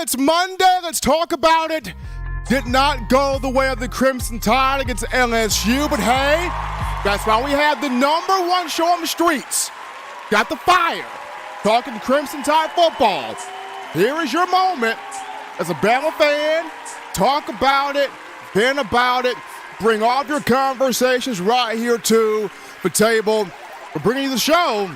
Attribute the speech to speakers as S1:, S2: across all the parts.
S1: It's Monday. Let's talk about it. did not go the way of the Crimson Tide against LSU, but hey, that's why we have the #1 show on the streets. Got the fire. Talking Crimson Tide football. Here is your moment as a Bama fan. Talk about it, vent about it, bring all of your conversations right here to the table. We're bringing you the show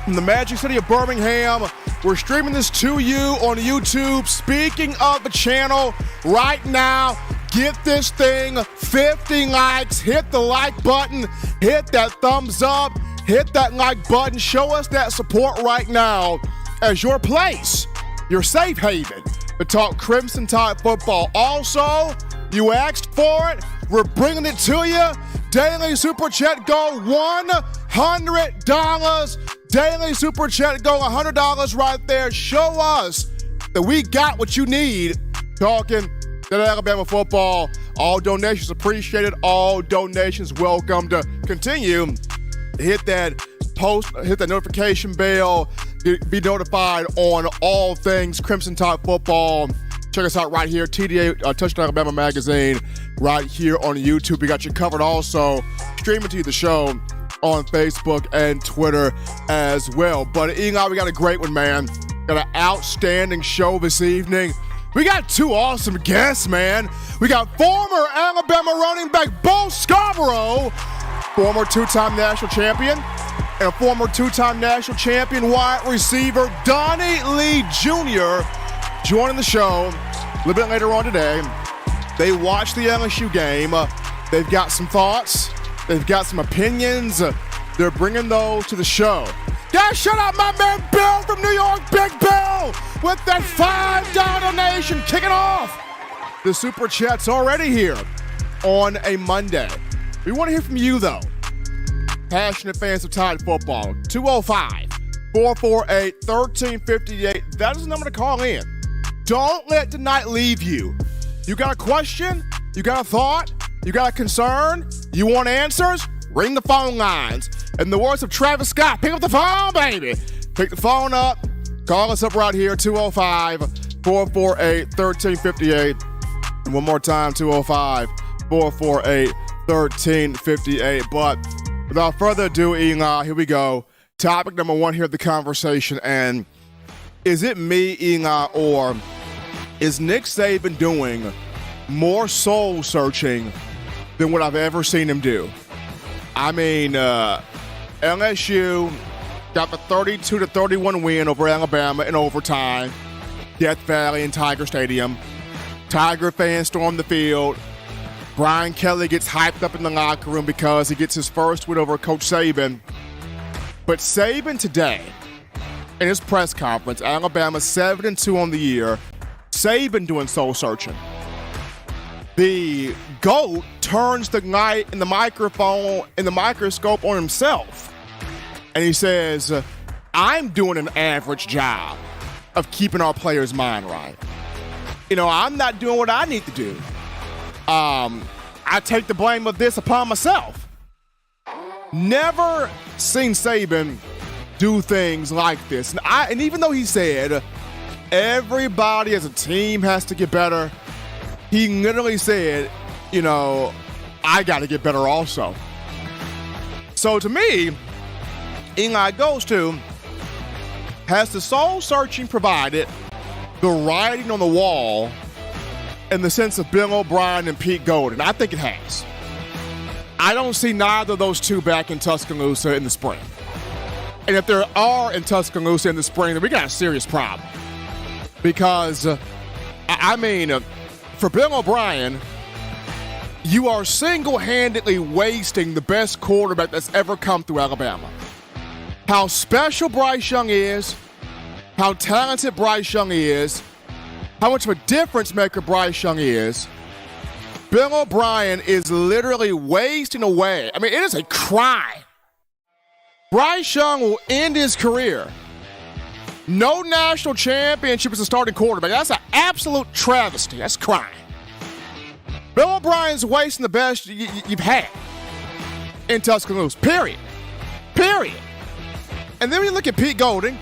S1: from the Magic City of Birmingham. We're streaming this to you on YouTube. Speaking of the channel, right now, get this thing 50 likes. Hit the like button. Hit that thumbs up. Hit that like button. Show us that support right now as your place, your safe haven to talk Crimson Tide football. Also, you asked for it. We're bringing it to you. Daily Super Chat go $100. Daily Super Chat go $100 right there. Show us that we got what you need talking that Alabama football. All donations appreciated. All donations welcome to continue. Hit that post, hit that notification bell, be notified on all things Crimson Tide football. Check us out right here, TDA Touchdown Alabama Magazine, right here on YouTube. We got you covered also. Streaming to you the show on Facebook and Twitter as well. But Eli, we got a great one, man. Got an outstanding show this evening. We got two awesome guests, man. We got former Alabama running back Bo Scarbrough, former two-time national champion, and a former two-time national champion wide receiver Donnie Lee Jr. joining the show a little bit later on today. They watched the LSU game. They've got some thoughts. They've got some opinions. They're bringing those to the show. Guys, shout out my man Bill from New York, Big Bill, with that $5 donation kicking off. The Super Chat's already here on a Monday. We want to hear from you, though. Passionate fans of Tide football. 205-448-1358. That is the number to call in. Don't let the night leave you. You got a question? You got a thought? You got a concern? You want answers? Ring the phone lines. In the words of Travis Scott, pick up the phone, baby. Pick the phone up. Call us up right here, 205-448-1358. And one more time, 205-448-1358. But without further ado, Eli, here we go. Topic number one here at the conversation. And is it me, Eli, or is Nick Saban doing more soul searching than what I've ever seen him do? I mean, LSU got the 32-31 win over Alabama in overtime, Death Valley and Tiger Stadium. Tiger fans storm the field. Brian Kelly gets hyped up in the locker room because he gets his first win over Coach Saban. But Saban today, in his press conference, Alabama 7-2 on the year, Saban doing soul searching. The GOAT turns the light in the microphone and the microscope on himself. And he says, I'm doing an average job of keeping our players' mind right. You know, I'm not doing what I need to do. I take the blame of this upon myself. Never seen Saban do things like this. And even though he said everybody as a team has to get better, he literally said, you know, I got to get better also. So to me, Eli goes to, has the soul searching provided the writing on the wall in the sense of Bill O'Brien and Pete Golding? I think it has. I don't see neither of those two back in Tuscaloosa in the spring. And if there are in Tuscaloosa in the spring, then we got a serious problem. Because, for Bill O'Brien, you are single-handedly wasting the best quarterback that's ever come through Alabama. How special Bryce Young is, how talented Bryce Young is, how much of a difference maker Bryce Young is. Bill O'Brien is literally wasting away. I mean, it is a crime. Bryce Young will end his career. No national championship as a starting quarterback. That's an absolute travesty. That's crime. Bill O'Brien's wasting the best you've had in Tuscaloosa. Period. And then we look at Pete Golding,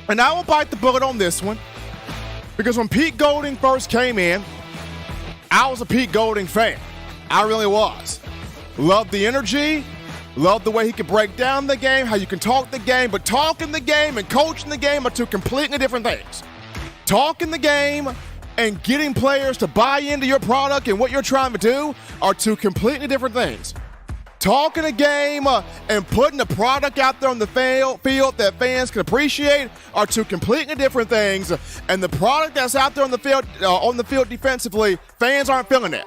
S1: and I will bite the bullet on this one, because when Pete Golding first came in, I was a Pete Golding fan. I really was. Loved the energy. Loved the way he could break down the game, how you can talk the game, but talking the game and coaching the game are two completely different things. Talking the game and getting players to buy into your product and what you're trying to do are two completely different things. Talking a game and putting the product out there on the field that fans can appreciate are two completely different things. And the product that's out there on the field defensively, fans aren't feeling it.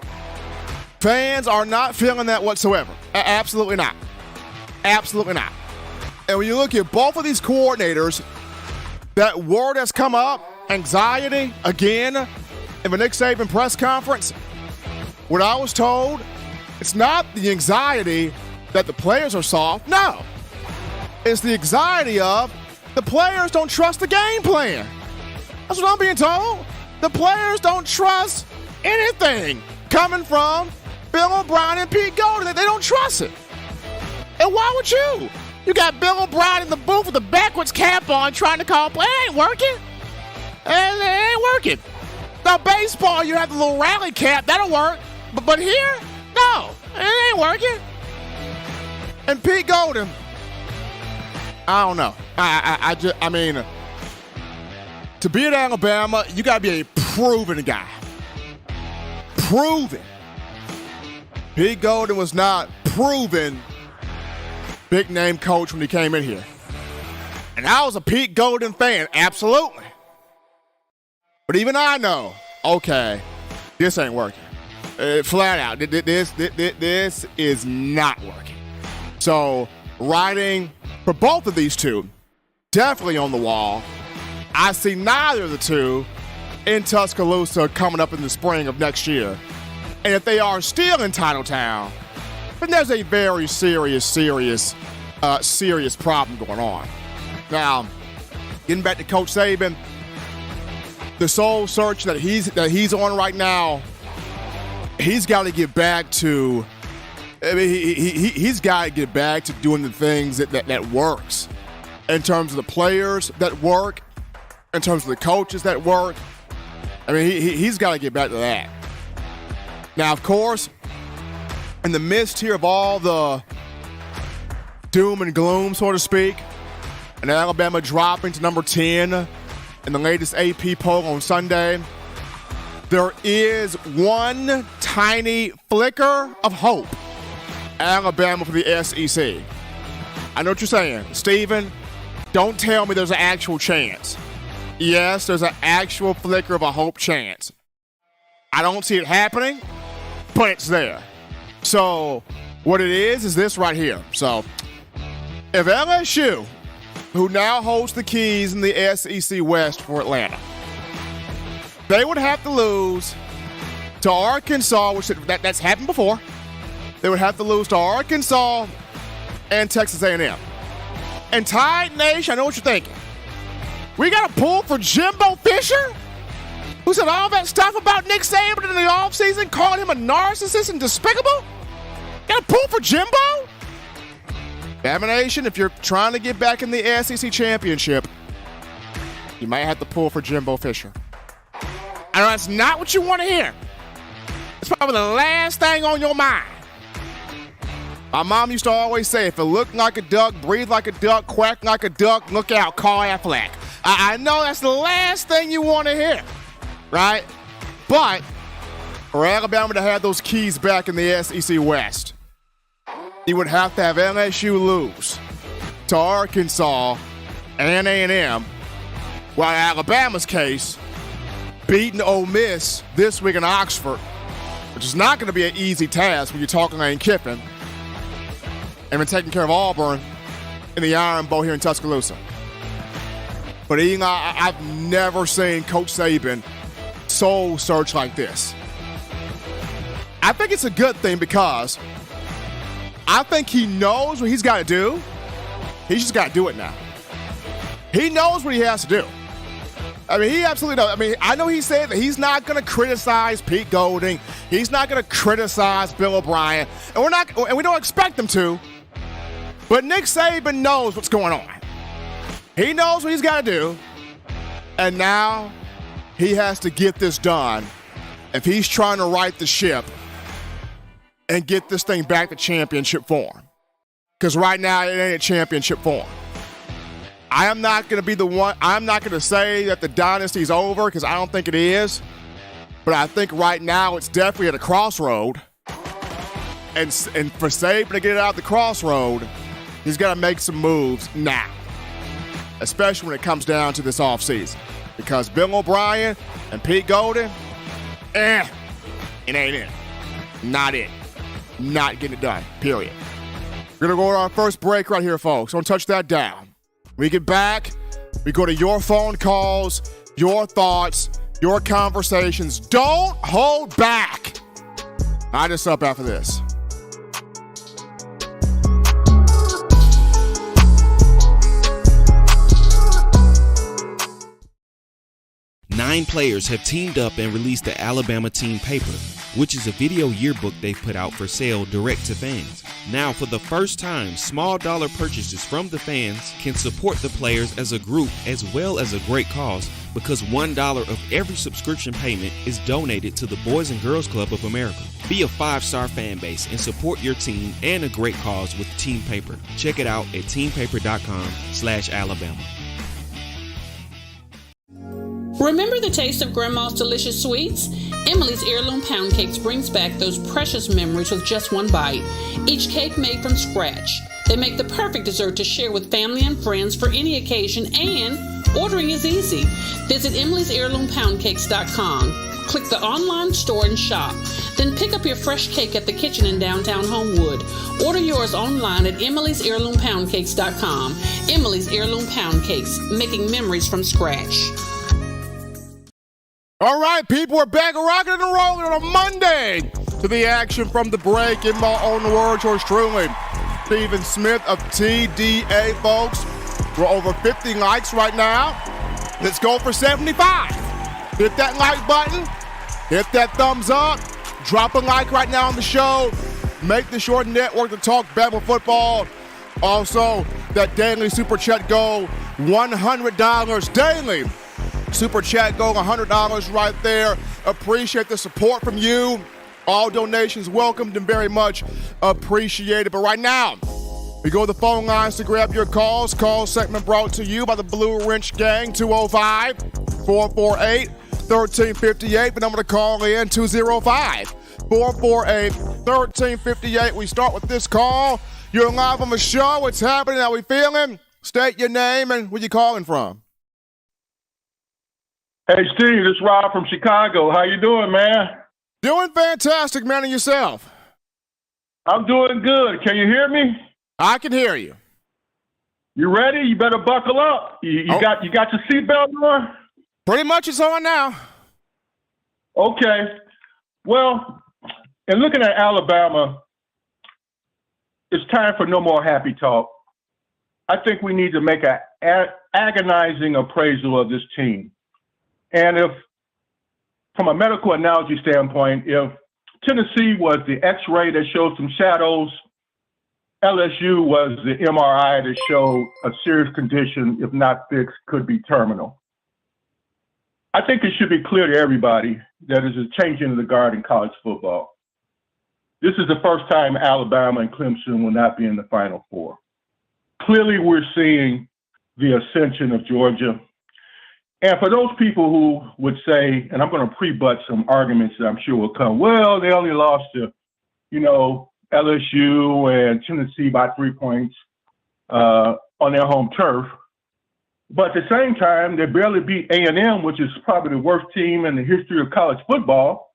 S1: Fans are not feeling that whatsoever. Absolutely not. Absolutely not. And when you look at both of these coordinators, that word that's come up, anxiety, again, in the Nick Saban press conference, what I was told, it's not the anxiety that the players are soft. No. It's the anxiety of the players don't trust the game plan. That's what I'm being told. The players don't trust anything coming from Bill O'Brien and Pete Golding. They don't trust it. And why would you? You got Bill O'Brien in the booth with a backwards cap on trying to call play. It ain't working. It ain't working. Now, baseball, you have the little rally cap. That'll work. But here, no. It ain't working. And Pete Golding, I don't know. I mean, to be at Alabama, you got to be a proven guy. Proven. Pete Golding was not proven big name coach when he came in here. And I was a Pete Golding fan, absolutely. But even I know, okay, this ain't working. Flat out, this is not working. So, writing for both of these two, definitely on the wall. I see neither of the two in Tuscaloosa coming up in the spring of next year. And if they are still in Titletown, then there's a very serious problem going on. Now, getting back to Coach Saban, the soul search that he's on right now, he's got to get back to. I mean, he's got to get back to doing the things that works, in terms of the players that work, in terms of the coaches that work. I mean, he's got to get back to that. Now, of course, in the midst here of all the doom and gloom, so to speak, and Alabama dropping to number 10 in the latest AP poll on Sunday, there is one tiny flicker of hope. Alabama for the SEC. I know what you're saying. Steven, don't tell me there's an actual chance. Yes, there's an actual flicker of a hope chance. I don't see it happening, but it's there. So what it is this right here. So if LSU, who now holds the keys in the SEC West for Atlanta, they would have to lose to Arkansas, which that's happened before. They would have to lose to Arkansas and Texas A&M. And Tide Nation, I know what you're thinking. We got to pull for Jimbo Fisher, who said all that stuff about Nick Saban in the offseason, calling him a narcissist and despicable? Got to pull for Jimbo? Bama Nation, if you're trying to get back in the SEC championship, you might have to pull for Jimbo Fisher. I know that's not what you want to hear. It's probably the last thing on your mind. My mom used to always say, if it looked like a duck, breathe like a duck, quack like a duck, look out, call Affleck. I know that's the last thing you want to hear, right? But for Alabama to have those keys back in the SEC West, you would have to have LSU lose to Arkansas and A&M, while in Alabama's case, beating Ole Miss this week in Oxford, which is not going to be an easy task when you're talking Lane Kiffin, and been taking care of Auburn in the Iron Bowl here in Tuscaloosa. But I've never seen Coach Saban soul search like this. I think it's a good thing because I think he knows what he's got to do. He's just got to do it now. He knows what he has to do. I mean, he absolutely knows. I mean, I know he said that he's not going to criticize Pete Golding. He's not going to criticize Bill O'Brien. And we don't expect him to. But Nick Saban knows what's going on. He knows what he's got to do. And now he has to get this done if he's trying to right the ship and get this thing back to championship form. Because right now, it ain't a championship form. I am not going to be the one, I'm not going to say that the dynasty's over, because I don't think it is. But I think right now it's definitely at a crossroad. And for Saban to get it out of the crossroad, he's got to make some moves now. Especially when it comes down to this offseason. Because Bill O'Brien and Pete Golden, it ain't it. Not it. Not getting it done, period. We're going to go to our first break right here, folks. Don't touch that down. We get back, we go to your phone calls, your thoughts, your conversations. Don't hold back. Line us up after this.
S2: Nine players have teamed up and released the Alabama Team Paper, which is a video yearbook they've put out for sale direct to fans. Now, for the first time, small dollar purchases from the fans can support the players as a group as well as a great cause, because $1 of every subscription payment is donated to the Boys and Girls Club of America. Be a 5-star fan base and support your team and a great cause with Team Paper. Check it out at teampaper.com/Alabama.
S3: Remember the taste of Grandma's delicious sweets? Emily's Heirloom Pound Cakes brings back those precious memories with just one bite. Each cake made from scratch. They make the perfect dessert to share with family and friends for any occasion, and ordering is easy. Visit emily'sheirloompoundcakes.com. Click the online store and shop. Then pick up your fresh cake at the kitchen in downtown Homewood. Order yours online at emily'sheirloompoundcakes.com. Emily's Heirloom Pound Cakes, making memories from scratch.
S1: All right, people, we're back rocking and rolling on a Monday to the action from the break. In my own words, yours truly, Stephen Smith of TDA, folks. We're over 50 likes right now. Let's go for 75. Hit that like button. Hit that thumbs up. Drop a like right now on the show. Make the short network to talk Bama football. Also, that daily super chat goal, $100 daily. Super chat goal, $100 right there. Appreciate the support from you. All donations welcomed and very much appreciated. But right now, we go to the phone lines to grab your calls. Call segment brought to you by the Blue Wrench Gang, 205-448-1358. The number to call in, 205-448-1358. We start with this call. You're live on the show. What's happening? How we feeling? State your name and where you calling from.
S4: Hey, Steve, this is Rob from Chicago. How you doing, man?
S1: Doing fantastic, man, and yourself?
S4: I'm doing good. Can you hear me?
S1: I can hear you.
S4: You ready? You better buckle up. You got your seatbelt on?
S1: Pretty much it's on now.
S4: Okay. Well, in looking at Alabama, it's time for no more happy talk. I think we need to make an agonizing appraisal of this team. And if, from a medical analogy standpoint, if Tennessee was the X-ray that showed some shadows, LSU was the MRI that showed a serious condition, if not fixed, could be terminal. I think it should be clear to everybody that there's a changing of the guard in college football. This is the first time Alabama and Clemson will not be in the Final Four. Clearly, we're seeing the ascension of Georgia. And for those people who would say, and I'm going to pre-butt some arguments that I'm sure will come, well, they only lost to, LSU and Tennessee by 3 points on their home turf. But at the same time, they barely beat A&M, which is probably the worst team in the history of college football.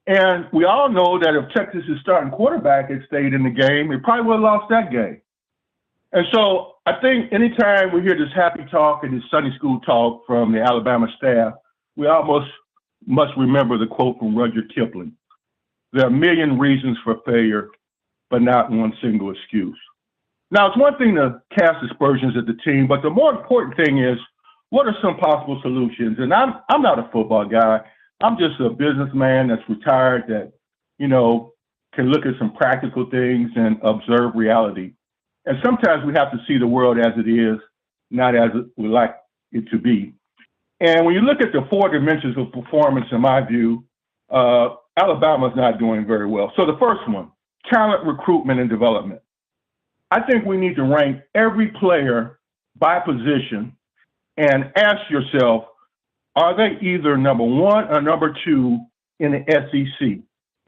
S4: And we all know that if Texas' starting quarterback had stayed in the game, they probably would have lost that game. And so I think anytime we hear this happy talk and this Sunday school talk from the Alabama staff, we almost must remember the quote from Rudyard Kipling. There are a million reasons for failure, but not one single excuse. Now, it's one thing to cast aspersions at the team, but the more important thing is, what are some possible solutions? And I'm not a football guy. I'm just a businessman that's retired that, can look at some practical things and observe reality. And sometimes we have to see the world as it is, not as we like it to be. And when you look at the four dimensions of performance, in my view, Alabama's not doing very well. So the first one, talent recruitment and development. I think we need to rank every player by position and ask yourself, are they either number one or number two in the SEC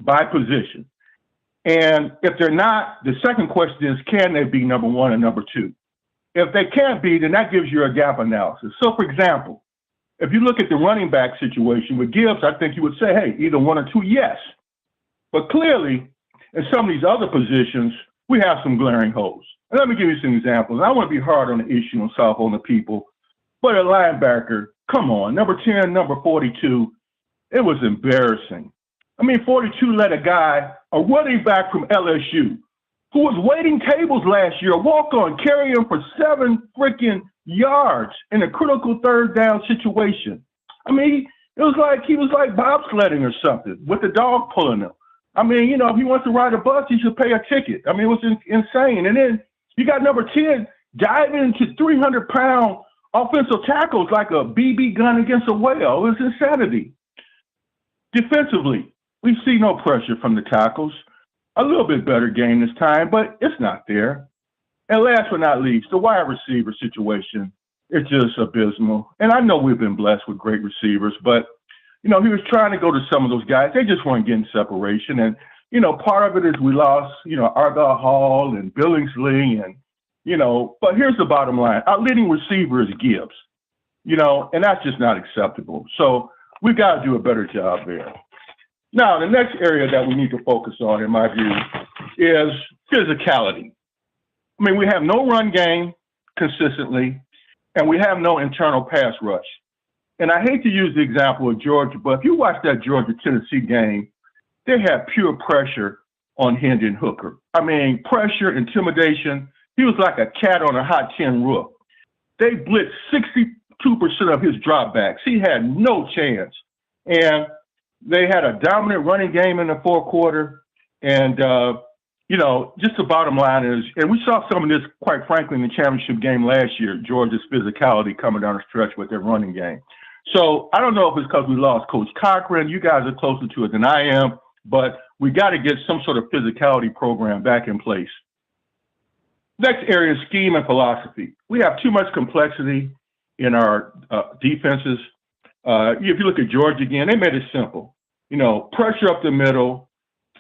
S4: by position? And if they're not, the second question is, can they be number one or number two? If they can't be, then that gives you a gap analysis. So, for example, if you look at the running back situation with Gibbs, I think you would say, hey, either one or two, yes. But clearly, in some of these other positions, we have some glaring holes. And let me give you some examples. I want to be hard on the issue and soft on the people, but a linebacker, come on, number 10, number 42, it was embarrassing. I mean, 42 let a guy, a running back from LSU, who was waiting tables last year, walk on, carry him for 7 freaking yards in a critical third down situation. I mean, it was like he was like bobsledding or something with the dog pulling him. I mean, you know, if he wants to ride a bus, he should pay a ticket. I mean, it was insane. And then you got number 10 diving into 300-pound offensive tackles like a BB gun against a whale. It was insanity. Defensively, we see no pressure from the tackles. A little bit better game this time, but it's not there. And last but not least, the wide receiver situation is just abysmal. And I know we've been blessed with great receivers, but, you know, he was trying to go to some of those guys. They just weren't getting separation. And, you know, part of it is we lost, you know, Argyle Hall and Billingsley and, you know, but here's the bottom line. Our leading receiver is Gibbs, you know, and that's just not acceptable. So we've got to do a better job there. Now, the next area that we need to focus on, in my view, is physicality. I mean, we have no run game consistently, and we have no internal pass rush. And I hate to use the example of Georgia, but if you watch that Georgia-Tennessee game, they had pure pressure on Hendon Hooker. I mean, pressure, intimidation. He was like a cat on a hot tin roof. They blitzed 62% of his dropbacks. He had no chance. And they had a dominant running game in the fourth quarter. And, you know, just the bottom line is, and we saw some of this, quite frankly, in the championship game last year, Georgia's physicality coming down the stretch with their running game. So I don't know if it's because we lost Coach Cochran. You guys are closer to it than I am, but we got to get some sort of physicality program back in place. Next area is scheme and philosophy. We have too much complexity in our defenses. If you look at Georgia again, they made it simple. You know, pressure up the middle,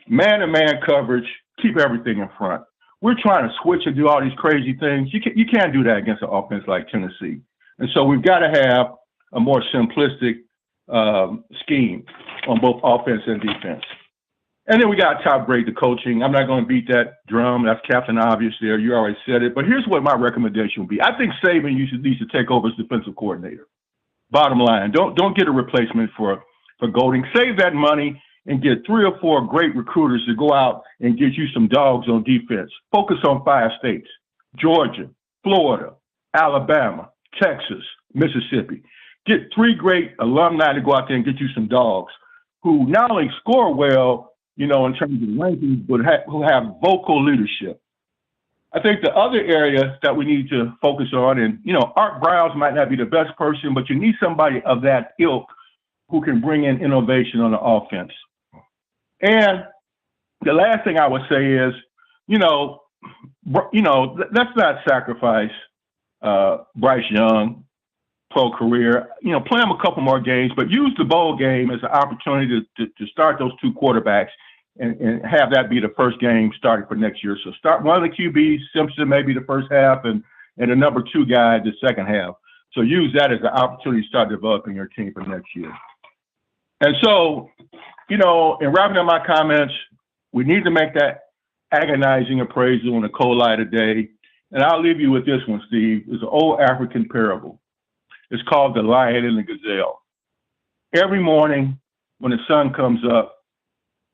S4: man-to-man coverage, keep everything in front. We're trying to switch and do all these crazy things. You can't do that against an offense like Tennessee. And so we've got to have a more simplistic scheme on both offense and defense. And then we got to top grade the coaching. I'm not going to beat that drum. That's Captain Obvious there. You already said it. But here's what my recommendation would be. I think Saban needs to take over as defensive coordinator. Bottom line, don't get a replacement for Golding. Save that money and get 3 or 4 great recruiters to go out and get you some dogs on defense. Focus on 5 states: Georgia, Florida, Alabama, Texas, Mississippi. Get 3 great alumni to go out there and get you some dogs who not only score well, you know, in terms of rankings, but who have vocal leadership. I think the other area that we need to focus on, and, you know, Art Browse might not be the best person, but you need somebody of that ilk who can bring in innovation on the offense. And the last thing I would say is, let's not sacrifice Bryce Young, pro career. You know, play him a couple more games, but use the bowl game as an opportunity to start those 2 quarterbacks and have that be the first game starting for next year. So start one of the QBs, Simpson maybe the first half, and the number 2 guy the second half. So use that as an opportunity to start developing your team for next year. And so, you know, in wrapping up my comments, we need to make that agonizing appraisal in a cold light of day. And I'll leave you with this one, Steve. It's an old African parable. It's called The Lion and the Gazelle. Every morning when the sun comes up,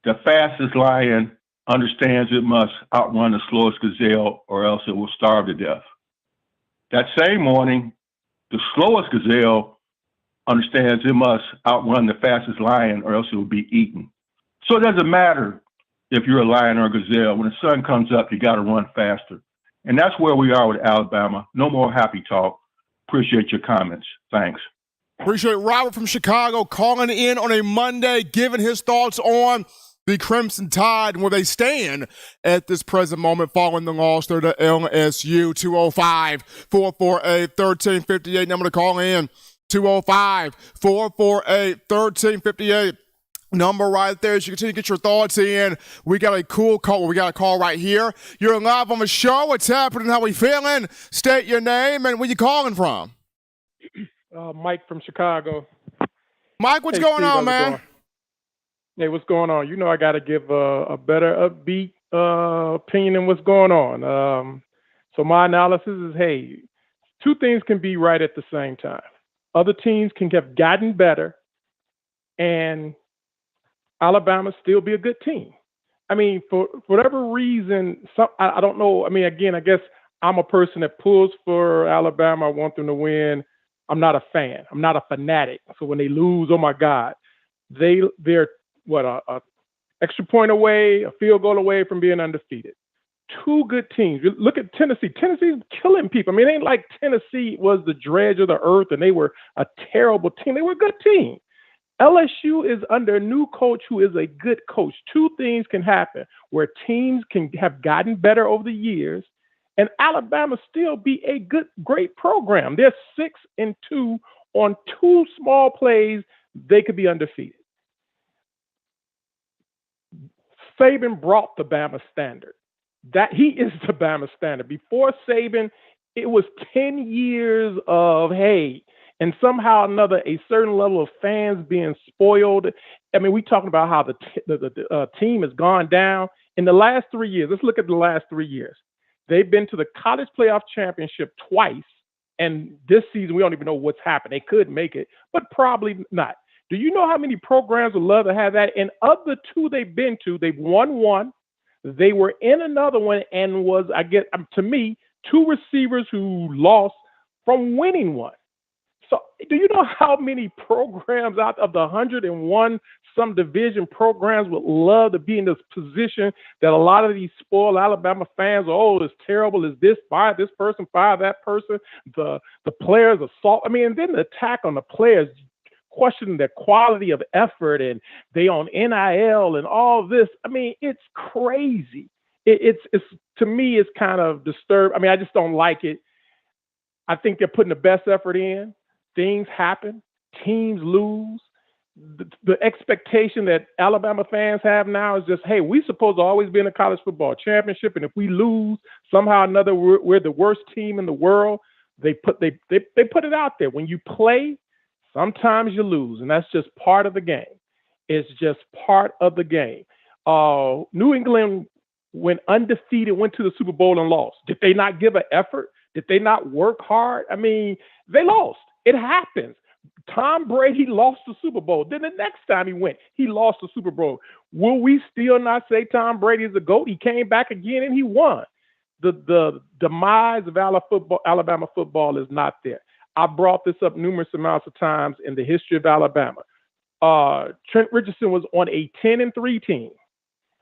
S4: the fastest lion understands it must outrun the slowest gazelle or else it will starve to death. That same morning, the slowest gazelle understands it must outrun the fastest lion or else it will be eaten. So it doesn't matter if you're a lion or a gazelle. When the sun comes up, you got to run faster. And that's where we are with Alabama. No more happy talk. Appreciate your comments. Thanks.
S1: Appreciate Robert from Chicago calling in on a Monday, giving his thoughts on the Crimson Tide and where they stand at this present moment following the loss there to LSU. 205-448-1358. Number to call in, 205-448-1358. Number right there as you continue to get your thoughts in. We got a cool call. We got a call right here. You're live on the show. What's happening? How we feeling? State your name and where you calling from.
S5: Mike from Chicago.
S1: Mike, what's going on, man?
S5: Hey, what's going on? You know I got to give a better upbeat opinion than what's going on. So my analysis is, hey, two things can be right at the same time. Other teams can have gotten better, and Alabama still be a good team. I mean, for whatever reason, I don't know. I mean, again, I guess I'm a person that pulls for Alabama. I want them to win. I'm not a fan. I'm not a fanatic. So when they lose, oh my God, they're what a extra point away, a field goal away from being undefeated. Two good teams. Look at Tennessee. Tennessee's killing people. I mean, it ain't like Tennessee was the dredge of the earth and they were a terrible team. They were a good team. LSU is under a new coach who is a good coach. Two things can happen where teams can have gotten better over the years, and Alabama still be a great program. They're 6-2 on two small plays. They could be undefeated. Saban brought the Bama standard. That he is the Bama standard. Before Saban, it was 10 years of, hey, and somehow or another, a certain level of fans being spoiled. I mean, we talking about how the team has gone down in the last 3 years. Let's look at the last 3 years. They've been to the college playoff championship twice, and this season we don't even know what's happened. They could make it, but probably not. Do you know how many programs would love to have that? And of the two they've been to, they've won one. They were in another one and was, I guess, to me, two receivers who lost from winning one. So do you know how many programs out of the 101 some division programs would love to be in this position that a lot of these spoiled Alabama fans are, oh, it's terrible, is this, fire this person, fire that person, the players assault. I mean, and then the attack on the players, questioning their quality of effort, and they on NIL and all this. I mean, it's crazy. It's to me, it's kind of disturbed. I mean, I just don't like it. I think they're putting the best effort in. Things happen. Teams lose. The expectation that Alabama fans have now is just, hey, we're supposed to always be in a college football championship, and if we lose, somehow or another, we're the worst team in the world. They put it out there. When you play, sometimes you lose, and that's just part of the game. It's just part of the game. New England went undefeated, went to the Super Bowl and lost. Did they not give an effort? Did they not work hard? I mean, they lost. It happens. Tom Brady lost the Super Bowl. Then the next time he went, he lost the Super Bowl. Will we still not say Tom Brady is the GOAT? He came back again and he won. The demise of Alabama football is not there. I brought this up numerous amounts of times in the history of Alabama. Trent Richardson was on a 10-3 team.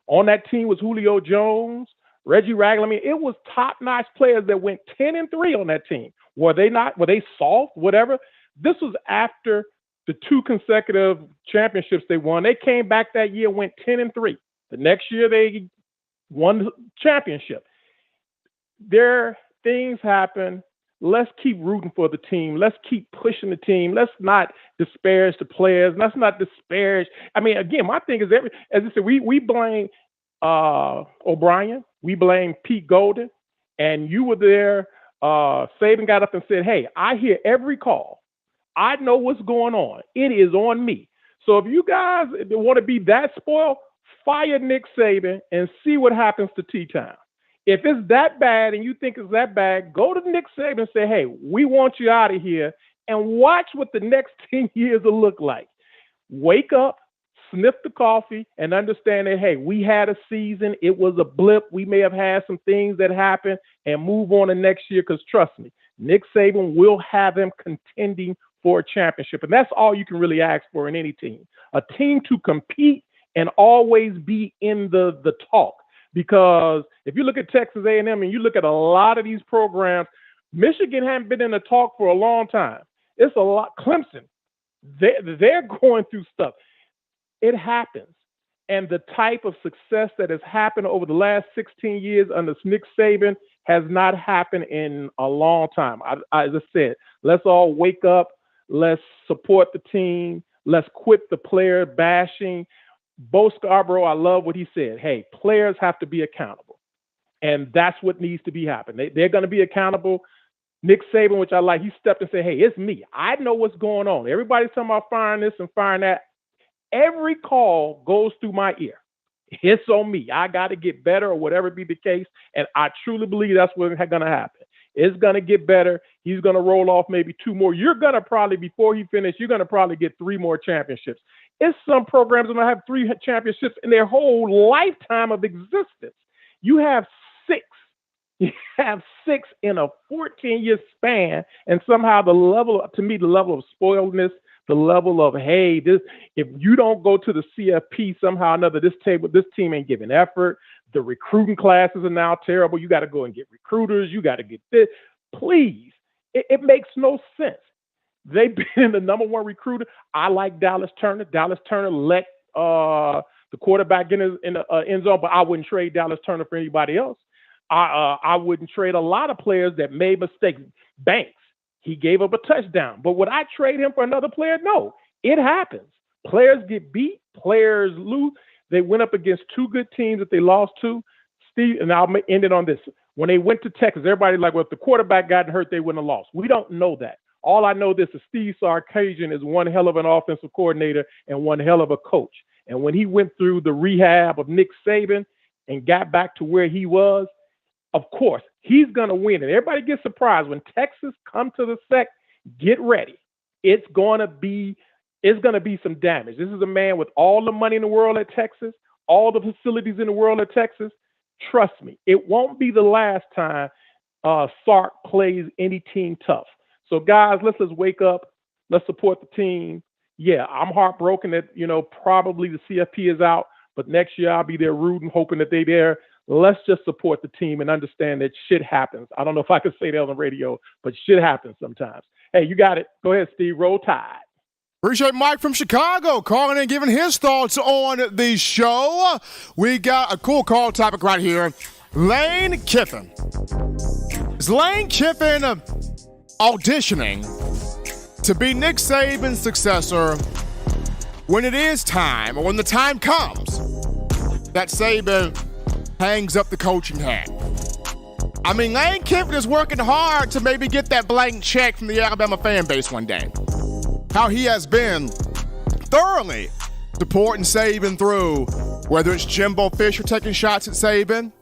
S5: On that team was Julio Jones, Reggie Ragland. I mean, it was top-notch players that went 10-3 on that team. Were they not? Were they soft? Whatever. This was after the two consecutive championships they won. They came back that year, went 10-3. The next year they won the championship. Things happen. Let's keep rooting for the team. Let's keep pushing the team. Let's not disparage the players. Let's not disparage. I mean, again, my thing is, as I said, we blame O'Brien. We blame Pete Golden. And you were there. Saban got up and said, hey, I hear every call. I know what's going on. It is on me. So if you guys want to be that spoiled, fire Nick Saban and see what happens to T-Town. If it's that bad and you think it's that bad, go to Nick Saban and say, hey, we want you out of here, and watch what the next 10 years will look like. Wake up, sniff the coffee, and understand that, hey, we had a season. It was a blip. We may have had some things that happened, and move on to next year, because trust me, Nick Saban will have them contending for a championship. And that's all you can really ask for in any team. A team to compete and always be in the talk. Because if you look at Texas A&M and you look at a lot of these programs, Michigan hadn't been in the talk for a long time. It's a lot. Clemson, They're going through stuff. It happens. And the type of success that has happened over the last 16 years under Nick Saban has not happened in a long time. As I said, let's all wake up. Let's support the team. Let's quit the player bashing. Bo Scarbrough, I love what he said. Hey, players have to be accountable. And that's what needs to be happening. They're going to be accountable. Nick Saban, which I like, he stepped and said, hey, it's me. I know what's going on. Everybody's talking about firing this and firing that. Every call goes through my ear. It's on me. I got to get better or whatever be the case. And I truly believe that's what's going to happen. It's going to get better. He's going to roll off maybe 2 more. You're going to probably, before he finishes, you're going to probably get 3 more championships. It's some programs that going to have 3 championships in their whole lifetime of existence. You have 6. You have 6 in a 14-year span. And somehow the level of spoiledness, the level of, hey, this, if you don't go to the CFP somehow or another, this team ain't giving effort. The recruiting classes are now terrible. You got to go and get recruiters. You got to get this. Please, it makes no sense. They've been the number 1 recruiter. I like Dallas Turner. Dallas Turner let the quarterback in the end zone, but I wouldn't trade Dallas Turner for anybody else. I wouldn't trade a lot of players that made mistakes. Banks. He gave up a touchdown. But would I trade him for another player? No. It happens. Players get beat. Players lose. They went up against 2 good teams that they lost to. Steve, and I'll end it on this. When they went to Texas, everybody like, well, if the quarterback got hurt, they wouldn't have lost. We don't know that. All I know this is Steve Sarkisian is one hell of an offensive coordinator and one hell of a coach. And when he went through the rehab of Nick Saban and got back to where he was, of course, he's going to win. And everybody gets surprised when Texas come to the SEC. Get ready. It's going to be some damage. This is a man with all the money in the world at Texas, all the facilities in the world at Texas. Trust me, it won't be the last time Sark plays any team tough. So, guys, let's wake up. Let's support the team. Yeah, I'm heartbroken that, probably the CFP is out, but next year I'll be there rooting, hoping that they're there. Let's just support the team and understand that shit happens. I don't know if I could say that on the radio, but shit happens sometimes. Hey, you got it. Go ahead, Steve. Roll Tide.
S1: Appreciate Mike from Chicago calling in, giving his thoughts on the show. We got a cool call topic right here. Lane Kiffin. Is Lane Kiffin auditioning to be Nick Saban's successor when it is time, or when the time comes that Saban hangs up the coaching hat? I mean, Lane Kiffin is working hard to maybe get that blank check from the Alabama fan base one day. How he has been thoroughly supporting Saban through, whether it's Jimbo Fisher taking shots at Saban,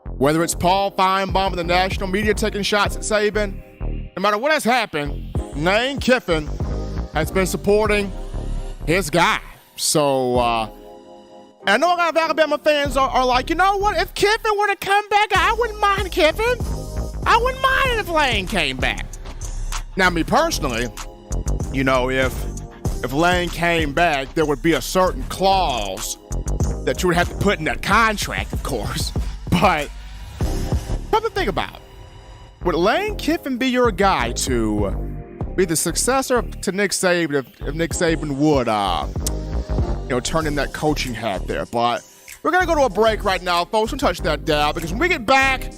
S1: whether it's Paul Feinbaum and the national media taking shots at Saban. No matter what has happened, Lane Kiffin has been supporting his guy. So, I know a lot of Alabama fans are like, you know what? If Kiffin were to come back, I wouldn't mind Kiffin. I wouldn't mind if Lane came back. Now, me personally, if Lane came back, there would be a certain clause that you would have to put in that contract, of course. But something to think about. Would Lane Kiffin be your guy to be the successor to Nick Saban if Nick Saban would, turn in that coaching hat there? But we're going to go to a break right now, folks. Don't touch that dial, because when we get back,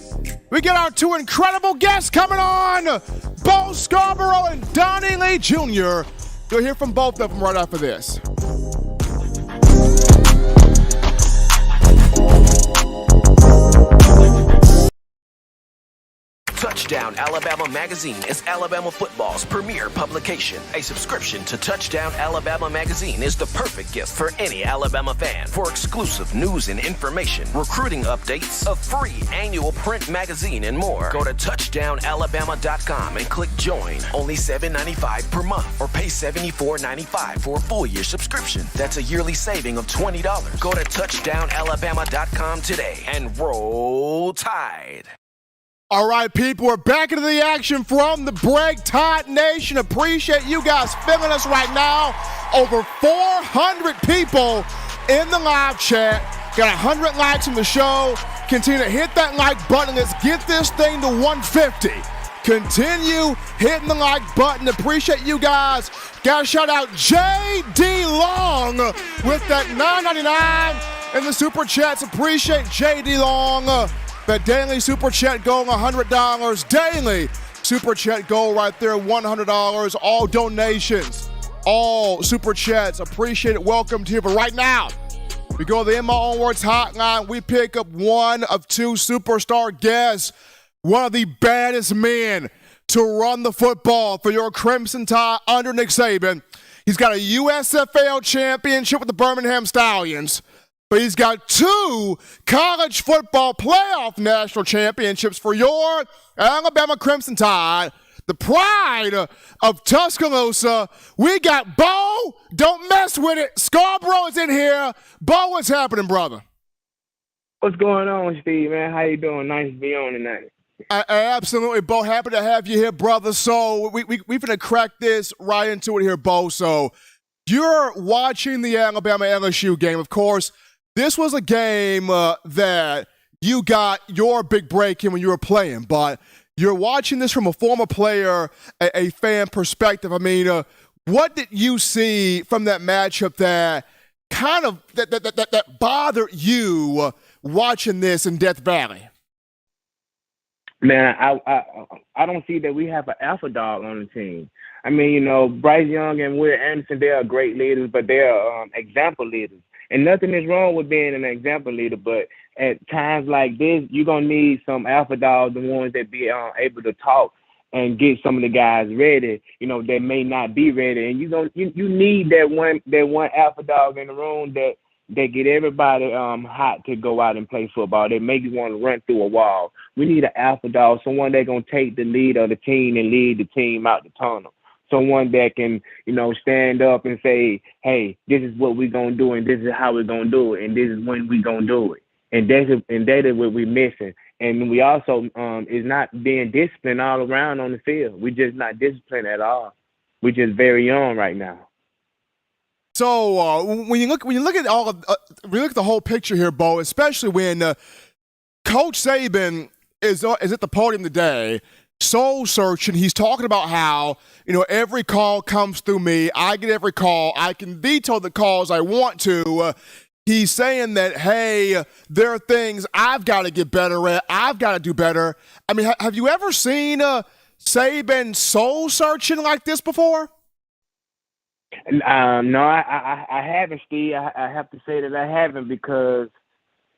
S1: we get our 2 incredible guests coming on, Bo Scarbrough and Donnie Lee Jr. You'll hear from both of them right after this.
S6: Touchdown Alabama Magazine is Alabama football's premier publication. A subscription to Touchdown Alabama Magazine is the perfect gift for any Alabama fan. For exclusive news and information, recruiting updates, a free annual print magazine, and more, go to touchdownalabama.com and click join. Only $7.95 per month, or pay $74.95 for a full year subscription. That's a yearly saving of $20. Go to touchdownalabama.com today and roll Tide.
S1: All right, people, we're back into the action from the break. Tide Nation, appreciate you guys filming us right now. Over 400 people in the live chat. Got 100 likes on the show. Continue to hit that like button. Let's get this thing to 150. Continue hitting the like button. Appreciate you guys. Got to shout out J.D. Long with that $9.99 in the Super Chats. Appreciate J.D. Long. The daily Super Chat goal, $100. Daily Super Chat goal right there, $100. All donations, all Super Chats. Appreciate it. Welcome to you. But right now, we go to the In My Own Words hotline. We pick up one of two superstar guests, one of the baddest men to run the football for your Crimson Tide under Nick Saban. He's got a USFL championship with the Birmingham Stallions, but he's got 2 college football playoff national championships for your Alabama Crimson Tide, the pride of Tuscaloosa. We got Bo. Don't mess with it. Scarbrough is in here. Bo, what's happening, brother?
S7: What's going on, Steve, man? How you doing? Nice to be on tonight.
S1: Absolutely, Bo. Happy to have you here, brother. So we're going to crack this right into it here, Bo. So you're watching the Alabama-LSU game. Of course, this was a game that you got your big break in when you were playing, but you're watching this from a former player, a fan perspective. I mean, what did you see from that matchup that kind of that bothered you watching this in Death Valley?
S7: Man, I don't see that we have an alpha dog on the team. I mean, you know, Bryce Young and Will Anderson, they are great leaders, but they are example leaders. And nothing is wrong with being an example leader, but at times like this, you're going to need some alpha dogs, the ones that be able to talk and get some of the guys ready, you know, that may not be ready. And you need that one alpha dog in the room that get everybody hot to go out and play football. They make you want to run through a wall. We need an alpha dog, someone that's going to take the lead of the team and lead the team out the tunnel. Someone that can, you know, stand up and say, hey, this is what we're going to do, and this is how we're going to do it, and this is when we're going to do it. And that is what we're missing. And we also is not being disciplined all around on the field. We're just not disciplined at all. We're just very young right now.
S1: So when you look at all of we look at the whole picture here, Bo, especially when Coach Saban is at the podium today, soul searching. He's talking about how, you know, every call comes through me. I get every call. I can veto the calls I want to. He's saying that, hey, there are things I've got to get better at. I've got to do better. I mean, have you ever seen Saban soul searching like this before?
S7: No, I haven't, Steve. I have to say that I haven't because,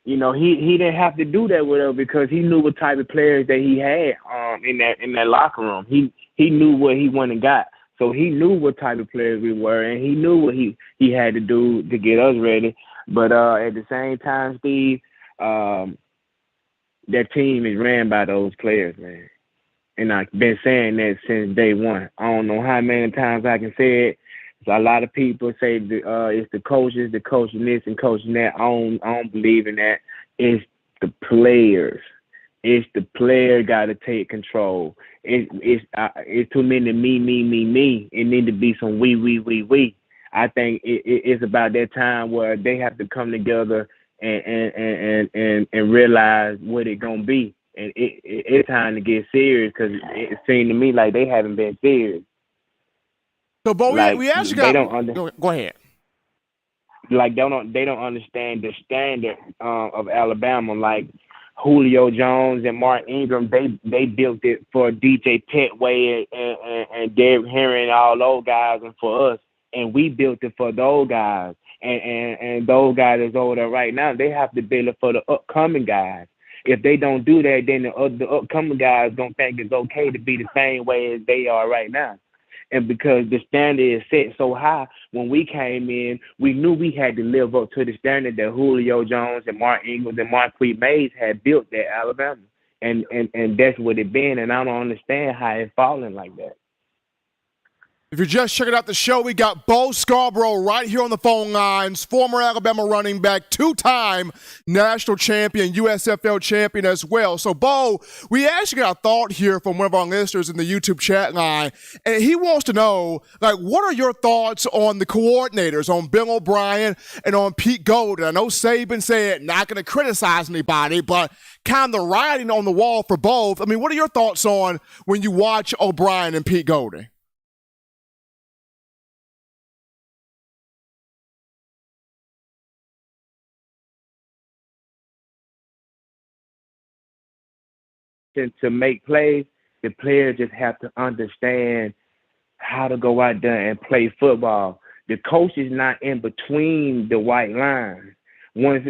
S7: you know, he didn't have to do that with us because he knew what type of players that he had in that locker room. He knew what he went and got. So he knew what type of players we were, and he knew what he had to do to get us ready. But at the same time, Steve, that team is ran by those players, man. And I've been saying that since day one. I don't know how many times I can say it. So a lot of people say it's the coaches, the coaching this and coaching that. I don't believe in that. It's the players. It's the player got to take control. It's too many me. It need to be some we. I think it's about that time where they have to come together and realize what it's gonna be. And it's time to get serious because it seemed to me like they haven't been serious.
S1: So, Bo,
S7: like,
S1: we actually got. Go ahead.
S7: Like they don't understand the standard of Alabama. Like Julio Jones and Mark Ingram, they built it for DJ Petway and Derrick Henry and all those guys, and for us, and we built it for those guys. And those guys that's over there right now, they have to build it for the upcoming guys. If they don't do that, then the upcoming guys don't think it's okay to be the same way as they are right now. And because the standard is set so high, when we came in, we knew we had to live up to the standard that Julio Jones and Mark Ingram and Marquise Mays had built at Alabama. And that's what it been. And I don't understand how it's falling like that.
S1: If you're just checking out the show, we got Bo Scarbrough right here on the phone lines, former Alabama running back, two-time national champion, USFL champion as well. So, Bo, we actually got a thought here from one of our listeners in the YouTube chat line, and he wants to know, like, what are your thoughts on the coordinators, on Bill O'Brien and on Pete Golding? I know Saban said not going to criticize anybody, but kind of the writing on the wall for both. I mean, what are your thoughts on when you watch O'Brien and Pete Golding?
S7: To make plays, the players just have to understand how to go out there and play football. The coach is not in between the white lines. Once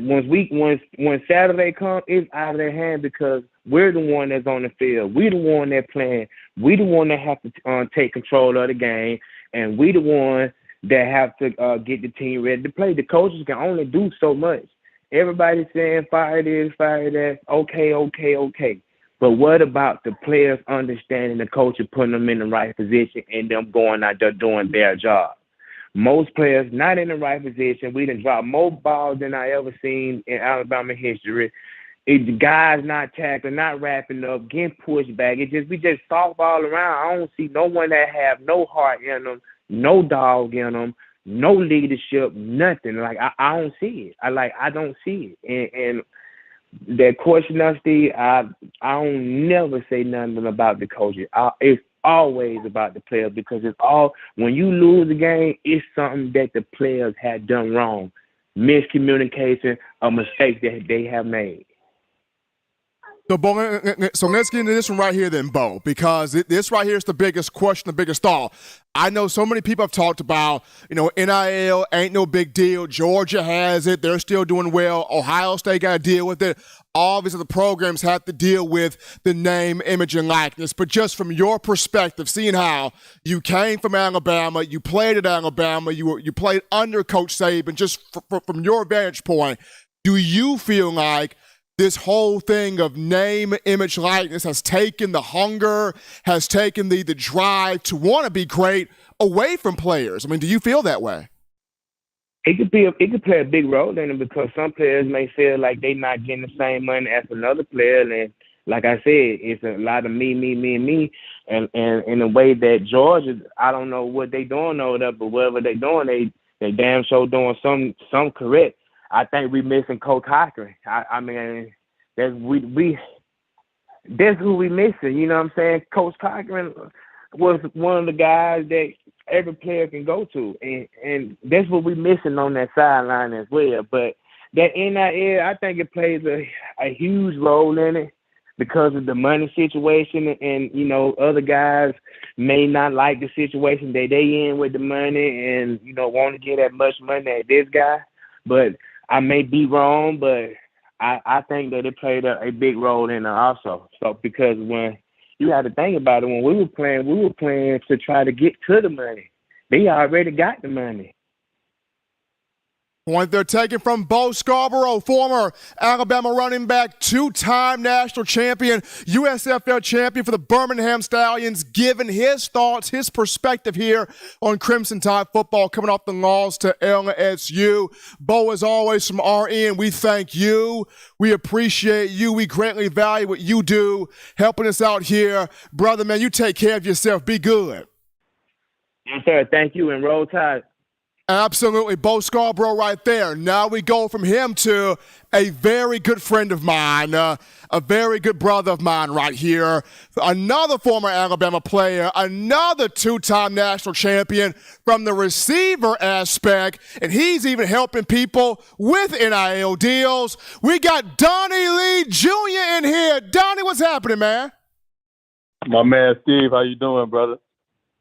S7: Saturday comes, it's out of their hand because we're the one that's on the field. We're the one that's playing. We the one that have to take control of the game, and we the one that have to get the team ready to play. The coaches can only do so much. Everybody's saying fire this, fire that. Okay. But what about the players understanding the coach and putting them in the right position and them going out there doing their job? Most players not in the right position. We done dropped more balls than I ever seen in Alabama history. The guys not tackling, not wrapping up, getting pushed back. We just softball around. I don't see no one that have no heart in them, no dog in them, no leadership, nothing. Like I don't see it. I don't see it. And that question, Steve, I don't never say nothing about the coaches. It's always about the players because when you lose a game, it's something that the players had done wrong. Miscommunication, a mistake that they have made.
S1: So, Bo, so let's get into this one right here then, Bo, because this right here is the biggest question, the biggest thought. I know so many people have talked about, NIL ain't no big deal. Georgia has it. They're still doing well. Ohio State got to deal with it. Obviously, the programs have to deal with the name, image, and likeness. But just from your perspective, seeing how you came from Alabama, you played at Alabama, you played under Coach Saban, just from your vantage point, do you feel like this whole thing of name, image, likeness has taken the hunger, has taken the drive to want to be great away from players? I mean, do you feel that way?
S7: It could play a big role in it because some players may feel like they're not getting the same money as another player. And like I said, it's a lot of me. And in a way that Georgia, I don't know what they doing over there, but whatever they doing, they damn sure doing some correct. I think we missing Coach Cochran. I mean, that's who we missing. You know what I'm saying? Coach Cochran was one of the guys that every player can go to, and that's what we missing on that sideline as well. But that NIL, I think it plays a huge role in it because of the money situation, and other guys may not like the situation that they in with the money, and want to get as much money as this guy, but I may be wrong, but I think that it played a big role in it also. So because when you have to think about it, when we were playing to try to get to the money. They already got the money.
S1: Point they're taking from Bo Scarbrough, former Alabama running back, two-time national champion, USFL champion for the Birmingham Stallions, giving his thoughts, his perspective here on Crimson Tide football coming off the loss to LSU. Bo, as always, from our end, we thank you. We appreciate you. We greatly value what you do, helping us out here. Brother, man, you take care of yourself. Be good.
S7: Yes, sir. Thank you, and roll tide.
S1: Absolutely. Bo Scarbrough right there. Now we go from him to a very good friend of mine, a very good brother of mine right here, another former Alabama player, another two-time national champion from the receiver aspect, and he's even helping people with NIL deals. We got Donnie Lee Jr. in here. Donnie, what's happening, man?
S8: My man, Steve, how you doing, brother?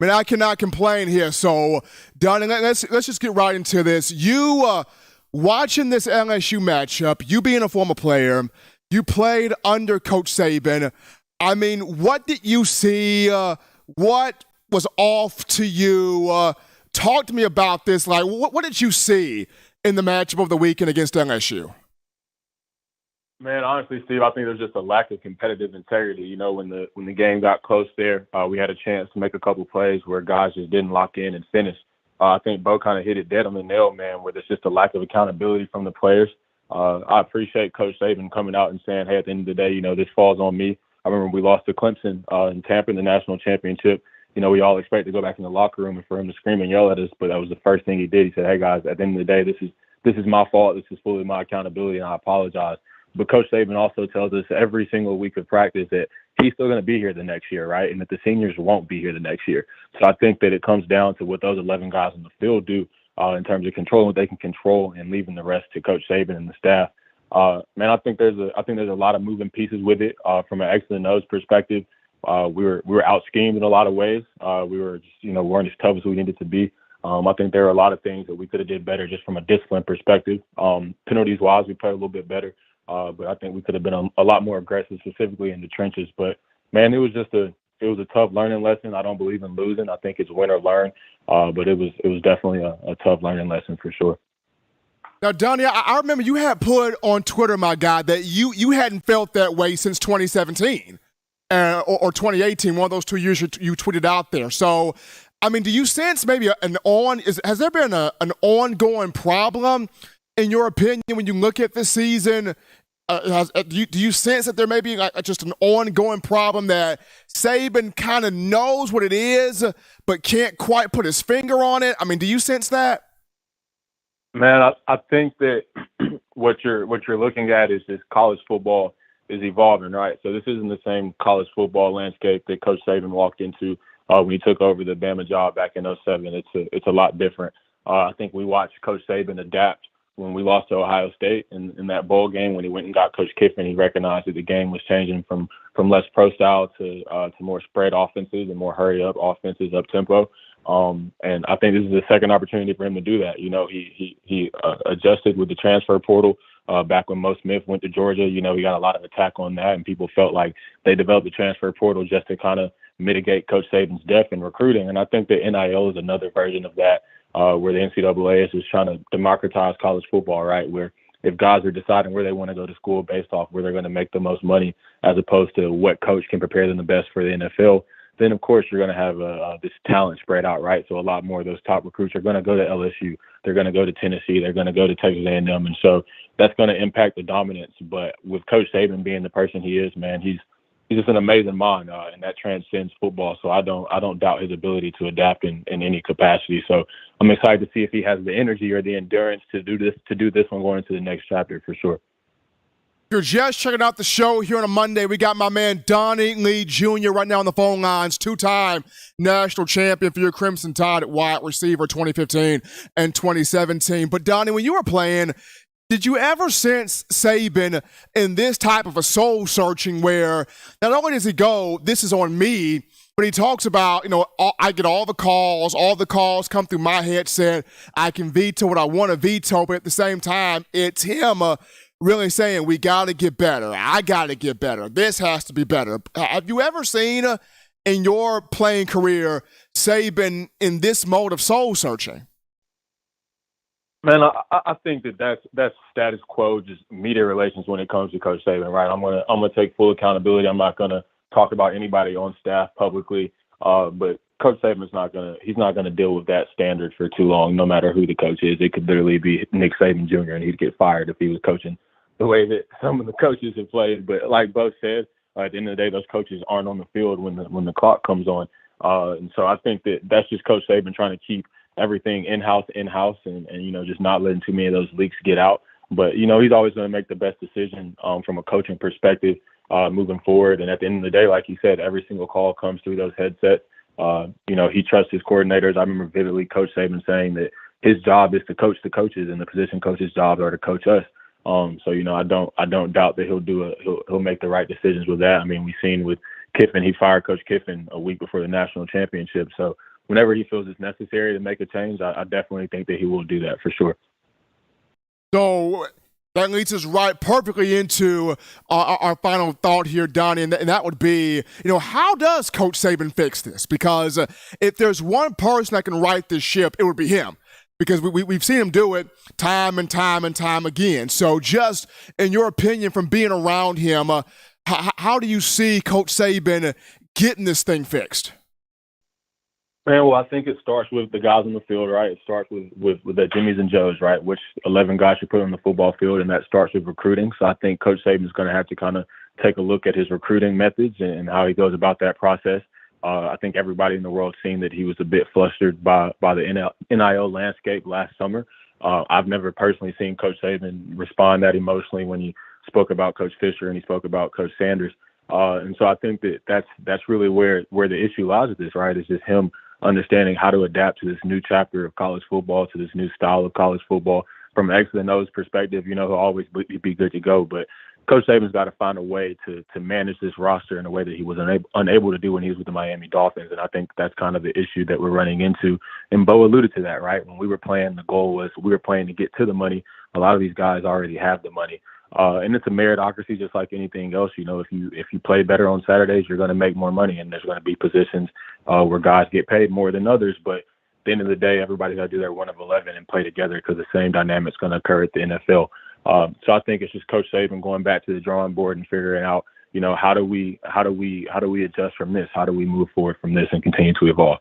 S1: Man, I cannot complain here. So, Donnie, let's just get right into this. You watching this LSU matchup, you being a former player, you played under Coach Saban. I mean, what did you see? What was off to you? Talk to me about this. Like, what did you see in the matchup of the weekend against LSU?
S8: Man, honestly, Steve, I think there's just a lack of competitive integrity. You know, when the game got close there, we had a chance to make a couple plays where guys just didn't lock in and finish. I think Bo kind of hit it dead on the nail, man, where there's just a lack of accountability from the players. I appreciate Coach Saban coming out and saying, hey, at the end of the day, you know, this falls on me. I remember we lost to Clemson in Tampa in the national championship. You know, we all expect to go back in the locker room and for him to scream and yell at us, but that was the first thing he did. He said, hey, guys, at the end of the day, this is my fault. This is fully my accountability, and I apologize. But Coach Saban also tells us every single week of practice that he's still going to be here the next year, right? And that the seniors won't be here the next year. So I think that it comes down to what those 11 guys on the field do in terms of controlling what they can control and leaving the rest to Coach Saban and the staff. Man, I think there's a lot of moving pieces with it from an X and O's perspective. We were out schemed in a lot of ways. We were just, you know, weren't as tough as we needed to be. I think there are a lot of things that we could have did better just from a discipline perspective. Penalties wise, we played a little bit better. But I think we could have been a lot more aggressive, specifically in the trenches. But man, it was a tough learning lesson. I don't believe in losing. I think it's win or learn. But it was definitely a tough learning lesson for sure.
S1: Now, Donnie, I remember you had put on Twitter, my guy, that you hadn't felt that way since 2017 or 2018, one of those 2 years you tweeted out there. So, I mean, do you sense maybe has there been an ongoing problem, in your opinion, when you look at this season? Do you sense that there may be just an ongoing problem that Saban kind of knows what it is but can't quite put his finger on it? I mean, do you sense that?
S8: Man, I think that what you're looking at is this college football is evolving, right? So this isn't the same college football landscape that Coach Saban walked into when he took over the Bama job back in 2007. It's a lot different. I think we watched Coach Saban adapt when we lost to Ohio State in that bowl game. When he went and got Coach Kiffin, he recognized that the game was changing from less pro style to more spread offenses and more hurry up offenses, up tempo. And I think this is the second opportunity for him to do that. You know, he adjusted with the transfer portal back when Mo Smith went to Georgia. You know, he got a lot of attack on that, and people felt like they developed the transfer portal just to kind of mitigate Coach Saban's depth in recruiting. And I think the NIL is another version of that. Where the NCAA is just trying to democratize college football, right? Where if guys are deciding where they want to go to school based off where they're going to make the most money, as opposed to what coach can prepare them the best for the NFL, then of course you're going to have this talent spread out, right? So a lot more of those top recruits are going to go to LSU, they're going to go to Tennessee, they're going to go to Texas A&M, and so that's going to impact the dominance. But with Coach Saban being the person he is, man, he's just an amazing mind, and that transcends football. So I don't doubt his ability to adapt in any capacity. So I'm excited to see if he has the energy or the endurance to do this one going into the next chapter for sure.
S1: If you're just checking out the show here on a Monday, we got my man Donnie Lee Jr. right now on the phone lines, two-time national champion for your Crimson Tide at wide receiver 2015 and 2017. But Donnie, when you were playing, did you ever sense Saban in this type of a soul searching where not only does he go, this is on me, but he talks about, you know, I get all the calls come through my headset. I can veto what I want to veto, but at the same time, it's him really saying, we got to get better. I got to get better. This has to be better. Have you ever seen in your playing career Saban in this mode of soul searching?
S8: Man, I think that's status quo, just media relations when it comes to Coach Saban, right? I'm gonna take full accountability. I'm not gonna talk about anybody on staff publicly, but Coach Saban's not gonna deal with that standard for too long, no matter who the coach is. It could literally be Nick Saban Jr. and he'd get fired if he was coaching the way that some of the coaches have played. But like Bo said, at the end of the day, those coaches aren't on the field when the clock comes on, and so I think that's just Coach Saban trying to keep everything in-house, and you know, just not letting too many of those leaks get out. But, you know, he's always going to make the best decision from a coaching perspective moving forward. And at the end of the day, like you said, every single call comes through those headsets. You know, he trusts his coordinators. I remember vividly Coach Saban saying that his job is to coach the coaches and the position coaches' jobs are to coach us. So, you know, I don't doubt that he'll make the right decisions with that. I mean, we've seen with Kiffin, he fired Coach Kiffin a week before the national championship. So whenever he feels it's necessary to make a change, I definitely think that he will do that for sure.
S1: So that leads us right perfectly into our final thought here, Donnie, and that would be, you know, how does Coach Saban fix this? Because if there's one person that can right this ship, it would be him. because we've seen him do it time and time and time again. So just in your opinion, from being around him, how do you see Coach Saban getting this thing fixed?
S8: Man, well, I think it starts with the guys on the field, right? It starts with the Jimmys and Joes, right? Which 11 guys should put on the football field, and that starts with recruiting. So I think Coach Saban is going to have to kind of take a look at his recruiting methods and how he goes about that process. I think everybody in the world seen that he was a bit flustered by the NIL landscape last summer. I've never personally seen Coach Saban respond that emotionally when he spoke about Coach Fisher and he spoke about Coach Sanders. And so I think that's really where the issue lies with this, right? It's just him understanding how to adapt to this new chapter of college football, to this new style of college football. From an X and O's perspective, he'll always be good to go. But Coach Saban's got to find a way to manage this roster in a way that he was unable to do when he was with the Miami Dolphins. And I think that's kind of the issue that we're running into. And Bo alluded to that, right? When we were playing, the goal was we were playing to get to the money. A lot of these guys already have the money. And it's a meritocracy just like anything else. If you play better on Saturdays, you're going to make more money, and there's going to be positions where guys get paid more than others. But at the end of the day, everybody's got to do their 1 of 11 and play together because the same dynamic's going to occur at the NFL. So I think it's just Coach Saban going back to the drawing board and figuring out, how do we adjust from this? How do we move forward from this and continue to evolve?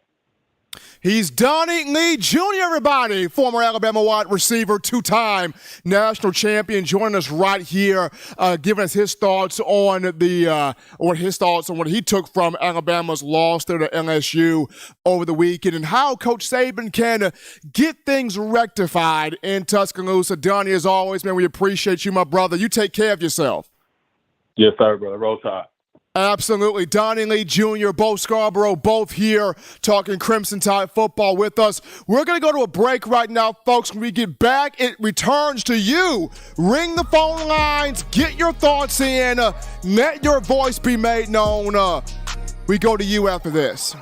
S1: He's Donnie Lee Jr., everybody, former Alabama wide receiver, 2-time national champion, joining us right here, giving us his thoughts on what he took from Alabama's loss there to LSU over the weekend and how Coach Saban can get things rectified in Tuscaloosa. Donnie, as always, man, we appreciate you, my brother. You take care of yourself.
S8: Yes, sir, brother. Roll Tide.
S1: Absolutely. Donnie Lee Jr., Bo Scarbrough, both here talking Crimson Tide football with us. We're going to go to a break right now, folks. When we get back, it returns to you. Ring the phone lines. Get your thoughts in. Let your voice be made known. We go to you after this.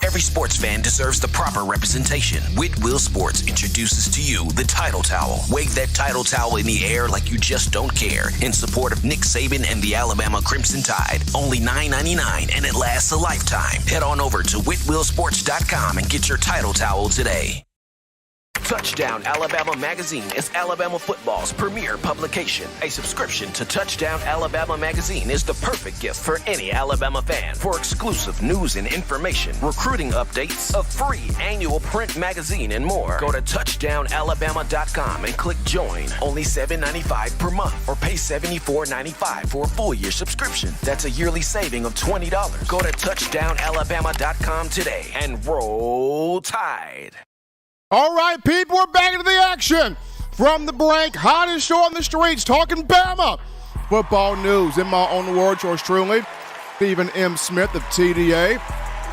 S6: Every sports fan deserves the proper representation. Whitwell Sports introduces to you the Title Towel. Wave that Title Towel in the air like you just don't care. In support of Nick Saban and the Alabama Crimson Tide. Only $9.99 and it lasts a lifetime. Head on over to whitwellsports.com and get your Title Towel today. Touchdown Alabama Magazine is Alabama football's premier publication. A subscription to Touchdown Alabama Magazine is the perfect gift for any Alabama fan. For exclusive news and information, recruiting updates, a free annual print magazine, and more, go to touchdownalabama.com and click join. Only $7.95 per month or pay $74.95 for a full year subscription. That's a yearly saving of $20. Go to touchdownalabama.com today and roll Tide.
S1: All right, people, we're back into the action. From the break, hottest show on the streets, talking Bama. Football news, in my own words, yours truly, Stephen M. Smith of TDA.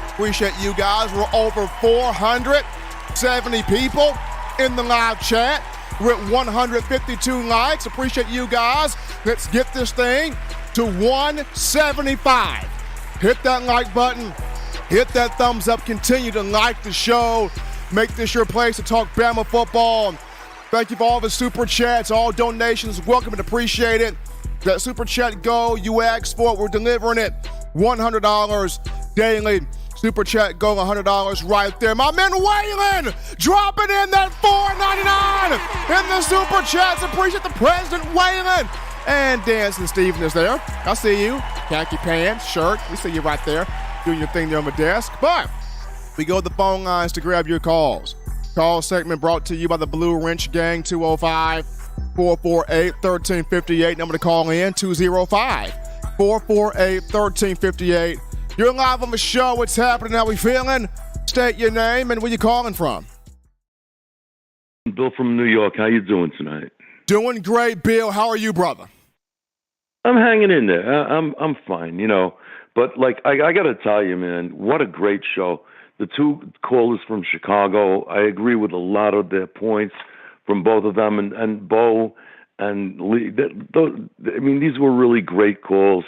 S1: Appreciate you guys. We're over 470 people in the live chat. We're at 152 likes. Appreciate you guys. Let's get this thing to 175. Hit that like button. Hit that thumbs up. Continue to like the show. Make this your place to talk Bama football. Thank you for all the super chats, all donations. Welcome and appreciate it. That super chat go, you asked for it, we're delivering it. $100 daily. Super chat go, $100 right there. My man Waylon dropping in that $4.99 in the super chats. Appreciate the president, Waylon. And Dancing Steven is there. I see you. Khaki pants, shirt. We see you right there doing your thing there on the desk. But we go to the phone lines to grab your calls. Call segment brought to you by the Blue Wrench Gang, 205-448-1358. Number to call in, 205-448-1358. You're live on the show. What's happening? How we feeling? State your name and where you calling from.
S9: Bill from New York. How you doing tonight?
S1: Doing great, Bill. How are you, brother?
S9: I'm hanging in there. I'm fine, But, I got to tell you, man, what a great show. The two callers from Chicago, I agree with a lot of their points from both of them. And Bo and Lee, these were really great calls,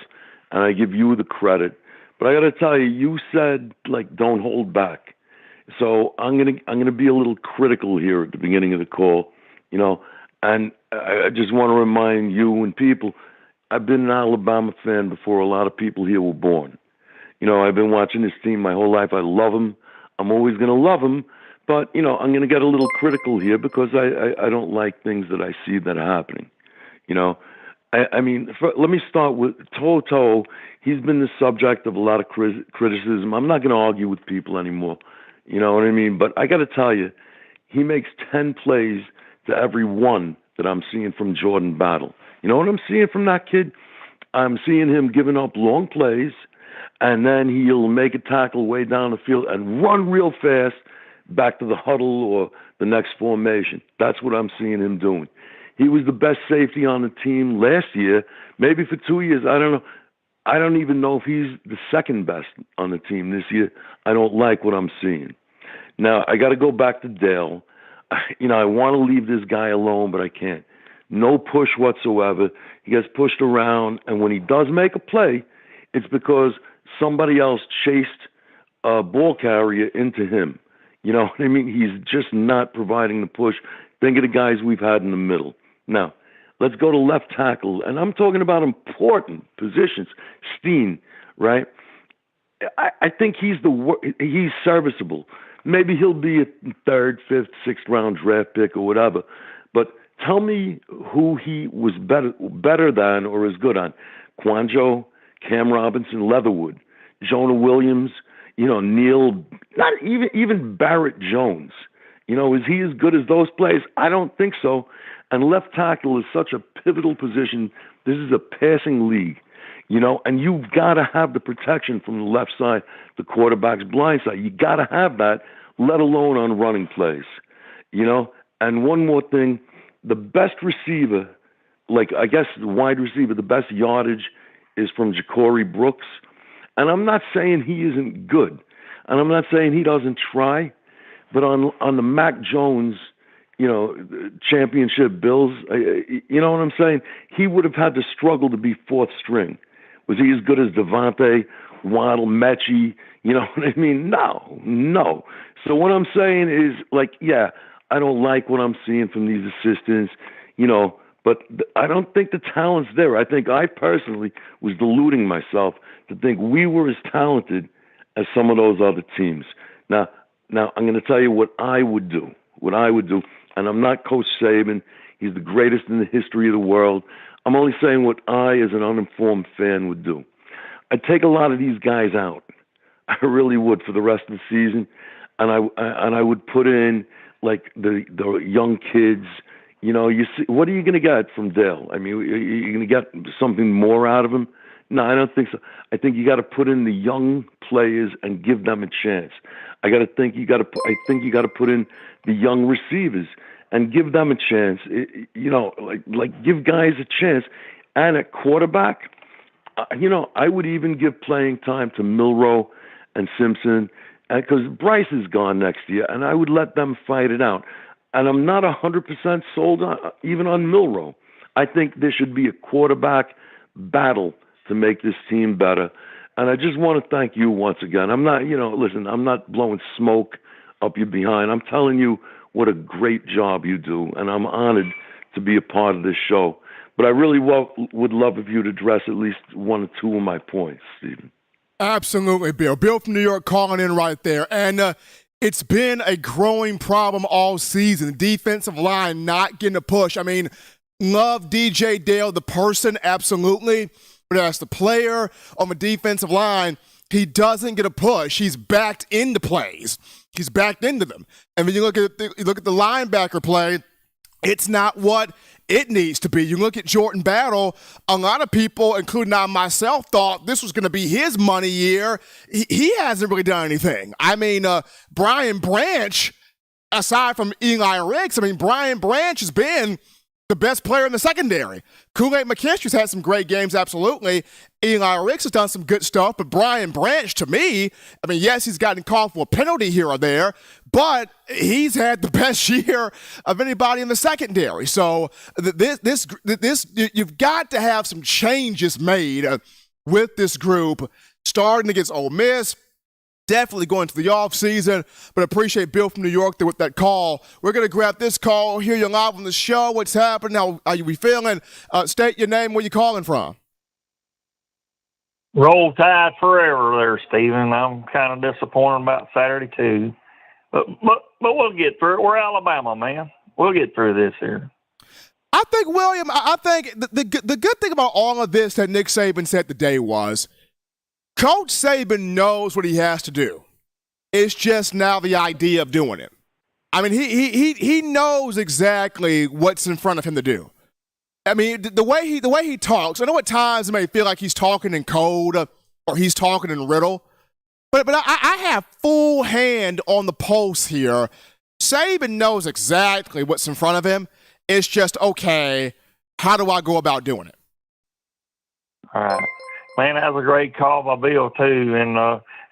S9: and I give you the credit. But I got to tell you, you said, don't hold back. So I'm gonna be a little critical here at the beginning of the call, and I just want to remind you and people, I've been an Alabama fan before a lot of people here were born. You know, I've been watching this team my whole life. I love them. I'm always going to love them. But, you know, I'm going to get a little critical here because I don't like things that I see that are happening. You know, I mean, let me start with Toto. He's been the subject of a lot of criticism. I'm not going to argue with people anymore. You know what I mean? But I got to tell you, he makes 10 plays to every one that I'm seeing from Jordan Battle. You know what I'm seeing from that kid? I'm seeing him giving up long plays, and then he'll make a tackle way down the field and run real fast back to the huddle or the next formation. That's what I'm seeing him doing. He was the best safety on the team last year, maybe for 2 years. I don't know. I don't even know if he's the second best on the team this year. I don't like what I'm seeing. Now, I got to go back to Dale. You know, I want to leave this guy alone, but I can't. No push whatsoever. He gets pushed around, and when he does make a play, it's because somebody else chased a ball carrier into him. You know what I mean? He's just not providing the push. Think of the guys we've had in the middle. Now, let's go to left tackle, and I'm talking about important positions. Steen, right? I think he's serviceable. Maybe he'll be a third, fifth, sixth round draft pick or whatever. But tell me who he was better than or is good on. Quanjo, Cam Robinson, Leatherwood, Jonah Williams, you know, Neil, not even Barrett Jones. You know, is he as good as those players? I don't think so. And left tackle is such a pivotal position. This is a passing league, you know, and you've got to have the protection from the left side, the quarterback's blind side. You got to have that, let alone on running plays, you know. And one more thing, the best receiver, like I guess the wide receiver, the best yardage is from Ja'Cory Brooks. And I'm not saying he isn't good, and I'm not saying he doesn't try, but on the Mac Jones, you know, championship Bills, you know what I'm saying? He would have had to struggle to be fourth string. Was he as good as Devontae, Waddle, Mechie? You know what I mean? No. So what I'm saying is, like, yeah, I don't like what I'm seeing from these assistants, you know, but I don't think the talent's there. I think I personally was deluding myself to think we were as talented as some of those other teams. Now I'm going to tell you what I would do, and I'm not Coach Saban. He's the greatest in the history of the world. I'm only saying what I, as an uninformed fan, would do. I'd take a lot of these guys out. I really would for the rest of the season, and I would put in like the young kids. You know, you see, what are you going to get from Dale? I mean, you're going to get something more out of him? No, I don't think so. I think you got to put in the young players and give them a chance. I think you got to put in the young receivers and give them a chance. You know, like give guys a chance. And at quarterback, you know, I would even give playing time to Milroe and Simpson because Bryce is gone next year, and I would let them fight it out. And I'm not 100% sold even on Milroe. I think there should be a quarterback battle to make this team better. And I just want to thank you once again. I'm not, you know, listen, I'm not blowing smoke up your behind. I'm telling you what a great job you do, and I'm honored to be a part of this show. But I really would love if you'd address at least one or two of my points, Stephen.
S1: Absolutely, Bill. Bill from New York calling in right there. And it's been a growing problem all season. Defensive line not getting a push. I mean, love DJ Dale, the person, absolutely. But as the player on the defensive line, he doesn't get a push. He's backed into plays. He's backed into them. And when you look at the linebacker play, it's not what it needs to be. You look at Jordan Battle, a lot of people, including I myself, thought this was going to be his money year. He hasn't really done anything. I mean, Brian Branch, aside from Eli Ricks, I mean, Brian Branch has been the best player in the secondary. Kool-Aid McKinstry's had some great games, absolutely. Eli Ricks has done some good stuff, but Brian Branch, to me, I mean, yes, he's gotten called for a penalty here or there, but he's had the best year of anybody in the secondary. So this you've got to have some changes made with this group, starting against Ole Miss, definitely going into the offseason, but appreciate Bill from New York there with that call. We're going to grab this call, hear you live on the show. What's happening? How are you feeling? State your name, where you calling from.
S10: Roll Tide forever there, Stephen. I'm kind of disappointed about Saturday, too. But we'll get through it. We're Alabama, man. We'll get through this here.
S1: I think, William, I think the good thing about all of this that Nick Saban said today was Coach Saban knows what he has to do. It's just now the idea of doing it. I mean, he knows exactly what's in front of him to do. I mean, the way he talks, I know at times it may feel like he's talking in code or he's talking in riddle, but I have full hand on the pulse here. Saban knows exactly what's in front of him. It's just, okay, how do I go about doing it?
S10: All right. Man, that was a great call by Bill, too.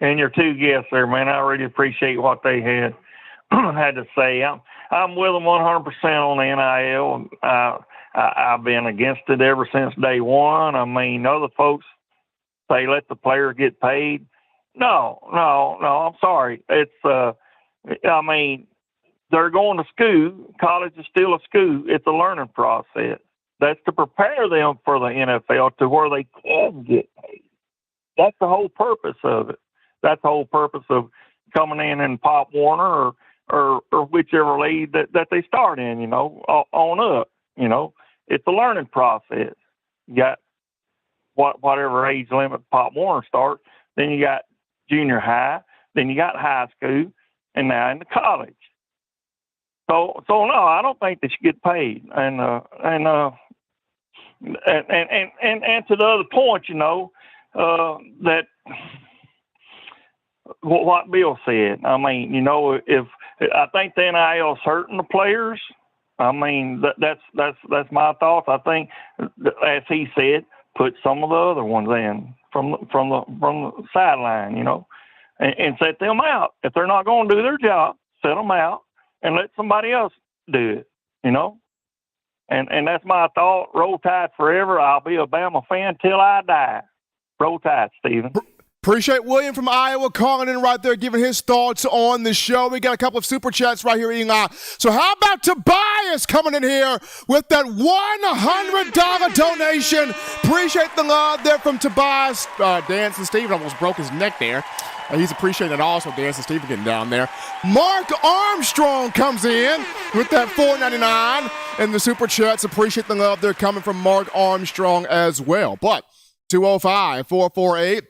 S10: And your two guests there, man, I really appreciate what they had to say. I'm with them 100% on the NIL. I've been against it ever since day one. I mean, other folks say let the players get paid. No, I'm sorry. It's, I mean, they're going to school. College is still a school. It's a learning process. That's to prepare them for the NFL to where they can get paid. That's the whole purpose of it. That's the whole purpose of coming in Pop Warner or whichever league that they start in, you know, on up, you know. It's a learning process. You got whatever age limit Pop Warner starts. Then you got junior high. Then you got high school. And now into college. So no, I don't think they should get paid. And to the other point, you know, that what Bill said. I mean, you know, if I think the NIL is hurting the players. I mean, that's my thoughts. I think, as he said, put some of the other ones in from the sideline, you know, and set them out. If they're not going to do their job, set them out and let somebody else do it, you know. And that's my thought. Roll Tide forever. I'll be a Bama fan till I die. Roll Tide, Stephen.
S1: Appreciate William from Iowa calling in right there, giving his thoughts on the show. We got a couple of super chats right here, Eli. So how about Tobias coming in here with that $100 donation? Appreciate the love there from Tobias. Dancing Steven almost broke his neck there. He's appreciating it also, Dancing Steven getting down there. Mark Armstrong comes in with that $4.99 in the super chats. Appreciate the love there coming from Mark Armstrong as well. But 205-448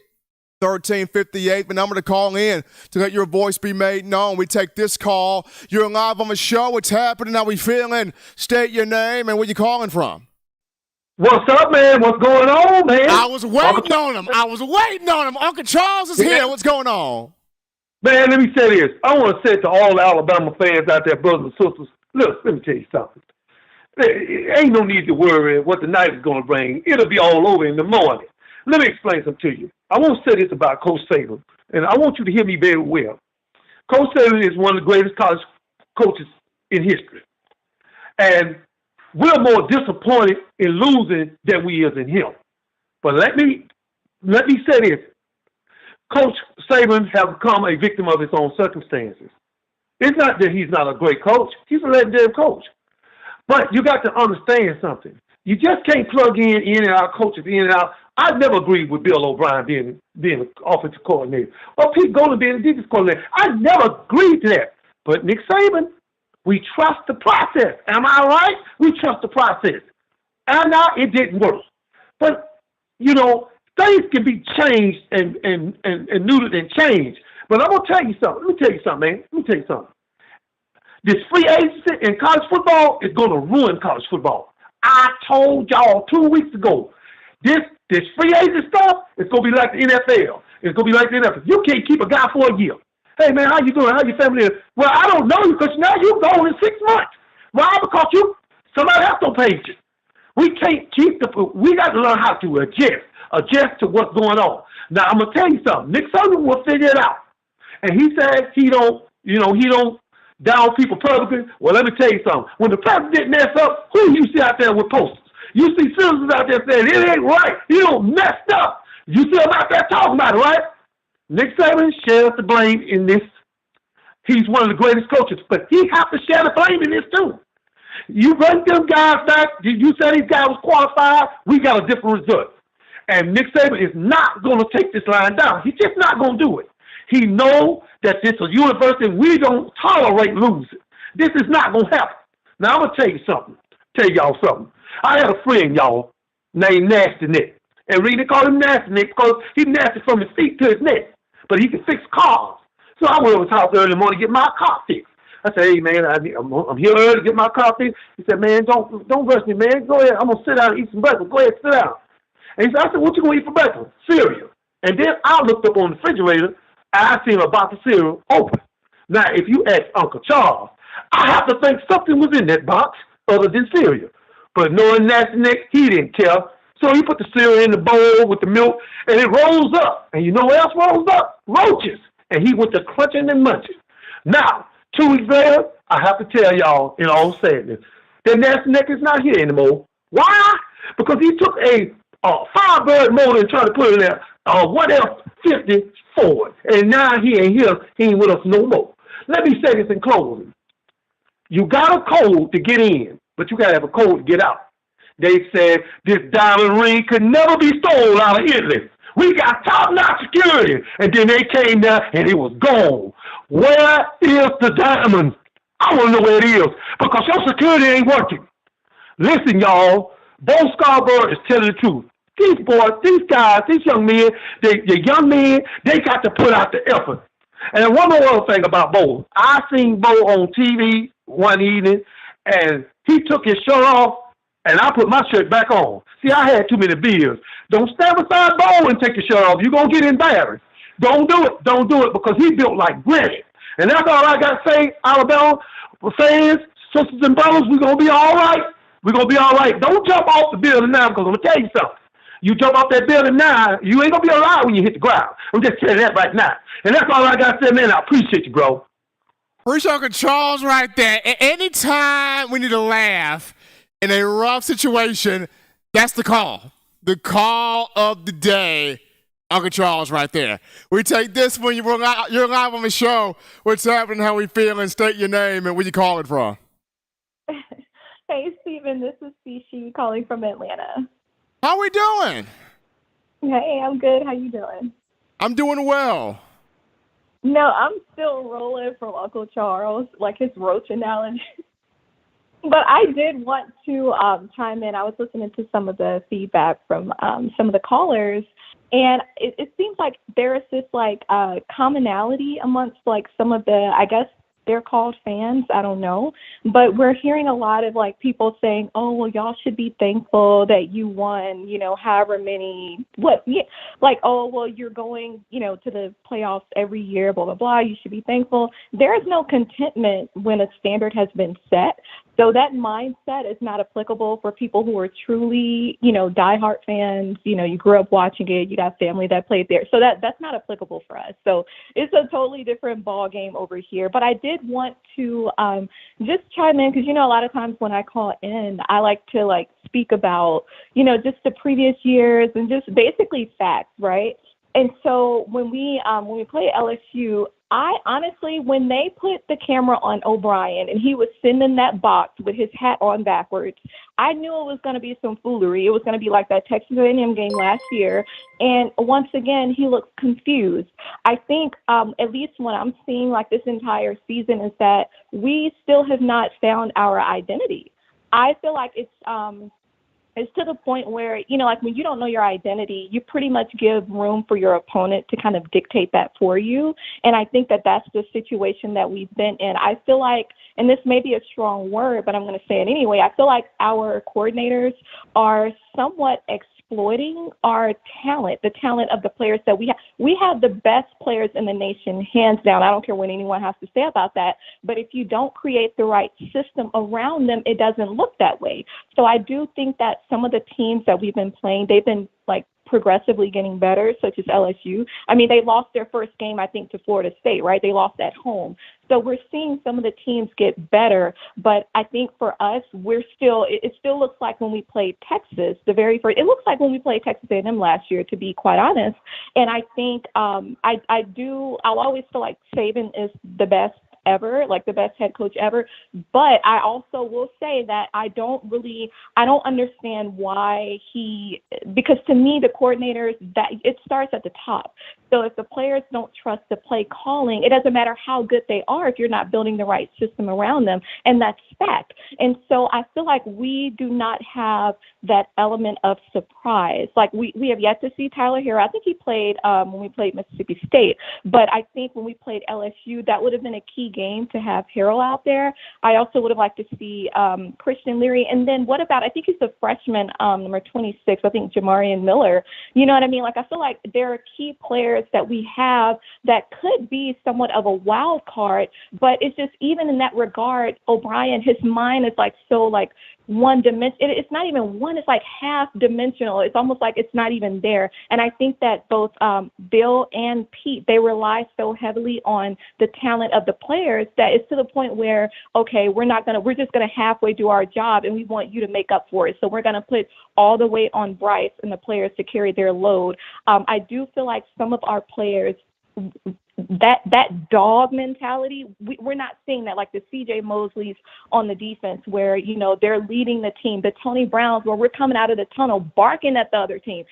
S1: 1358, the number to call in to let your voice be made known. We take this call. You're live on the show. What's happening? How we feeling? State your name and where you calling from.
S11: What's up, man? What's going on, man?
S1: I was waiting on him. Uncle Charles is here. What's going on?
S11: Man, let me say this. I want to say to all the Alabama fans out there, brothers and sisters, look, let me tell you something. There ain't no need to worry what the night is going to bring. It'll be all over in the morning. Let me explain something to you. I want to say this about Coach Saban, and I want you to hear me very well. Coach Saban is one of the greatest college coaches in history. And we're more disappointed in losing than we is in him. But let me say this. Coach Saban has become a victim of his own circumstances. It's not that he's not a great coach. He's a legendary coach. But you got to understand something. You just can't plug in and out coaches in and out. I never agreed with Bill O'Brien being an offensive coordinator or Pete Golden being a defensive coordinator. I never agreed to that. But Nick Saban, we trust the process. Am I right? We trust the process. And now it didn't work. But, you know, things can be changed and neutered and changed. But I'm going to tell you something. Let me tell you something. This free agency in college football is going to ruin college football. I told y'all 2 weeks ago, this free agent stuff is going to be like the NFL. It's going to be like the NFL. You can't keep a guy for a year. Hey, man, how you doing? How your family is? Well, I don't know you because now you're gone in 6 months. Why? Because somebody else don't pay you. We can't keep we got to learn how to adjust to what's going on. Now, I'm going to tell you something. Nick Saban will figure it out. And he said he don't down people publicly. Well, let me tell you something. When the president mess up, who you see out there with posters? You see citizens out there saying, it ain't right. You don't messed up. You see them out there talking about it, right? Nick Saban shares the blame in this. He's one of the greatest coaches, but he has to share the blame in this too. You run them guys back. You said these guys was qualified. We got a different result. And Nick Saban is not going to take this line down. He's just not going to do it. He knows that this is a university. We don't tolerate losing. This is not going to happen. Now, I'm going to tell y'all something. I had a friend, y'all, named Nasty Nick. And really called him Nasty Nick because he's nasty from his feet to his neck. But he can fix cars. So I went over to his house early in the morning to get my car fixed. I said, hey, man, I'm here early to get my car fixed. He said, man, don't rush me, man. Go ahead. I'm going to sit down and eat some breakfast. Go ahead, sit down. And I said, what you going to eat for breakfast? Cereal. And then I looked up on the refrigerator. I seen a box of cereal open. Now, if you ask Uncle Charles, I have to think something was in that box other than cereal. But knowing Nasty Nick, he didn't care. So he put the cereal in the bowl with the milk, and it rolls up. And you know what else rolls up? Roaches. And he went to crunching and munching. Now, 2 weeks later, I have to tell y'all in all sadness that Nasty Nick is not here anymore. Why? Because he took a Firebird motor and tried to put it in there, F-50 Ford. And now he ain't here. He ain't with us no more. Let me say this in closing. You got a code to get in, but you got to have a code to get out. They said this diamond ring could never be stolen out of Italy. We got top-notch security. And then they came there and it was gone. Where is the diamond? I want to know where it is because your security ain't working. Listen, y'all, Bo Scarbrough is telling the truth. These boys, these guys, these young men, the young men, they got to put out the effort. And one more other thing about Bo. I seen Bo on TV one evening, and he took his shirt off, and I put my shirt back on. See, I had too many beers. Don't stand beside Bo and take your shirt off. You're going to get embarrassed. Don't do it. Don't do it because he built like granite. And that's all I got to say, Alabama fans, sisters and brothers, we're going to be all right. We're going to be all right. Don't jump off the building now because I'm going to tell you something. You jump off that building now, you ain't going to be alive when you hit the ground. I'm just telling that right now. And that's all I got to say, man. I appreciate you, bro.
S1: Appreciate Uncle Charles right there. Anytime we need to laugh in a rough situation, that's the call. The call of the day, Uncle Charles right there. We take this when you're live on the show. What's happening, how we feeling, state your name, and where you calling from.
S12: Hey, Steven, this is Fishi calling from Atlanta.
S1: How we doing?
S12: Hey, I'm good. How you doing?
S1: I'm doing well.
S12: No, I'm still rolling from Uncle Charles, like his roach analogy. But I did want to chime in. I was listening to some of the feedback from some of the callers, and it seems like there is this like commonality amongst like some of the, I guess they're called fans, I don't know, but we're hearing a lot of like people saying, oh, well, y'all should be thankful that you won, you know, however many, like, oh, well, you're going, you know, to the playoffs every year, blah, blah, blah, you should be thankful. There is no contentment when a standard has been set. So that mindset is not applicable for people who are truly, you know, diehard fans. You know, you grew up watching it. You got family that played there. So that's not applicable for us. So it's a totally different ball game over here. But I did want to just chime in because, you know, a lot of times when I call in, I like to, like, speak about, you know, just the previous years and just basically facts, right? And so when we play LSU, I honestly, when they put the camera on O'Brien and he was sitting in that box with his hat on backwards, I knew it was going to be some foolery. It was going to be like that Texas A&M game last year. And once again, he looks confused. I think at least what I'm seeing like this entire season is that we still have not found our identity. I feel like it's to the point where, you know, like when you don't know your identity, you pretty much give room for your opponent to kind of dictate that for you. And I think that that's the situation that we've been in. I feel like, and this may be a strong word, but I'm going to say it anyway, I feel like our coordinators are somewhat exploiting our talent, the talent of the players that we have. We have the best players in the nation, hands down. I don't care what anyone has to say about that. But if you don't create the right system around them, it doesn't look that way. So I do think that some of the teams that we've been playing, they've been like progressively getting better, such as LSU. I mean, they lost their first game, I think, to Florida State, right? They lost at home. So we're seeing some of the teams get better, but I think for us, it still looks like when we played Texas, it looks like when we played Texas A&M last year, to be quite honest. And I think I'll always feel like Saban is the best ever, like the best head coach ever. But I also will say that I don't understand why because to me, the coordinators, that it starts at the top. So if the players don't trust the play calling, it doesn't matter how good they are if you're not building the right system around them. And that's fact. And so I feel like we do not have that element of surprise. Like we have yet to see Tyler Hero. I think he played when we played Mississippi State. But I think when we played LSU, that would have been a key game to have Harrell out there. I also would have liked to see Christian Leary. And then what about, I think he's a freshman, number 26, I think Jamarian Miller. You know what I mean? Like I feel like there are key players that we have that could be somewhat of a wild card, but it's just, even in that regard, O'Brien, his mind is like so like one dimension. It's not even one, it's like half dimensional. It's almost like it's not even there. And I think that both Bill and Pete, they rely so heavily on the talent of the players that it's to the point where, okay, we're just gonna halfway do our job and we want you to make up for it. So we're gonna put all the weight on Bryce and the players to carry their load. I do feel like some of our players, that dog mentality, we're not seeing that, like the CJ Mosleys on the defense where, you know, they're leading the team, the Tony Browns where we're coming out of the tunnel barking at the other team.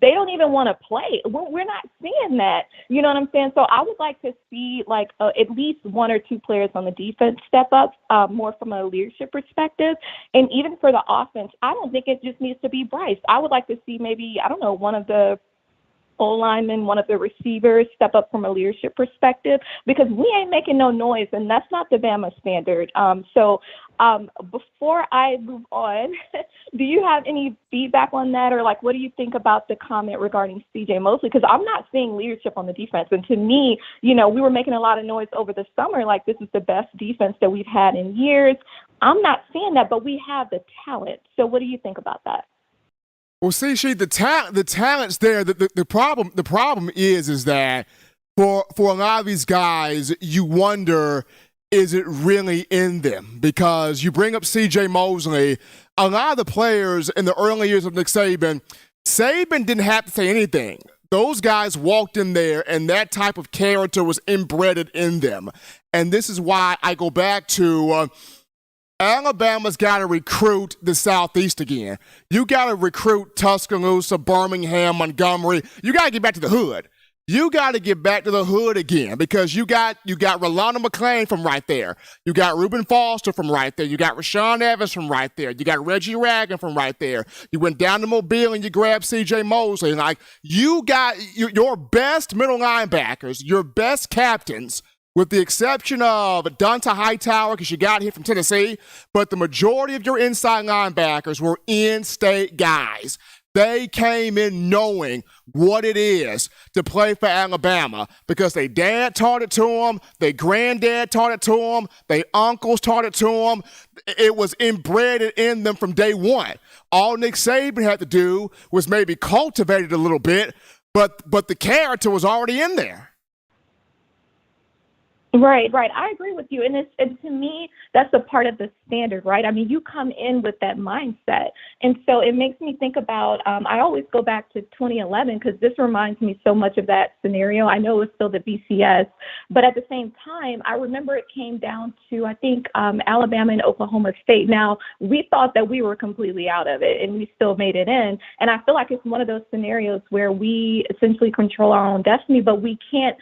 S12: They don't even want to play. We're not seeing that. You know what I'm saying? So I would like to see like at least one or two players on the defense step up more from a leadership perspective. And even for the offense, I don't think it just needs to be Bryce. I would like to see maybe, I don't know, one of the linemen, one of the receivers step up from a leadership perspective, because we ain't making no noise, and that's not the Bama standard. So before I move on, do you have any feedback on that, or like what do you think about the comment regarding CJ Mosley? Because I'm not seeing leadership on the defense, and to me, you know, we were making a lot of noise over the summer, like this is the best defense that we've had in years. I'm not seeing that, but we have the talent. So what do you think about that?
S1: Well, see, the talent's there. The problem is that for a lot of these guys, you wonder, is it really in them? Because you bring up C.J. Mosley, a lot of the players in the early years of Nick Saban didn't have to say anything. Those guys walked in there, and that type of character was inbred in them. And this is why I go back to Alabama's got to recruit the Southeast again. You got to recruit Tuscaloosa, Birmingham, Montgomery. You got to get back to the hood. You got to get back to the hood again, because you got Rolando McClain from right there. You got Reuben Foster from right there. You got Rashawn Evans from right there. You got Reggie Ragland from right there. You went down to Mobile and you grabbed C.J. Mosley. And like, you got your best middle linebackers, your best captains, with the exception of Donta Hightower, because you got him from Tennessee, but the majority of your inside linebackers were in-state guys. They came in knowing what it is to play for Alabama, because their dad taught it to them, their granddad taught it to them, their uncles taught it to them. It was inbred in them from day one. All Nick Saban had to do was maybe cultivate it a little bit, but the character was already in there.
S12: Right. I agree with you. And to me, that's a part of the standard, right? I mean, you come in with that mindset. And so it makes me think about, I always go back to 2011, because this reminds me so much of that scenario. I know it was still the BCS, but at the same time, I remember it came down to, I think, Alabama and Oklahoma State. Now, we thought that we were completely out of it, and we still made it in. And I feel like it's one of those scenarios where we essentially control our own destiny, but we can't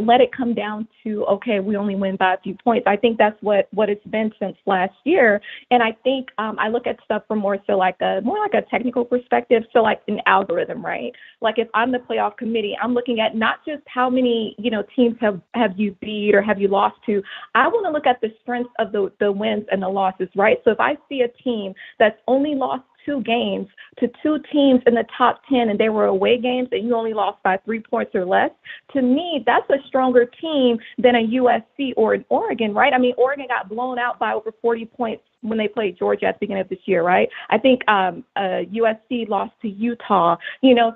S12: let it come down to, okay, we only win by a few points. I think that's what it's been since last year. And I think I look at stuff from more like a technical perspective. So like an algorithm, right? Like if I'm the playoff committee, I'm looking at not just how many, teams have you beat or have you lost to. I want to look at the strengths of the wins and the losses, right? So if I see a team that's only lost 2 games to 2 teams in the top 10 and they were away games and you only lost by 3 points or less, to me, that's a stronger team than a USC or an Oregon, right? I mean, Oregon got blown out by over 40 points when they played Georgia at the beginning of this year, right? I think USC lost to Utah,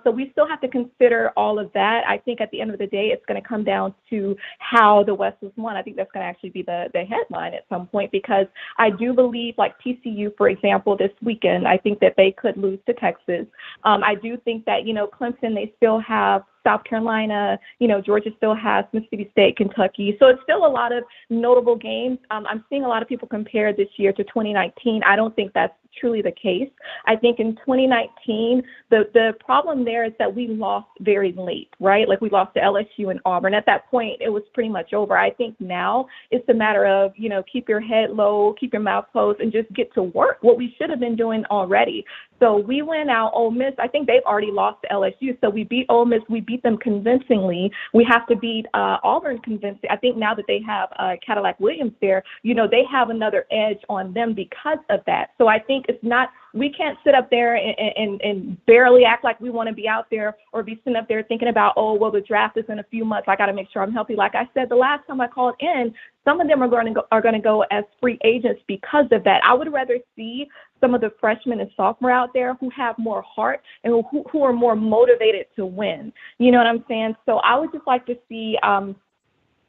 S12: so we still have to consider all of that. I think at the end of the day, it's going to come down to how the West was won. I think that's going to actually be the headline at some point, because I do believe, like TCU, for example, this weekend, I think that they could lose to Texas. I do think that, Clemson, they still have South Carolina, Georgia still has Mississippi State, Kentucky. So it's still a lot of notable games. I'm seeing a lot of people compare this year to 2019. I don't think that's truly the case. I think in 2019, the problem there is that we lost very late, right? Like we lost to LSU and Auburn. At that point, it was pretty much over. I think now it's a matter of, keep your head low, keep your mouth closed, and just get to work, what we should have been doing already. So we went out. Ole Miss, I think they've already lost to LSU. So we beat Ole Miss. We beat them convincingly. We have to beat Auburn convincingly. I think now that they have Cadillac Williams there, they have another edge on them because of that. So I think it's not, we can't sit up there and barely act like we want to be out there, or be sitting up there thinking about, the draft is in a few months. I got to make sure I'm healthy. Like I said, the last time I called in, some of them are going to go as free agents because of that. I would rather see some of the freshmen and sophomore out there who have more heart and who are more motivated to win. You know what I'm saying? So I would just like to see,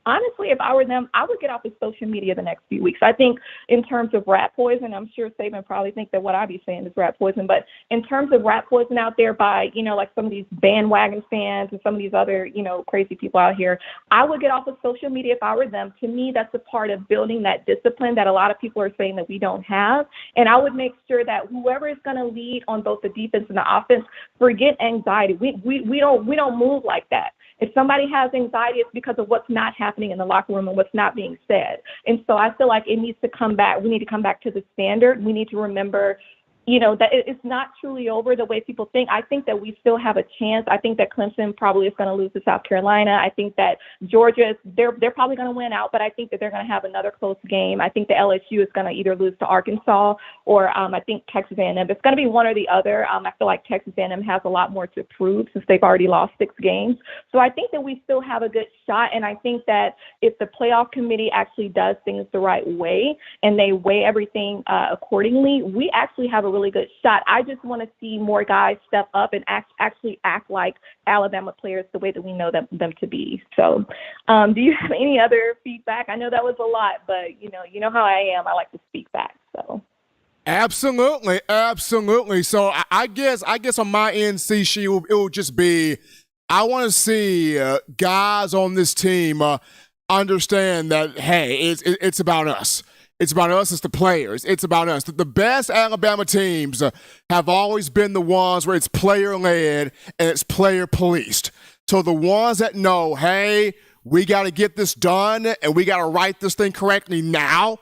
S12: honestly, if I were them, I would get off of social media the next few weeks. I think in terms of rat poison, I'm sure Saban probably thinks that what I be saying is rat poison, but in terms of rat poison out there by, like some of these bandwagon fans and some of these other, crazy people out here, I would get off of social media if I were them. To me, that's a part of building that discipline that a lot of people are saying that we don't have. And I would make sure that whoever is going to lead on both the defense and the offense, forget anxiety. We don't move like that. If somebody has anxiety, it's because of what's not happening in the locker room and what's not being said. And so I feel like it needs to come back. We need to come back to the standard. We need to remember, that it's not truly over the way people think. I think that we still have a chance. I think that Clemson probably is going to lose to South Carolina. I think that Georgia, they're probably going to win out, but I think that they're going to have another close game. I think the LSU is going to either lose to Arkansas or I think Texas A&M. It's going to be one or the other. I feel like Texas A&M has a lot more to prove since they've already lost 6 games. So I think that we still have a good shot, and I think that if the playoff committee actually does things the right way and they weigh everything accordingly, we actually have a really good shot. I just want to see more guys step up and actually act like Alabama players the way that we know them to be. So do you have any other feedback? I know that was a lot, but you know how I am. I like to speak back. So
S1: absolutely. So I guess on my end, C, it will just be, I want to see guys on this team understand that, hey, it's about us. It's about us. It's the players. It's about us. The best Alabama teams have always been the ones where it's player-led and it's player-policed. So the ones that know, hey, we got to get this done and we got to write this thing correctly now,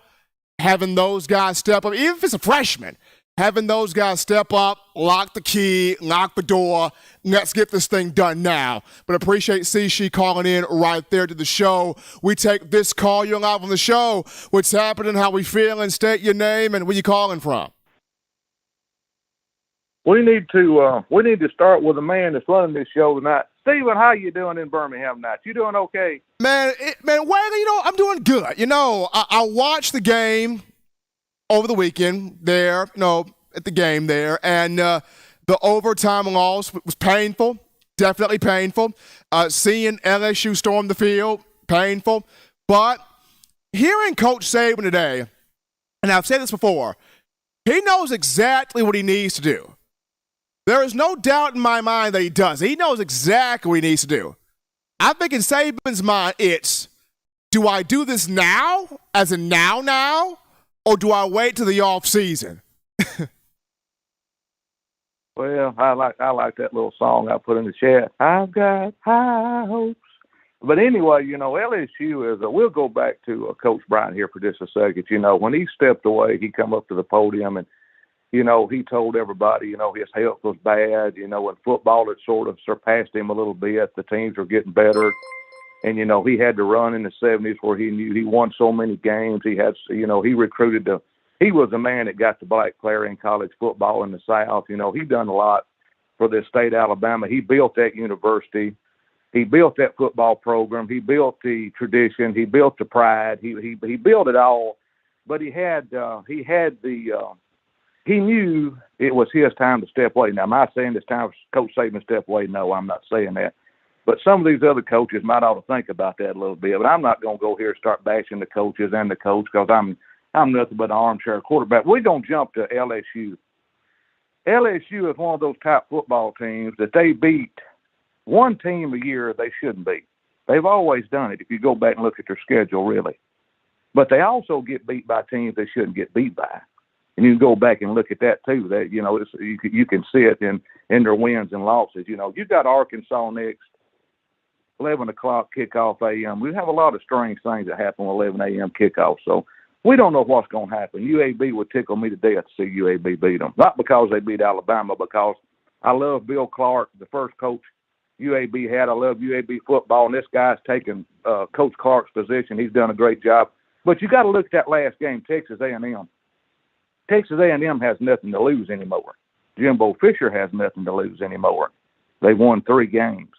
S1: having those guys step up, even if it's a freshman, having those guys step up, lock the key, lock the door, let's get this thing done now. But appreciate C calling in right there to the show. We take this call. You're live on the show. What's happening, how we feeling, state your name, and where you calling from?
S13: We need to start with the man that's running this show tonight. Steven, how you doing in Birmingham tonight? You doing okay?
S1: Man, Wagner, I'm doing good. I watched the game over the weekend there, at the game there, and the overtime loss was painful, definitely painful. Seeing LSU storm the field, painful. But hearing Coach Saban today, and I've said this before, he knows exactly what he needs to do. There is no doubt in my mind that he does. He knows exactly what he needs to do. I think in Saban's mind, it's, do I do this now, as in now, or do I wait till the off season?
S13: Well, I like that little song I put in the chat. I've got high hopes. But anyway, LSU is. We'll go back to Coach Bryant here for just a second. When he stepped away, he come up to the podium and, he told everybody, his health was bad. When football had sort of surpassed him a little bit, the teams were getting better. And, he had to run in the 70s where he knew he won so many games. He had, he recruited he was the man that got the black player in college football in the South. He done a lot for this state of Alabama. He built that university. He built that football program. He built the tradition. He built the pride. He built it all. but he knew it was his time to step away. Now, am I saying it's time for Coach Saban to step away? No, I'm not saying that. But some of these other coaches might ought to think about that a little bit. But I'm not going to go here and start bashing the coaches and the coach because I'm nothing but an armchair quarterback. We're going to jump to LSU. LSU is one of those top football teams that they beat one team a year they shouldn't beat. They've always done it if you go back and look at their schedule, really. But they also get beat by teams they shouldn't get beat by. And you can go back and look at that too. That you can see it in their wins and losses. You've got Arkansas next, 11 o'clock kickoff a.m. We have a lot of strange things that happen with 11 a.m. kickoff. So we don't know what's going to happen. UAB would tickle me to death to see UAB beat them. Not because they beat Alabama, because I love Bill Clark, the first coach UAB had. I love UAB football, and this guy's taken Coach Clark's position. He's done a great job. But you got to look at that last game, Texas A&M. Texas A&M has nothing to lose anymore. Jimbo Fisher has nothing to lose anymore. They won 3 games.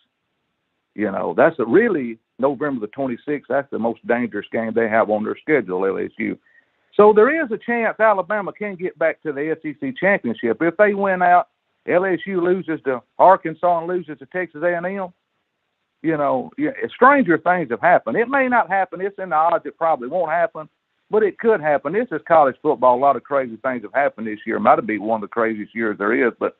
S13: That's really November the 26th. That's the most dangerous game they have on their schedule, LSU. So there is a chance Alabama can get back to the SEC championship. If they win out, LSU loses to Arkansas and loses to Texas A&M, stranger things have happened. It may not happen. It's in the odds. It probably won't happen, but it could happen. This is college football. A lot of crazy things have happened this year. It might have been one of the craziest years there is, but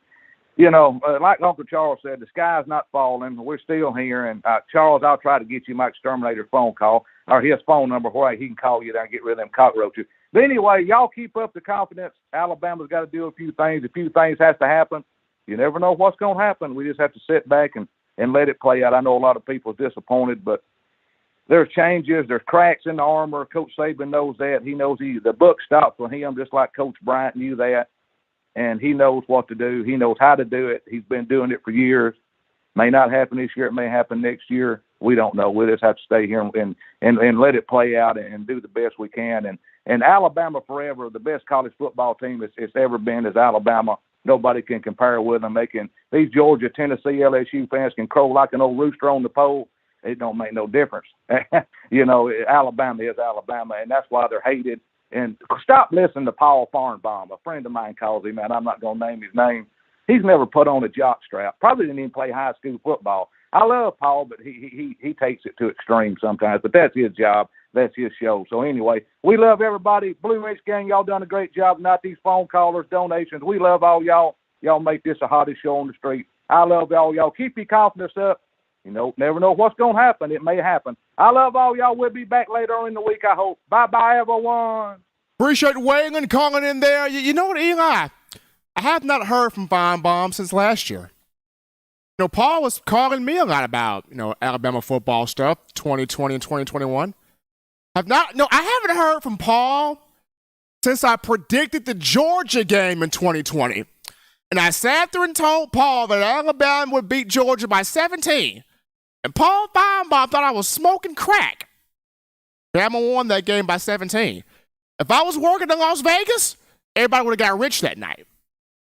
S13: like Uncle Charles said, the sky's not falling. We're still here. And Charles, I'll try to get you my exterminator phone call or his phone number where he can call you down and get rid of them cockroaches. But anyway, y'all keep up the confidence. Alabama's got to do a few things. A few things has to happen. You never know what's going to happen. We just have to sit back and let it play out. I know a lot of people are disappointed, but there's changes. There's cracks in the armor. Coach Saban knows that. He knows the buck stops with him, just like Coach Bryant knew that. And he knows what to do. He knows how to do it. He's been doing it for years. May not happen this year. It may happen next year. We don't know. We just have to stay here and let it play out and do the best we can. And Alabama forever, the best college football team it's ever been is Alabama. Nobody can compare with them. These Georgia, Tennessee, LSU fans can crow like an old rooster on the pole. It don't make no difference. Alabama is Alabama, and that's why they're hated. And stop listening to Paul Farnbaum. A friend of mine calls him out. I'm not going to name his name. He's never put on a jock strap. Probably didn't even play high school football. I love Paul, but he takes it to extreme sometimes. But that's his job. That's his show. So anyway, we love everybody. Blue Ridge Gang, y'all done a great job. Not these phone callers, donations. We love all y'all. Y'all make this the hottest show on the street. I love all y'all. Keep your confidence up. Never know what's going to happen. It may happen. I love all y'all. We'll be back later on in the week, I hope. Bye-bye, everyone.
S1: Appreciate weighing and calling in there. You know what, Eli? I have not heard from Feinbaum since last year. Paul was calling me a lot about, Alabama football stuff, 2020 and 2021. I haven't heard from Paul since I predicted the Georgia game in 2020. And I sat there and told Paul that Alabama would beat Georgia by 17. And Paul Feinbaum thought I was smoking crack. Bama won that game by 17. If I was working in Las Vegas, everybody would have got rich that night.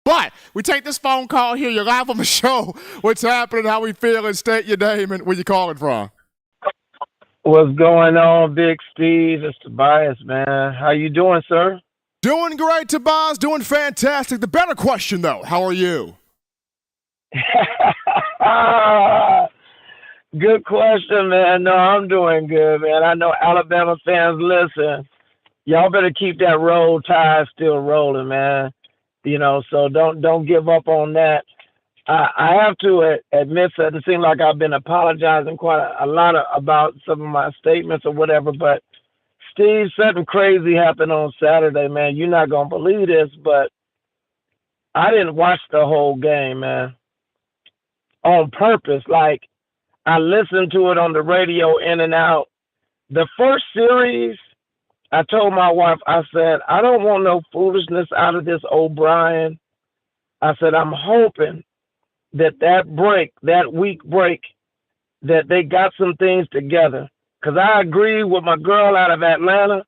S1: But we take this phone call here. You're live on the show. What's happening, how we feeling, state your name, and where you calling from.
S14: What's going on, Big Steve? It's Tobias, man. How you doing, sir?
S1: Doing great, Tobias. Doing fantastic. The better question, though, how are you?
S14: Good question, man. No, I'm doing good, man. I know Alabama fans listen. Y'all better keep that roll tide still rolling, man. So don't give up on that. I have to admit that it seems like I've been apologizing quite a lot about some of my statements or whatever, but Steve, something crazy happened on Saturday, man. You're not going to believe this, but I didn't watch the whole game, man, on purpose. Like, I listened to it on the radio in and out. The first series, I told my wife, I said, I don't want no foolishness out of this O'Brien. I said, I'm hoping that week break, that they got some things together. Because I agree with my girl out of Atlanta.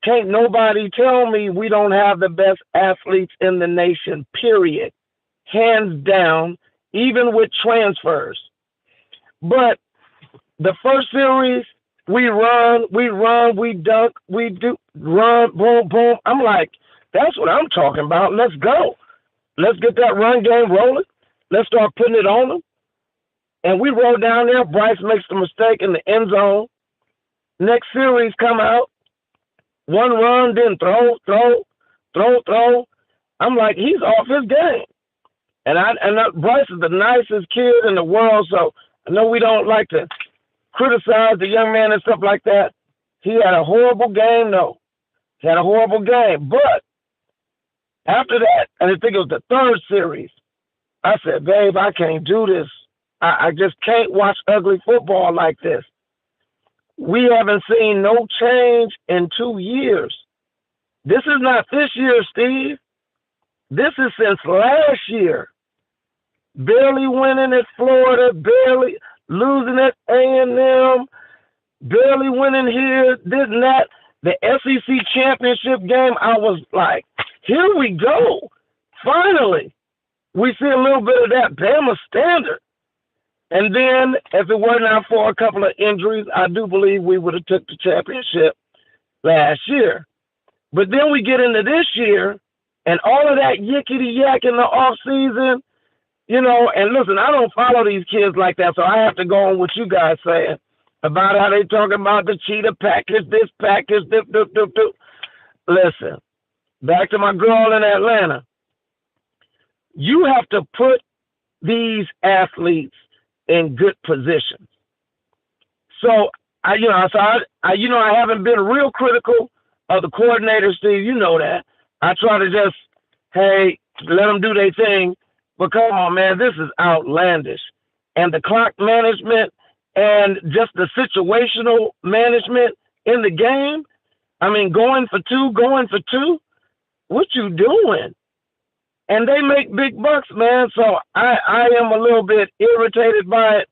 S14: Can't nobody tell me we don't have the best athletes in the nation, period. Hands down, even with transfers. But the first series, We run, we dunk, we do run, boom, boom. I'm like, that's what I'm talking about. Let's go. Let's get that run game rolling. Let's start putting it on them. And we roll down there. Bryce makes the mistake in the end zone. Next series come out. One run, then throw. I'm like, he's off his game. And Bryce is the nicest kid in the world, so I know we don't like to criticize the young man and stuff like that. He had a horrible game, though. He had a horrible game. But after that, and I think it was the third series, I said, babe, I can't do this. I just can't watch ugly football like this. We haven't seen no change in 2 years. This is not this year, Steve. This is since last year. Barely winning at Florida, barely losing at A&M, barely winning here, this and that. The SEC championship game, I was like, here we go. Finally, we see a little bit of that Bama standard. And then, if it weren't out for a couple of injuries, I do believe we would have took the championship last year. But then we get into this year, and all of that yickety-yak in the offseason, you know, and listen, I don't follow these kids like that, so I have to go on what you guys saying about how they talking about the cheetah package, this package, this. Listen, back to my girl in Atlanta. You have to put these athletes in good positions. So I haven't been real critical of the coordinator, Steve. You know that. I try to just, hey, let them do their thing. But come on, man, this is outlandish. And the clock management and just the situational management in the game. I mean, going for two. What you doing? And they make big bucks, man. So I am a little bit irritated by it.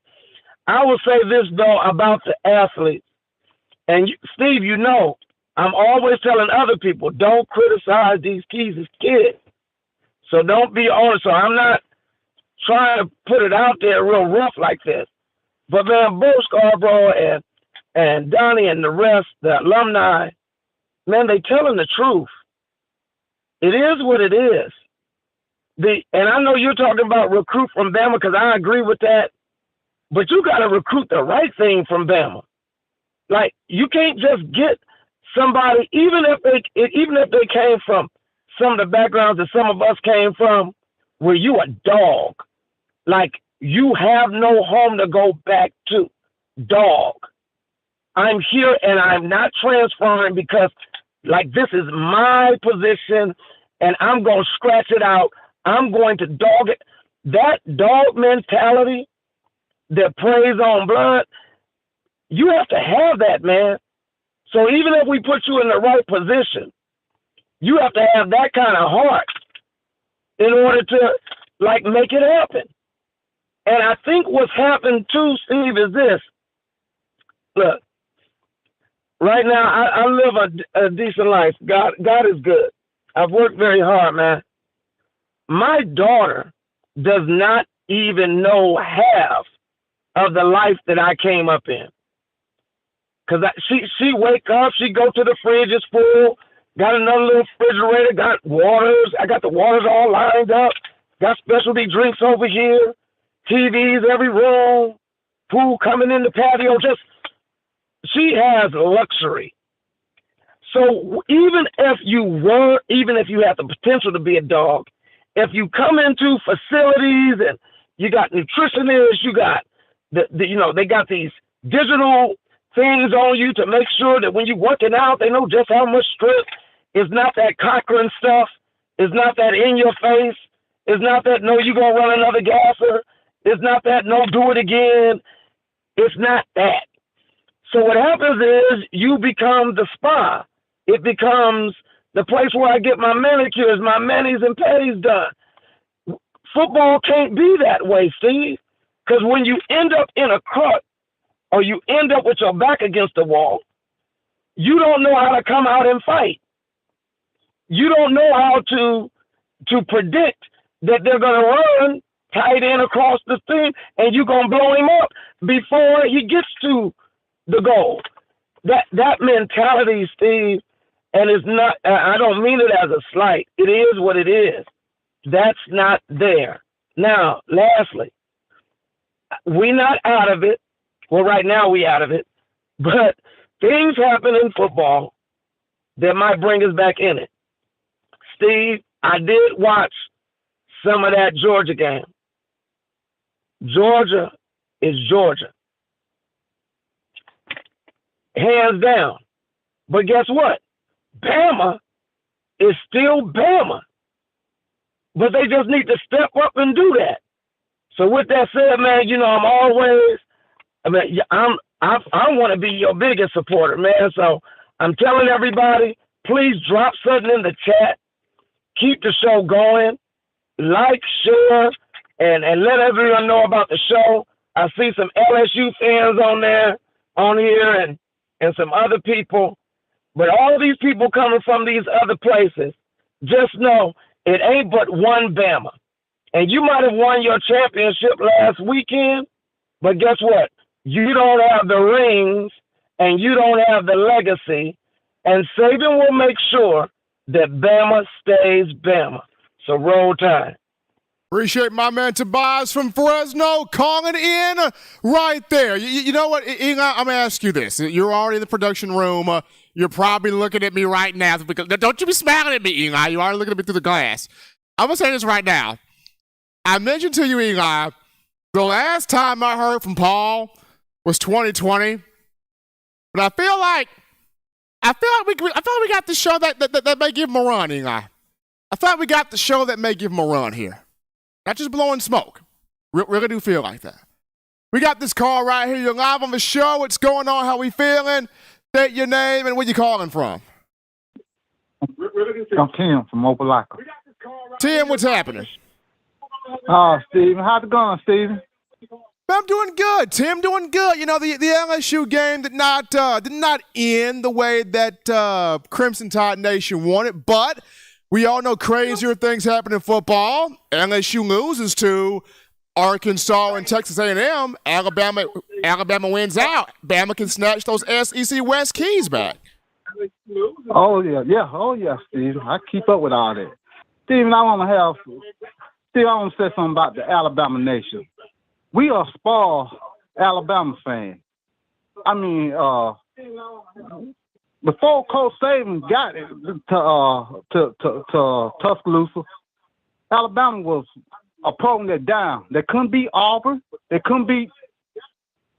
S14: I will say this, though, about the athletes. And Steve, you know, I'm always telling other people, don't criticize these kids. So don't be on it. So I'm not trying to put it out there real rough like this. But, man, Bo Scarbrough and Donnie and the rest, the alumni, man, they telling the truth. It is what it is. And I know you're talking about recruit from Bama because I agree with that. But you got to recruit the right thing from Bama. Like, you can't just get somebody, even if they came from some of the backgrounds that some of us came from, where you a dog. Like, you have no home to go back to. Dog. I'm here and I'm not transferring because, like, this is my position and I'm going to scratch it out. I'm going to dog it. That dog mentality that preys on blood, you have to have that, man. So even if we put you in the right position, you have to have that kind of heart in order to, like, make it happen. And I think what's happened too, Steve, is this. Look, right now I live a decent life. God is good. I've worked very hard, man. My daughter does not even know half of the life that I came up in. Because she wake up, she go to the fridge, it's full, got another little refrigerator, got waters. I got the waters all lined up, got specialty drinks over here, TVs every room, pool coming in the patio. She has luxury. So even if you have the potential to be a dog, if you come into facilities and you got nutritionists, you got they got these digital things on you to make sure that when you're working out, they know just how much strength. It's not that Cochran stuff. It's not that in your face. It's not that, no, you're going to run another gasser. It's not that, no, do it again. It's not that. So what happens is you become the spa. It becomes the place where I get my manicures, my manis and pedis done. Football can't be that way, Steve, because when you end up in a cut or you end up with your back against the wall, you don't know how to come out and fight. You don't know how to predict that they're going to run tight end across the thing and you're going to blow him up before he gets to the goal. that mentality, Steve, and it's not. I don't mean it as a slight. It is what it is. That's not there. Now, lastly, we not out of it. Well, right now we out of it, but things happen in football that might bring us back in it. Steve, I did watch some of that Georgia game. Georgia is Georgia. Hands down. But guess what? Bama is still Bama. But they just need to step up and do that. So with that said, man, you know, I want to be your biggest supporter, man. So I'm telling everybody, please drop something in the chat. Keep the show going. Like, share, and let everyone know about the show. I see some LSU fans on here, and some other people. But all of these people coming from these other places, just know it ain't but one Bama. And you might have won your championship last weekend, but guess what? You don't have the rings, and you don't have the legacy, and Saban will make sure that Bama stays Bama. So roll tide.
S1: Appreciate my man Tobias from Fresno calling in right there. You know what, I'm going to ask you this. You're already in the production room. You're probably looking at me right now. Because, don't you be smiling at me, Eli. You are looking at me through the glass. I'm going to say this right now. I mentioned to you, Eli, the last time I heard from Paul was 2020. But I feel like we got the show that may give him a run, Eli. I thought we got the show that may give him a run here. Not just blowing smoke. Really do feel like that. We got this call right here. You're live on the show. What's going on? How we feeling? State your name and where you calling from.
S15: I'm Tim from Opelika.
S1: Tim, what's happening?
S15: Steven. How's it going, Steven?
S1: I'm doing good. Tim, doing good. You know, the LSU game did not end the way that Crimson Tide Nation wanted, but we all know crazier things happen in football. LSU loses to Arkansas and Texas A&M. Alabama wins out. Bama can snatch those SEC West keys back.
S15: Oh yeah, Steve. I keep up with all that. Steven, I want to say something about the Alabama Nation. We are spoiled Alabama fans. I mean, before Coach Saban got it to Tuscaloosa, Alabama was a program that down. They couldn't beat Auburn. They couldn't beat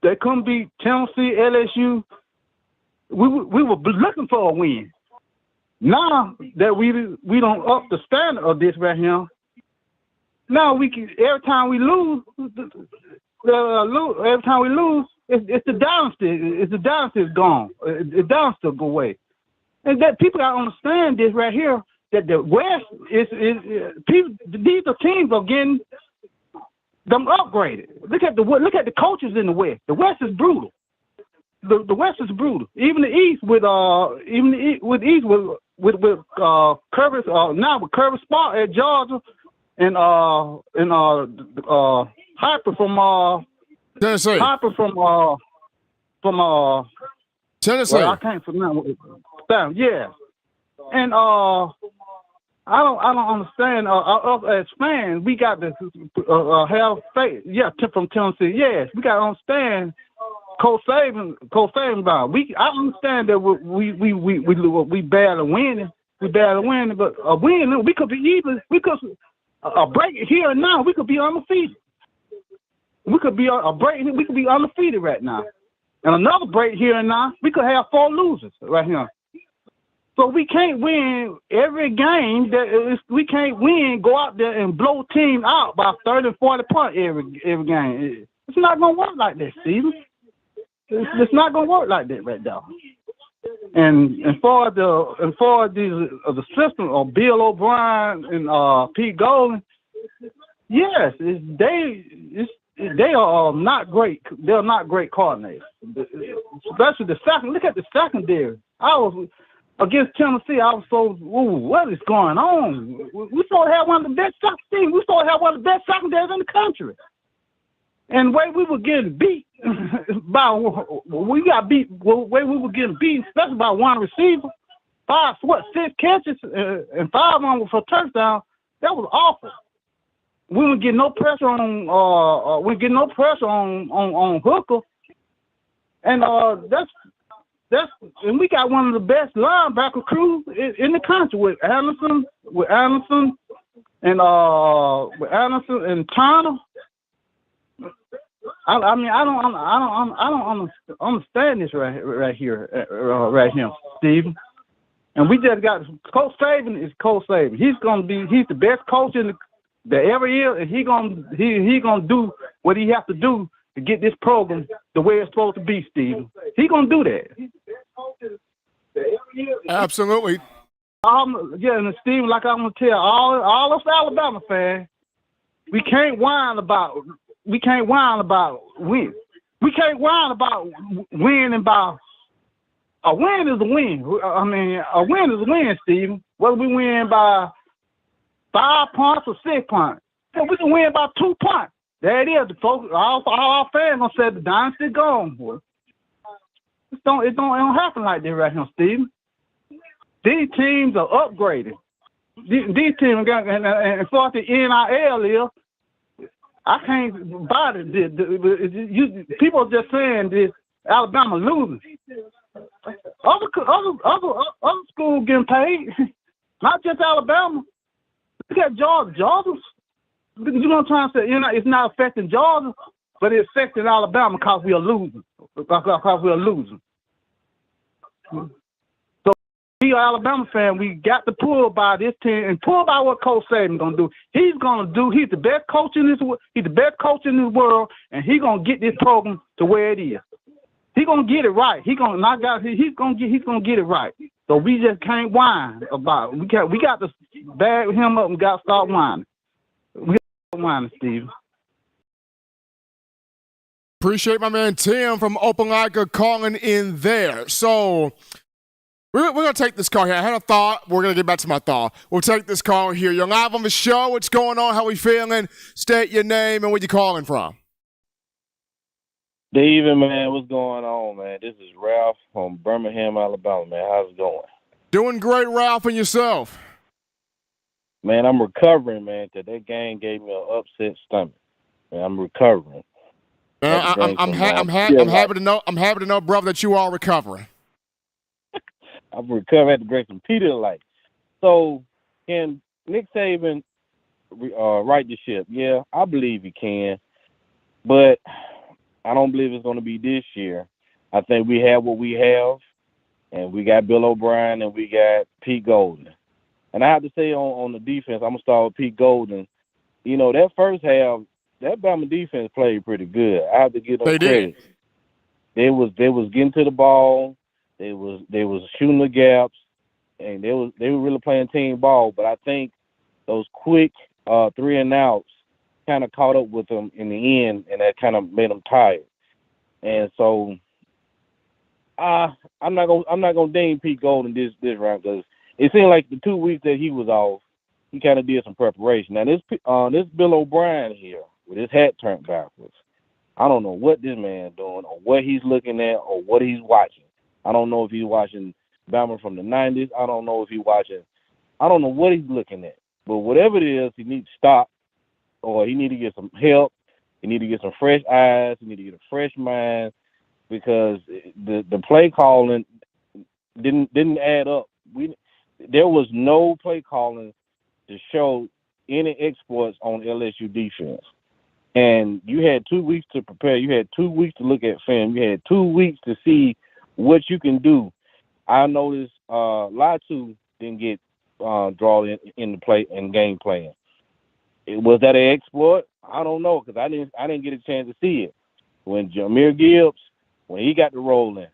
S15: Tennessee, LSU. We were looking for a win. Now that we don't up the standard of this right here, now every time we lose, it's the dynasty. It's the dynasty is gone. The dynasty go away, and that people gotta understand this right here. That the West is people. These are teams are getting them upgraded. Look at the coaches in the West. The West is brutal. The West is brutal. Even the East with Kirby now with Kirby Smart at Georgia and Hyper from
S1: Tennessee.
S15: Hyper from
S1: Tennessee.
S15: Well, I can't remember. Yeah, and I don't understand. Us as fans, we got to have faith. Yeah, from Tennessee. Yes, we got to understand. Coach Saban about. I understand that we barely winning. We barely winning, but a win we could be even. We could a break here and now. We could be undefeated. We could be a break. We could be undefeated right now, and another break here and now. We could have 4 losers right here. So we can't win every game. We can't win. Go out there and blow team out by 30 and 40 points every game. It's not gonna work like that, Steven. It's not gonna work like that right now. And for the system of Bill O'Brien and Pete Golden, yes, they are not great. They're not great coordinators, especially the second. Look at the secondary. I was against Tennessee. I was so, what is going on? We supposed to have one of the best second teams. We supposed to have one of the best secondaries in the country. And the way we were getting beat we got beat the way we were getting beat, especially by one receiver. 6 catches and 5 of them for touchdown. That was awful. We wouldn't get no pressure on on Hooker, and and we got one of the best linebacker crews in the country with Anderson and Turner. I mean, I don't understand this right here, Steve. And we just got Coach Saban is Coach Saban. He's the best coach that ever is, and he gonna do what he has to do to get this program the way it's supposed to be, Steve. He gonna do that.
S1: Absolutely.
S15: And Steve, like I'm gonna tell all us Alabama fans, we can't whine about win. We can't whine about winning by. A win is a win. I mean, a win is a win, Steve. Whether we win by 5 points or 6 points, we can win by 2 points. There it is. The folks, all our fans gonna say the dynasty gone, boy. It don't happen like that right now, Steve. These teams are upgraded. These teams got and for the NIL is, I can't buy it. People are just saying this. Alabama losing. Other schools getting paid, not just Alabama. Look at Georgia. You know what I'm trying to say? It's not affecting Georgia, but it's affecting Alabama because we are losing. So, we are Alabama fan. We got to pull by this team and pull by what Coach Saban gonna do. He's the best coach in this. He's the best coach in this world, and he's gonna get this program to where it is. He's gonna get it right. He's gonna get it right. So we just can't whine about it. We got to bag him up and got to start whining. We got to start whining, Steve.
S1: Appreciate my man Tim from Opelika calling in there. So we're going to take this call here. I had a thought. We're going to get back to my thought. We'll take this call here. You're live on the show. What's going on? How we feeling? State your name and where you calling from.
S16: David, man, what's going on, man? This is Ralph from Birmingham, Alabama, man. How's it going?
S1: Doing great, Ralph, and yourself?
S16: Man, I'm recovering, man, because that game gave me an upset stomach. Man, I'm recovering.
S1: I'm happy to know, brother, that you are recovering.
S16: I'm recovering. I had to drink some Pedialyte. So, can Nick Saban right the ship? Yeah, I believe he can, but I don't believe it's going to be this year. I think we have what we have, and we got Bill O'Brien and we got Pete Golden. And I have to say on the defense, I'm going to start with Pete Golden. You know, that first half, that Bama defense played pretty good. I have to give them credit. They was getting to the ball. They was shooting the gaps, and they were really playing team ball. But I think those quick 3-and-outs kind of caught up with them in the end, and that kind of made them tired. And so, I'm not gonna ding Pete Golden this round because it seemed like the 2 weeks that he was off, he kind of did some preparation. Now this Bill O'Brien here with his hat turned backwards, I don't know what this man doing or what he's looking at or what he's watching. I don't know if he's watching Bama from the 90s. I don't know what he's looking at. But whatever it is, he needs to stop. Or he need to get some help. He need to get some fresh eyes. He need to get a fresh mind because the play calling didn't add up. There was no play calling to show any exploits on LSU defense. And you had 2 weeks to prepare. You had 2 weeks to look at film. You had 2 weeks to see what you can do. I noticed Latu didn't get drawn in the play and game plan. Was that an exploit? I don't know because I didn't get a chance to see it. When Jahmyr Gibbs, when he got the rolling,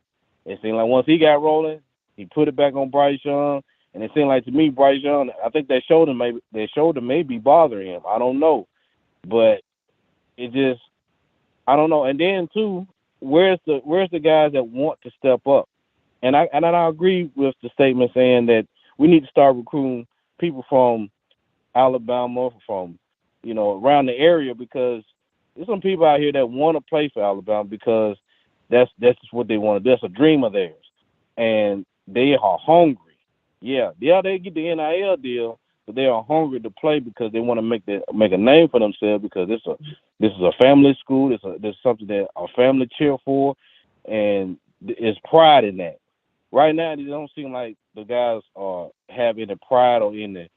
S16: it seemed like once he got rolling, he put it back on Bryce Young, and it seemed like to me Bryce Young, I think that shoulder may be bothering him. I don't know, but it just I don't know. And then too, where's the guys that want to step up? And I agree with the statement saying that we need to start recruiting people from Alabama, from around the area because there's some people out here that want to play for Alabama because that's just what they want. That's a dream of theirs, and they are hungry. Yeah, they get the NIL deal, but they are hungry to play because they want to make a name for themselves because this is a family school. This is something that our family cheer for, and there's pride in that. Right now, it don't seem like the guys have any pride or any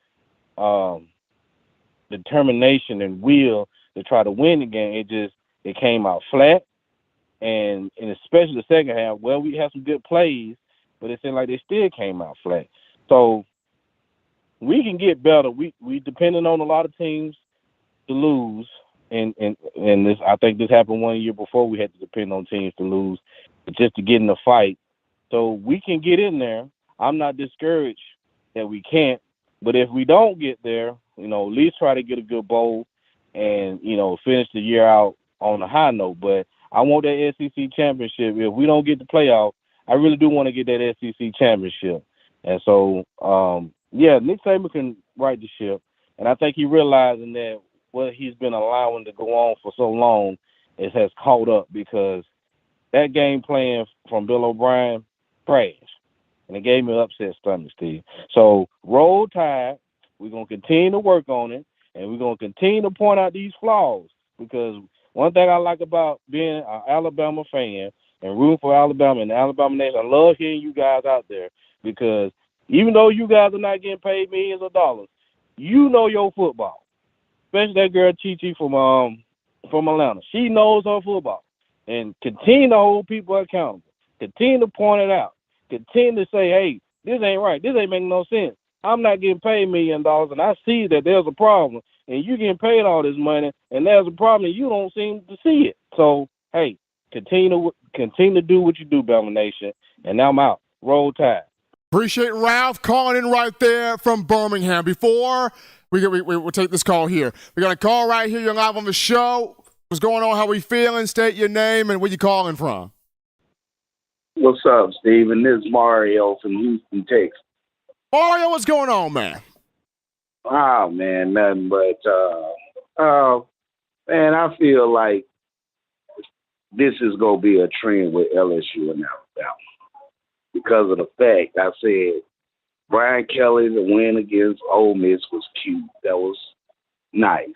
S16: determination and will to try to win the game. It came out flat, and especially the second half. Well, we had some good plays, but it seemed like they still came out flat. So we can get better. We depending on a lot of teams to lose, and this, I think this happened 1 year before we had to depend on teams to lose just to get in the fight. So we can get in there. I'm not discouraged that we can't, but if we don't get there, at least try to get a good bowl and finish the year out on a high note. But I want that SEC championship. If we don't get the playoff, I really do want to get that SEC championship. And so, Nick Saban can right the ship. And I think he realizing that what he's been allowing to go on for so long has caught up because that game plan from Bill O'Brien, trash. And it gave me an upset stomach, Steve. So, roll tide. We're going to continue to work on it. And we're going to continue to point out these flaws because one thing I like about being an Alabama fan and rooting for Alabama and the Alabama nation, I love hearing you guys out there because even though you guys are not getting paid millions of dollars, you know your football. Especially that girl Chi from Atlanta. She knows her football. And continue to hold people accountable. Continue to point it out. Continue to say, hey, this ain't right. This ain't making no sense. I'm not getting paid $1 million, and I see that there's a problem, and you getting paid all this money, and there's a problem, and you don't seem to see it. So, hey, continue to do what you do, Bama Nation. And now I'm out. Roll Tide.
S1: Appreciate Ralph calling in right there from Birmingham. Before we'll take this call here. We're going to call right here. You're live on the show. What's going on? How we feeling? State your name and where you calling from.
S17: What's up, Steven? This is Mario from Houston, Texas.
S1: Mario, what's going on, man?
S17: Oh, man, nothing but, man, I feel like this is going to be a trend with LSU and Alabama because of the fact I said Brian Kelly, the win against Ole Miss was cute. That was nice.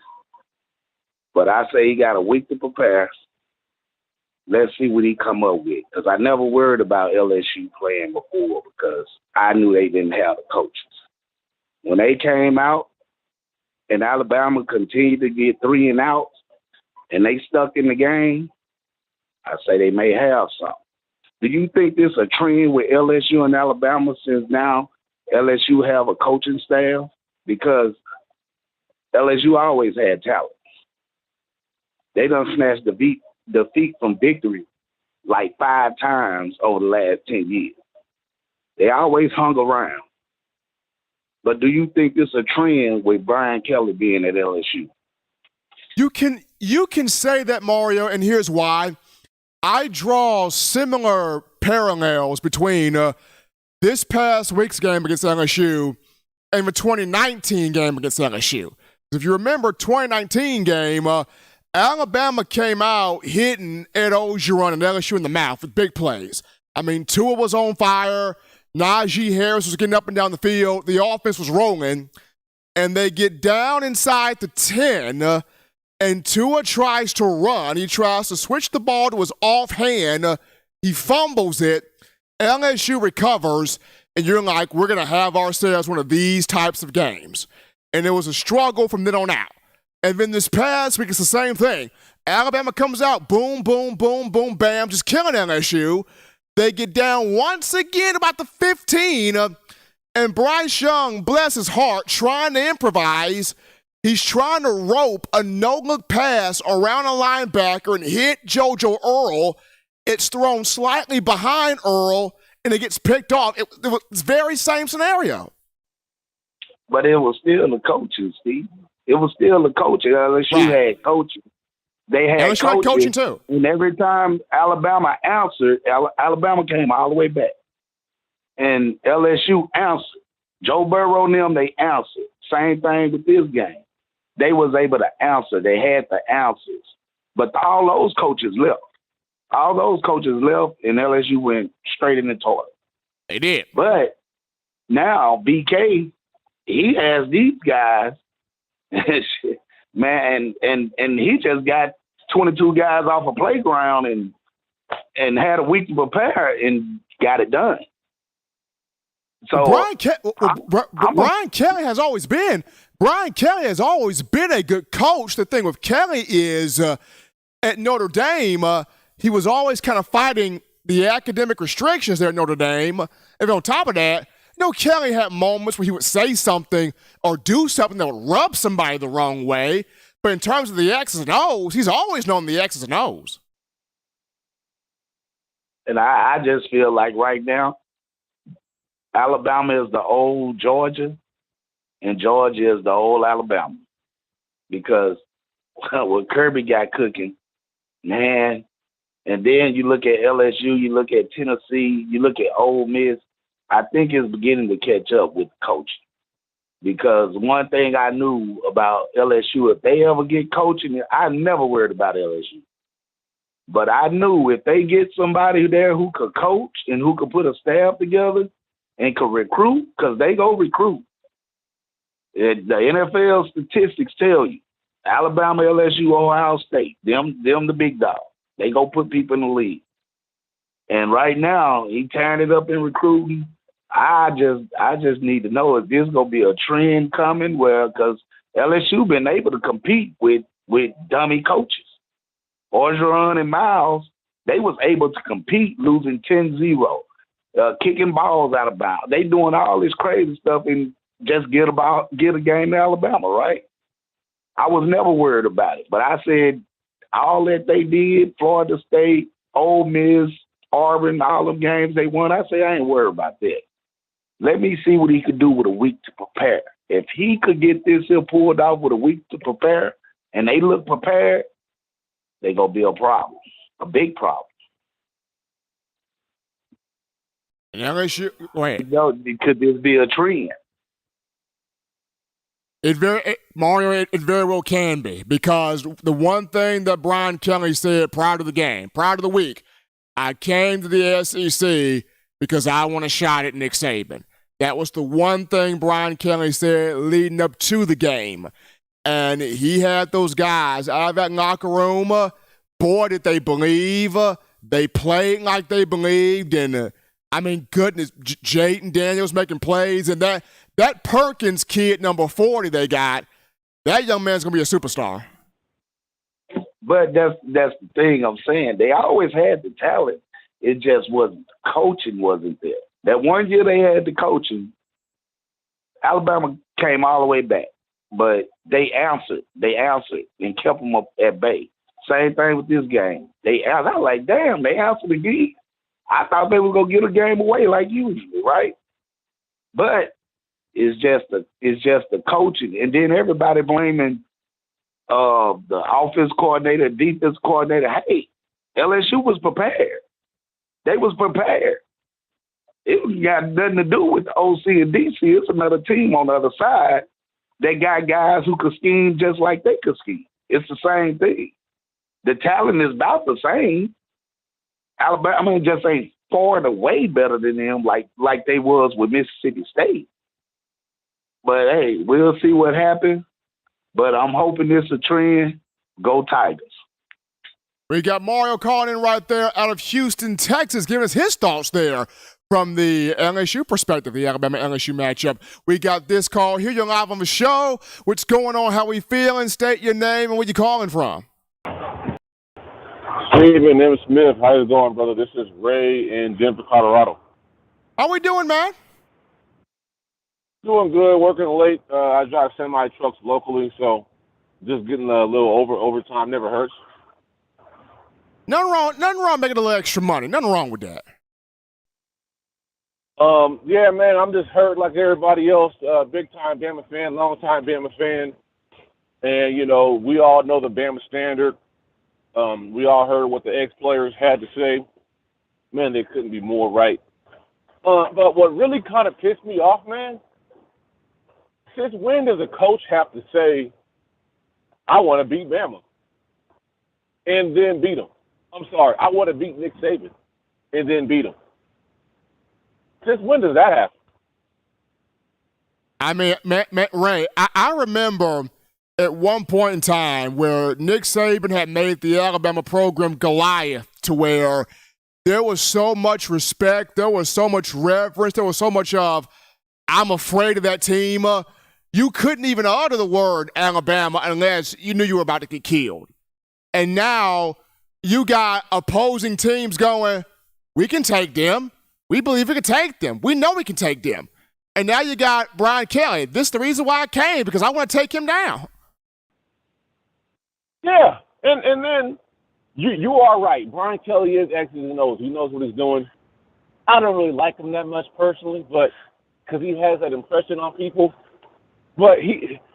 S17: But I say he got a week to prepare. Let's see what he come up with. Because I never worried about LSU playing before because I knew they didn't have the coaches. When they came out and Alabama continued to get 3 and outs and they stuck in the game, I say they may have something. Do you think this is a trend with LSU and Alabama since now LSU have a coaching staff? Because LSU always had talent. They done snatched defeat from victory like 5 times over the last 10 years. They always hung around. But do you think this is a trend with Brian Kelly being at LSU?
S1: You can say that, Mario, and here's why. I draw similar parallels between this past week's game against LSU and the 2019 game against LSU. If you remember, 2019 game, Alabama came out hitting Ed Ogeron and LSU in the mouth with big plays. I mean, Tua was on fire. Najee Harris was getting up and down the field. The offense was rolling. And they get down inside the 10, and Tua tries to run. He tries to switch the ball to his offhand. He fumbles it. LSU recovers, and you're like, we're going to have ourselves one of these types of games. And it was a struggle from then on out. And then this past week, it's the same thing. Alabama comes out, boom, boom, boom, boom, bam, just killing LSU. They get down once again about the 15, and Bryce Young, bless his heart, trying to improvise. He's trying to rope a no-look pass around a linebacker and hit JoJo Earl. It's thrown slightly behind Earl, and it gets picked off. It was the very same scenario.
S17: But it was still the coaching, Steve. It was still the coaching. LSU had coaching. They had coaching too. And every time Alabama answered, Alabama came all the way back. And LSU answered. Joe Burrow and them, they answered. Same thing with this game. They was able to answer. They had the answers. But all those coaches left. All those coaches left, and LSU went straight in the toilet.
S1: They did.
S17: But now BK, he has these guys, man, and he just got 22 guys off a playground and had a week to prepare and got it done. So
S1: Brian Kelly has always been a good coach. The thing with Kelly is at Notre Dame, he was always kind of fighting the academic restrictions there at Notre Dame. And on top of that, Kelly had moments where he would say something or do something that would rub somebody the wrong way. But in terms of the X's and O's, he's always known the X's and O's.
S17: And I just feel like right now, Alabama is the old Georgia, and Georgia is the old Alabama. Because what Kirby got cooking, man, and then you look at LSU, you look at Tennessee, you look at Ole Miss, I think it's beginning to catch up with coaching. Because one thing I knew about LSU, if they ever get coaching, I never worried about LSU. But I knew if they get somebody there who could coach and who could put a staff together and could recruit, because they go recruit. The NFL statistics tell you, Alabama, LSU, Ohio State, them the big dogs. They go put people in the league. And right now, he tearing it up in recruiting. I just need to know if this gonna be a trend coming where, because LSU been able to compete with dummy coaches. Orgeron and Miles, they was able to compete losing 10-0, kicking balls out of bounds. They doing all this crazy stuff and just get a game to Alabama, right? I was never worried about it, but I said all that they did, Florida State, Ole Miss, Auburn, all them games they won, I say I ain't worried about that. Let me see what he could do with a week to prepare. If he could get this here pulled off with a week to prepare and they look prepared, they going to be a problem, a big problem.
S1: And LSU, wait.
S17: Could this be a trend?
S1: Mario, it very well can be, because the one thing that Brian Kelly said prior to the game, prior to the week, I came to the SEC because I want a shot at Nick Saban. That was the one thing Brian Kelly said leading up to the game. And he had those guys out of that locker room. Boy, did they believe. They played like they believed. And, goodness, Jayden Daniels making plays. And that Perkins kid, number 40 they got, that young man's going to be a superstar.
S17: But that's the thing I'm saying. They always had the talent. It just wasn't. Coaching wasn't there. That one year they had the coaching, Alabama came all the way back. But they answered and kept them up at bay. Same thing with this game. I was like, damn, they answered again. I thought they were going to get a game away like usual, right? But it's just the coaching. And then everybody blaming the offense coordinator, defense coordinator. Hey, LSU was prepared. They was prepared. It got nothing to do with the OC and DC. It's another team on the other side. They got guys who could scheme just like they could scheme. It's the same thing. The talent is about the same. Alabama just ain't far and away better than them like they was with Mississippi State. But, hey, we'll see what happens. But I'm hoping this is a trend. Go Tigers.
S1: We got Mario calling in right there out of Houston, Texas, giving us his thoughts there from the LSU perspective, the Alabama-LSU matchup. We got this call here. You're live on the show. What's going on? How we feeling? State your name and where you calling from.
S18: Stephen M. Smith. How you going, brother? This is Ray in Denver, Colorado.
S1: How we doing, man?
S18: Doing good. Working late. I drive semi-trucks locally, so just getting a little overtime never hurts.
S1: Nothing wrong making a little extra money. Nothing wrong with that.
S18: Yeah, man, I'm just hurt like everybody else. Big-time Bama fan, long-time Bama fan. And, we all know the Bama standard. We all heard what the ex-players had to say. Man, they couldn't be more right. But what really kind of pissed me off, man, since when does a coach have to say, I want to beat Bama? and then beat him. I'm sorry. I want to beat Nick Saban and then beat him. Since when does that happen?
S1: I mean, Ray, I remember at one point in time where Nick Saban had made the Alabama program Goliath, to where there was so much respect, there was so much reverence, there was so much of, I'm afraid of that team. You couldn't even utter the word Alabama unless you knew you were about to get killed. And now you got opposing teams going, we can take them. We believe we can take them. We know we can take them. And now you got Brian Kelly. This is the reason why I came, because I want to take him down.
S18: Yeah, and then you are right. Brian Kelly is X's and O's. He knows what he's doing. I don't really like him that much personally, but because he has that impression on people. But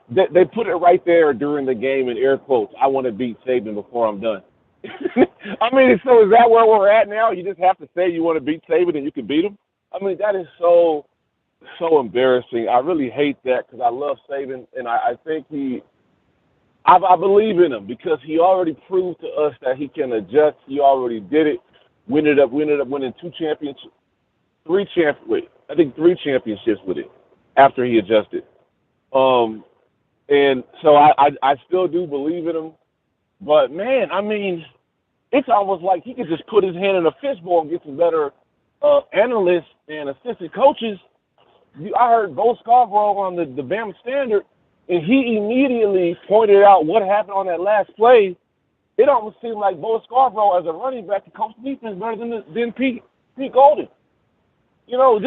S18: they put it right there during the game in air quotes. I want to beat Saban before I'm done. I mean, so is that where we're at now? You just have to say you want to beat Saban and you can beat him? I mean, that is so embarrassing. I really hate that because I love Saban, and I think I believe in him because he already proved to us that he can adjust. He already did it. We ended up winning three championships with it after he adjusted. And so I still do believe in him. But, man, I mean, it's almost like he could just put his hand in a fistball and get some better analysts and assistant coaches. I heard Bo Scarbrough on the Bama Standard, and he immediately pointed out what happened on that last play. It almost seemed like Bo Scarbrough, as a running back, could coach defense better than Pete Golden. You know,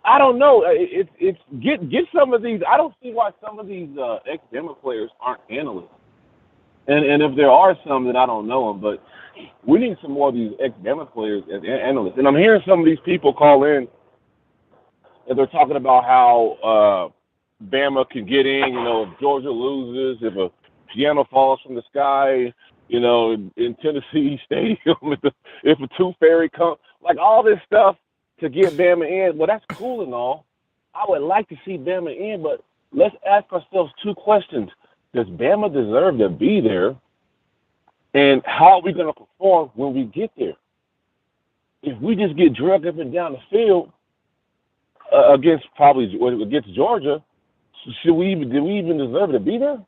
S18: I don't know. It's get some of these. I don't see why some of these ex-Bama players aren't analysts. And if there are some, then I don't know them. But we need some more of these ex-Bama players as analysts. And I'm hearing some of these people call in, and they're talking about how Bama can get in, you know, if Georgia loses, if a piano falls from the sky, you know, in Tennessee Stadium, if a tooth fairy comes, like all this stuff to get Bama in. Well, that's cool and all. I would like to see Bama in, but let's ask ourselves two questions. Does Bama deserve to be there? And how are we going to perform when we get there? If we just get drugged up and down the field against Georgia, do we even deserve to be there?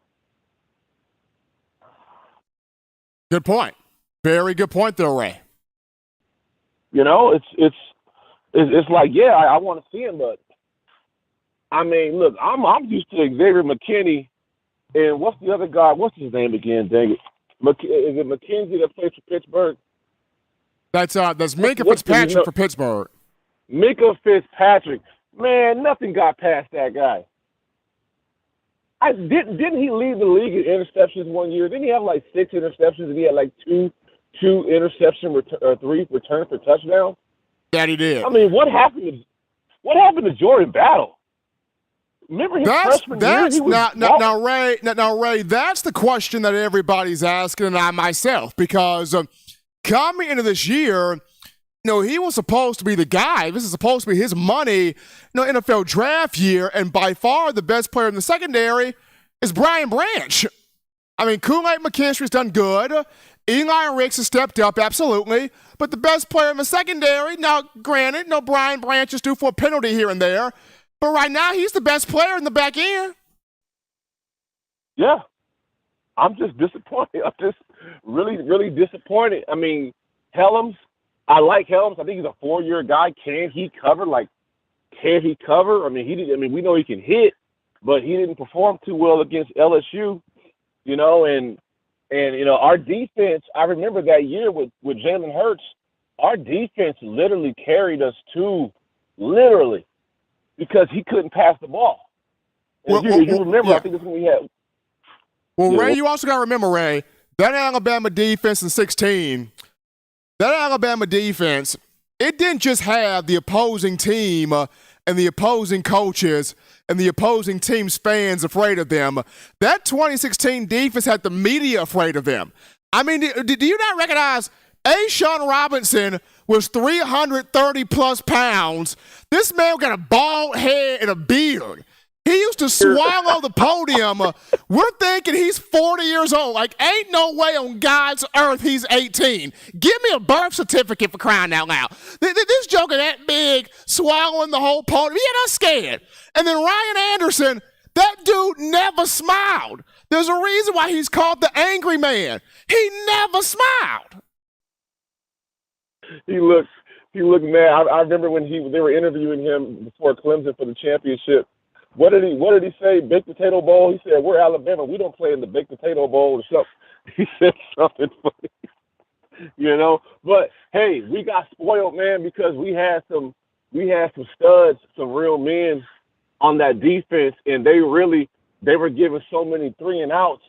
S1: Good point. Very good point there, Ray.
S18: You know, it's like, yeah, I want to see him, but I mean, look, I'm used to Xavier McKinney, and what's the other guy? What's his name again? Dang it, is it McKenzie that plays for Pittsburgh? That's
S1: Minkah Fitzpatrick for Pittsburgh.
S18: Minkah Fitzpatrick, man, nothing got past that guy. Didn't he lead the league in interceptions one year? Didn't he have like 6 interceptions and he had like two interception or 3 return for touchdowns?
S1: That he did.
S18: I mean, what happened to Jordan Battle? Remember his freshman year?
S1: Now, Ray, that's the question that everybody's asking, and I myself, because coming into this year, you know, he was supposed to be the guy. This is supposed to be his money, you know, NFL draft year, and by far the best player in the secondary is Brian Branch. I mean, Kool-Aid McKinstry's done good. Eli Ricks has stepped up, absolutely. But the best player in the secondary, now, granted, no, Brian Branch is due for a penalty here and there. But right now, he's the best player in the back end.
S18: Yeah. I'm just disappointed. I'm just really, really disappointed. I mean, Helms, I like Helms. I think he's a 4-year guy. Can he cover? I mean, we know he can hit, but he didn't perform too well against LSU, you know, and you know, our defense, I remember that year with Jalen Hurts, our defense literally carried us literally, because he couldn't pass the ball. And you remember, yeah. I think it's when we had.
S1: Well, Ray, you also got to remember, Ray, that Alabama defense in 2016, that Alabama defense, it didn't just have the opposing team and the opposing coaches and the opposing team's fans afraid of them. That 2016 defense had the media afraid of them. I mean, do you not recognize A'Shawn Robinson was 330-plus pounds. This man got a bald head and a beard. He used to swallow the podium. We're thinking he's 40 years old. Like, ain't no way on God's earth he's 18. Give me a birth certificate for crying out loud. This joker that big, swallowing the whole podium. He had us scared. And then Ryan Anderson, that dude never smiled. There's a reason why he's called the angry man. He never smiled.
S18: He looked mad. I remember when they were interviewing him before Clemson for the championship. What did he say? Baked potato bowl? He said, "We're Alabama. We don't play in the baked potato bowl or something." He said something funny, you know. But hey, we got spoiled, man, because we had some studs, some real men on that defense, and they were giving so many 3-and-outs.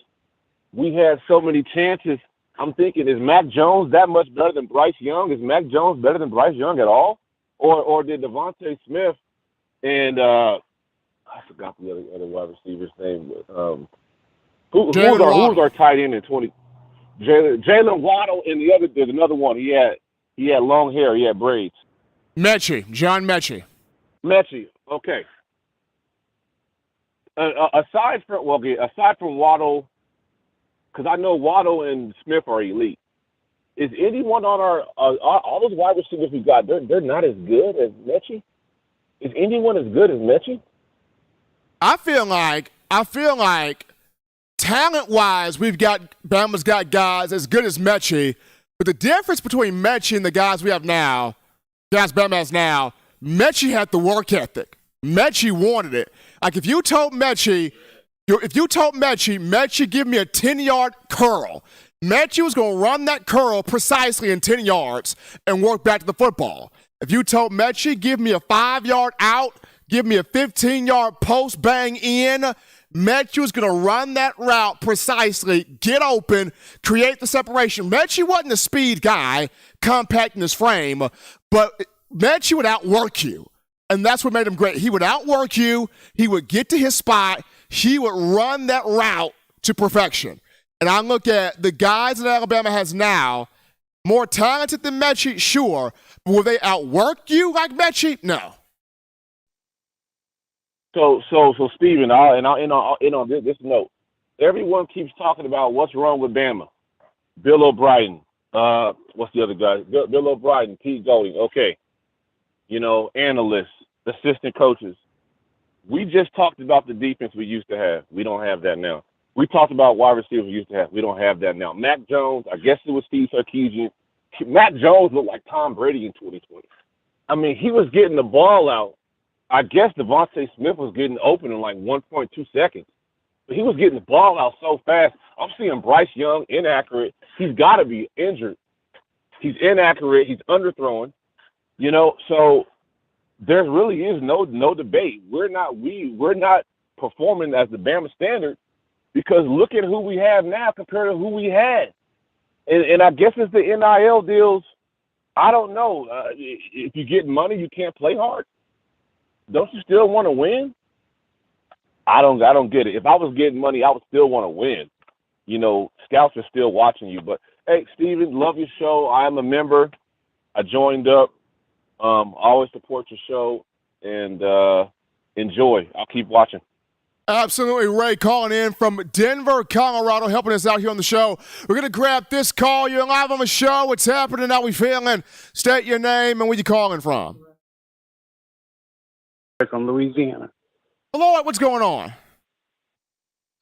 S18: We had so many chances. I'm thinking, is Mac Jones that much better than Bryce Young? Is Mac Jones better than Bryce Young at all? Or did Devontae Smith and I forgot the other wide receiver's name. Who's our tight end in 20? Jalen Waddle, and there's another one. He had long hair. He had braids.
S1: John Mechie.
S18: Okay. Aside from Waddle, because I know Waddle and Smith are elite. Is anyone on our all those wide receivers we got? They're not as good as Mechie. Is anyone as good as Mechie?
S1: I feel like talent-wise, Bama's got guys as good as Mechie, but the difference between Mechie and the guys we have now, guys Bama has now, Mechie had the work ethic. Mechie wanted it. Like if you told Mechie, give me a 10-yard curl, Mechie was going to run that curl precisely in 10 yards and work back to the football. If you told Mechie, give me a 5-yard out, give me a 15-yard post bang in, Mechie was going to run that route precisely, get open, create the separation. Mechie wasn't a speed guy, compacting his frame, but Mechie would outwork you. And that's what made him great. He would outwork you. He would get to his spot. He would run that route to perfection. And I look at the guys that Alabama has now, more talented than Mechie, sure. But will they outwork you like Mechie? No.
S18: So Steven, I'll end on this note. Everyone keeps talking about what's wrong with Bama. Bill O'Brien. What's the other guy? Bill O'Brien, Pete Golding. Okay. You know, analysts, assistant coaches. We just talked about the defense we used to have. We don't have that now. We talked about wide receivers we used to have. We don't have that now. Mac Jones, I guess it was Steve Sarkisian. Mac Jones looked like Tom Brady in 2020. I mean, he was getting the ball out. I guess Devontae Smith was getting open in like 1.2 seconds. But he was getting the ball out so fast. I'm seeing Bryce Young inaccurate. He's got to be injured. He's inaccurate. He's underthrowing. You know, so there really is no debate. We're not performing as the Bama standard because look at who we have now compared to who we had. And I guess it's the NIL deals. I don't know. If you get money, you can't play hard. Don't you still want to win? I don't get it. If I was getting money, I would still want to win. You know, scouts are still watching you. But hey, Steven, love your show. I am a member. I joined up. Always support your show and enjoy. I'll keep watching.
S1: Absolutely. Ray calling in from Denver, Colorado, helping us out here on the show. We're going to grab this call. You're live on the show. What's happening? How we feeling? State your name and where you calling from.
S19: From Louisiana.
S1: Hello, what's going on?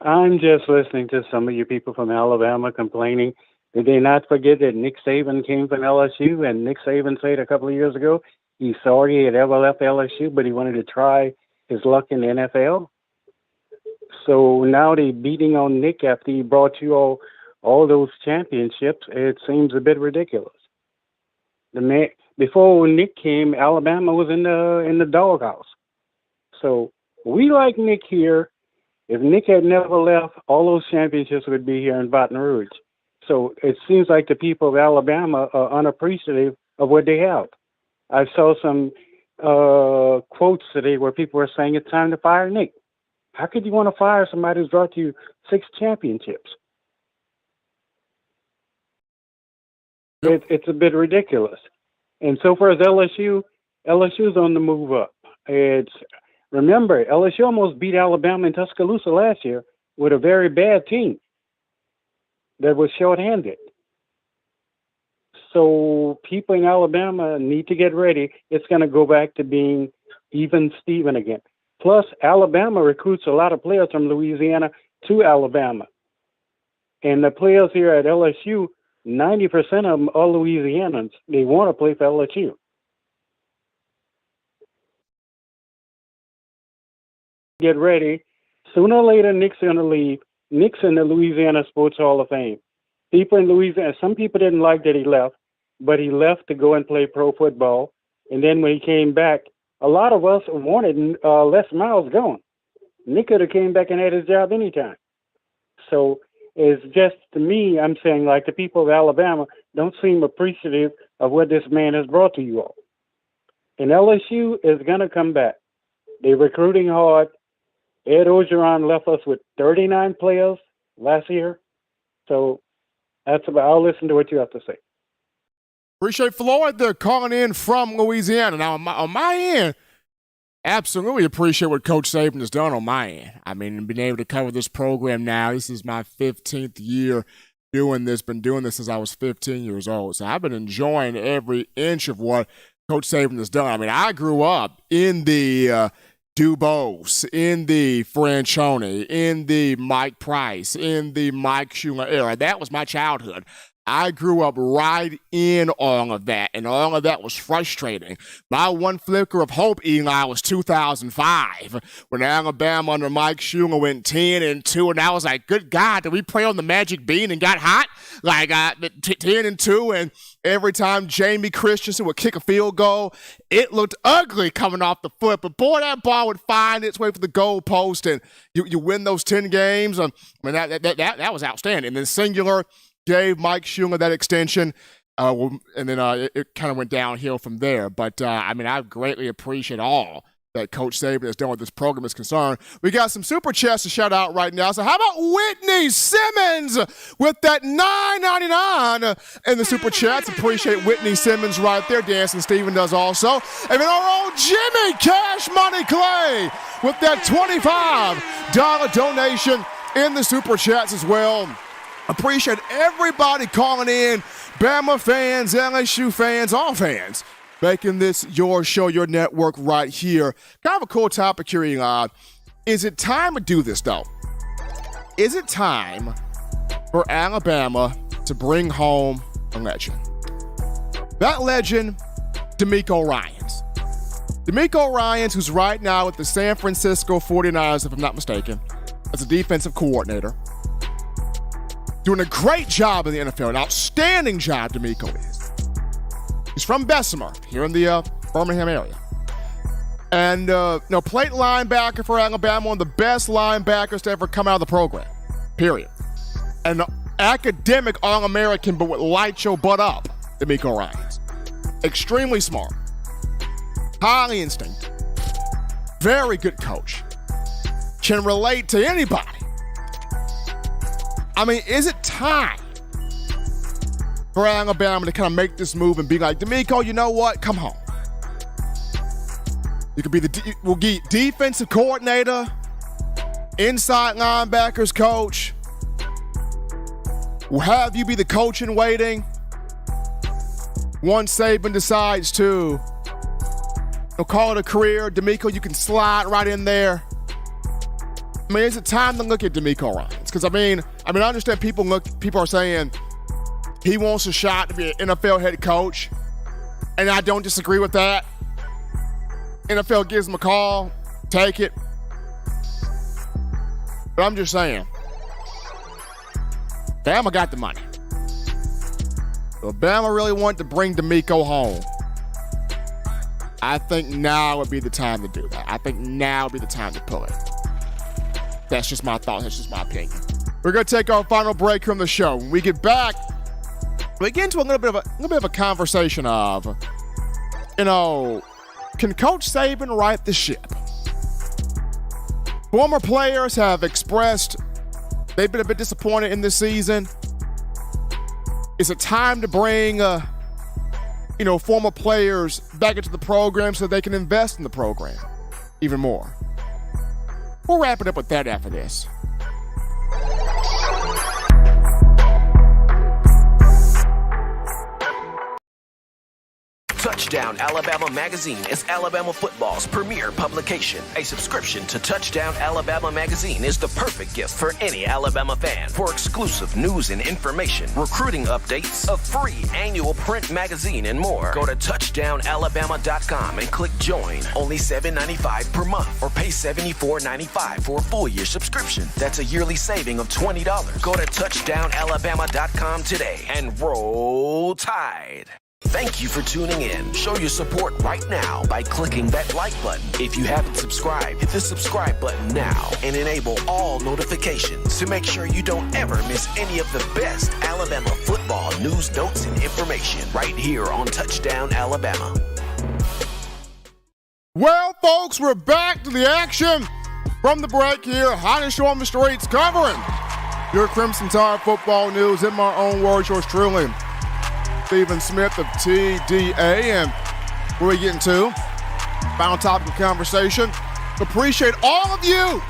S19: I'm just listening to some of you people from Alabama complaining. Did they not forget that Nick Saban came from LSU, and Nick Saban said a couple of years ago he's sorry he had ever left LSU, but he wanted to try his luck in the NFL? So now they're beating on Nick after he brought you all those championships. It seems a bit ridiculous. Before Nick came, Alabama was in the doghouse. So we like Nick here. If Nick had never left, all those championships would be here in Baton Rouge. So it seems like the people of Alabama are unappreciative of what they have. I saw some quotes today where people were saying it's time to fire Nick. How could you want to fire somebody who's brought you 6 championships? It's a bit ridiculous. And so far as LSU's on the move up. Remember, LSU almost beat Alabama in Tuscaloosa last year with a very bad team that was shorthanded. So people in Alabama need to get ready. It's going to go back to being even Steven again. Plus, Alabama recruits a lot of players from Louisiana to Alabama. And the players here at LSU, 90% of them are Louisianans. They want to play for LSU. Get ready. Sooner or later, Nick's going to leave. Nick's in the Louisiana Sports Hall of Fame. People in Louisiana, some people didn't like that he left, but he left to go and play pro football. And then when he came back, a lot of us wanted Les Miles gone. Nick could have came back and had his job anytime. So it's just, to me, I'm saying, like, the people of Alabama don't seem appreciative of what this man has brought to you all. And LSU is going to come back. They're recruiting hard. Ed Orgeron left us with 39 players last year. So that's about, I'll listen to what you have to say.
S1: Appreciate Floyd there calling in from Louisiana. Now, on my end, absolutely appreciate what Coach Saban has done on my end. I mean, being able to cover this program now, this is my 15th year doing this, been doing this since I was 15 years old. So I've been enjoying every inch of what Coach Saban has done. I mean, I grew up in the Dubose, in the Franchione, in the Mike Price, in the Mike Schuler era. That was my childhood. I grew up right in all of that, and all of that was frustrating. My one flicker of hope, Eli, was 2005, when Alabama under Mike Schuler went 10-2, and I was like, good God, did we play on the Magic Bean and got hot? Like 10-2, and every time Jamie Christensen would kick a field goal, it looked ugly coming off the foot, but boy, that ball would find its way for the goal post, and you win those 10 games. I mean, that was outstanding. And then singular gave Mike Schuler that extension, and then it kind of went downhill from there. But, I mean, I greatly appreciate all that Coach Saban has done with this program is concerned. We got some super chats to shout out right now. So how about Whitney Simmons with that $9.99 in the super chats? Appreciate Whitney Simmons right there. Dancing Steven does also. And then our old Jimmy Cash Money Clay with that $25 donation in the super chats as well. Appreciate everybody calling in, Bama fans, LSU fans, all fans, making this your show, your network right here. Kind of a cool topic here, Elon. Is it time to do this, though? Is it time for Alabama to bring home a legend? That legend, DeMeco Ryans. DeMeco Ryans, who's right now with the San Francisco 49ers, if I'm not mistaken, as a defensive coordinator. Doing a great job in the NFL, an outstanding job DeMeco is. He's from Bessemer, here in the Birmingham area. And, plate linebacker for Alabama, one of the best linebackers to ever come out of the program, period. An academic All-American, but would light your butt up, DeMeco Ryans. Extremely smart. Highly instinctive. Very good coach. Can relate to anybody. I mean, is it time for Alabama to kind of make this move and be like, DeMeco, you know what? Come home. You could be we'll get defensive coordinator, inside linebackers coach. We'll have you be the coach in waiting. Once Saban decides to call it a career, DeMeco, you can slide right in there. I mean, is it time to look at DeMeco Ryans? Because, I mean, I understand people are saying he wants a shot to be an NFL head coach, and I don't disagree with that. NFL gives him a call, take it. But I'm just saying, Bama got the money. So if Bama really wanted to bring DeMeco home, I think now would be the time to do that. I think now would be the time to pull it. That's just my thought. That's just my opinion. We're going to take our final break from the show. When we get back, we get into a little bit of a conversation of, can Coach Saban right the ship? Former players have expressed they've been a bit disappointed in this season. Is it time to bring, former players back into the program so they can invest in the program? even more. We'll wrap it up with that after this.
S6: Touchdown Alabama Magazine is Alabama football's premier publication. A subscription to Touchdown Alabama Magazine is the perfect gift for any Alabama fan. For exclusive news and information, recruiting updates, a free annual print magazine, and more, go to touchdownalabama.com and click join. Only $7.95 per month, or pay $74.95 for a full-year subscription. That's a yearly saving of $20. Go to touchdownalabama.com today and roll Tide. Thank you for tuning in. Show your support right now by clicking that like button. If you haven't subscribed, hit the subscribe button now and enable all notifications to make sure you don't ever miss any of the best Alabama football news, notes, and information right here on Touchdown Alabama.
S1: Well, folks, we're back to the action from the break here. Hottest show on the streets, covering your Crimson Tide football news. In my own words, yours truly, Stephen Smith of TDA, and where we getting to final topic of conversation. Appreciate all of you,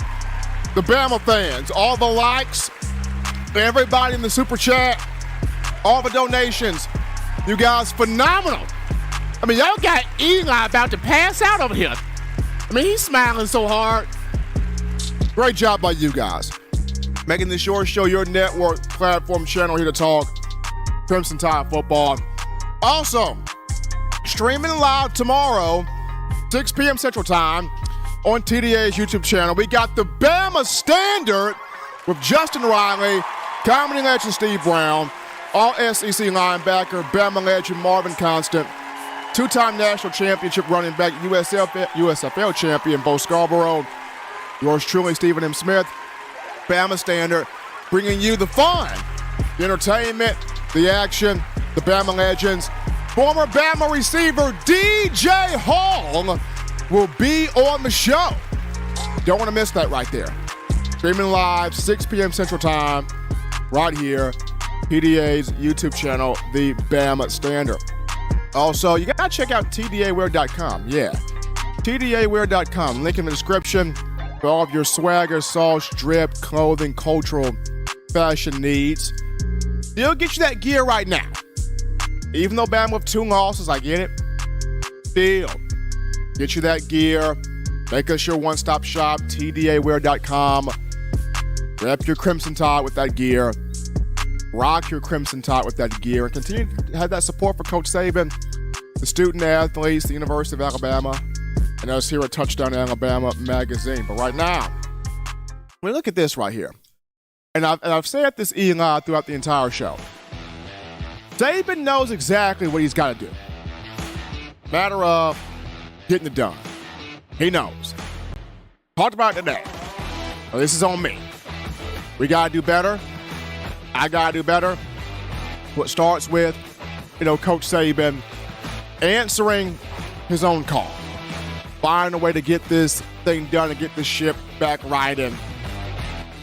S1: the Bama fans, all the likes, everybody in the super chat, all the donations. You guys, phenomenal. I mean, y'all got Eli about to pass out over here. I mean, he's smiling so hard. Great job by you guys. Making this your show, your network platform channel here to talk Crimson Tide football. Also, streaming live tomorrow, 6 p.m. Central Time on TDA's YouTube channel. We got the Bama Standard with Justin Riley, comedy legend Steve Brown, all SEC linebacker, Bama legend Marvin Constant, two-time national championship running back, USFL champion Bo Scarbrough, yours truly, Stephen M. Smith, Bama Standard, bringing you the fun, the entertainment, the action, the Bama legends. Former Bama receiver DJ Hall will be on the show. Don't want to miss that right there. Streaming live, 6 p.m. Central Time, right here, PDA's YouTube channel, the Bama Standard. Also, you got to check out TDAwear.com. Yeah, TDAwear.com. Link in the description for all of your swagger, sauce, drip, clothing, cultural, fashion needs. They'll get you that gear right now. Even though Bama with 2 losses, I get it. Still, get you that gear. Make us your one-stop shop, TDAwear.com. Rep your Crimson Tide with that gear. Rock your Crimson Tide with that gear. And continue to have that support for Coach Saban, the student athletes, the University of Alabama, and us here at Touchdown Alabama Magazine. But right now, we look at this right here. And I've said this Eli throughout the entire show. Saban knows exactly what he's got to do. Matter of getting it done. He knows. Talked about it today. Well, this is on me. We got to do better. I got to do better. What starts with, Coach Saban answering his own call. Finding a way to get this thing done and get this ship back right in.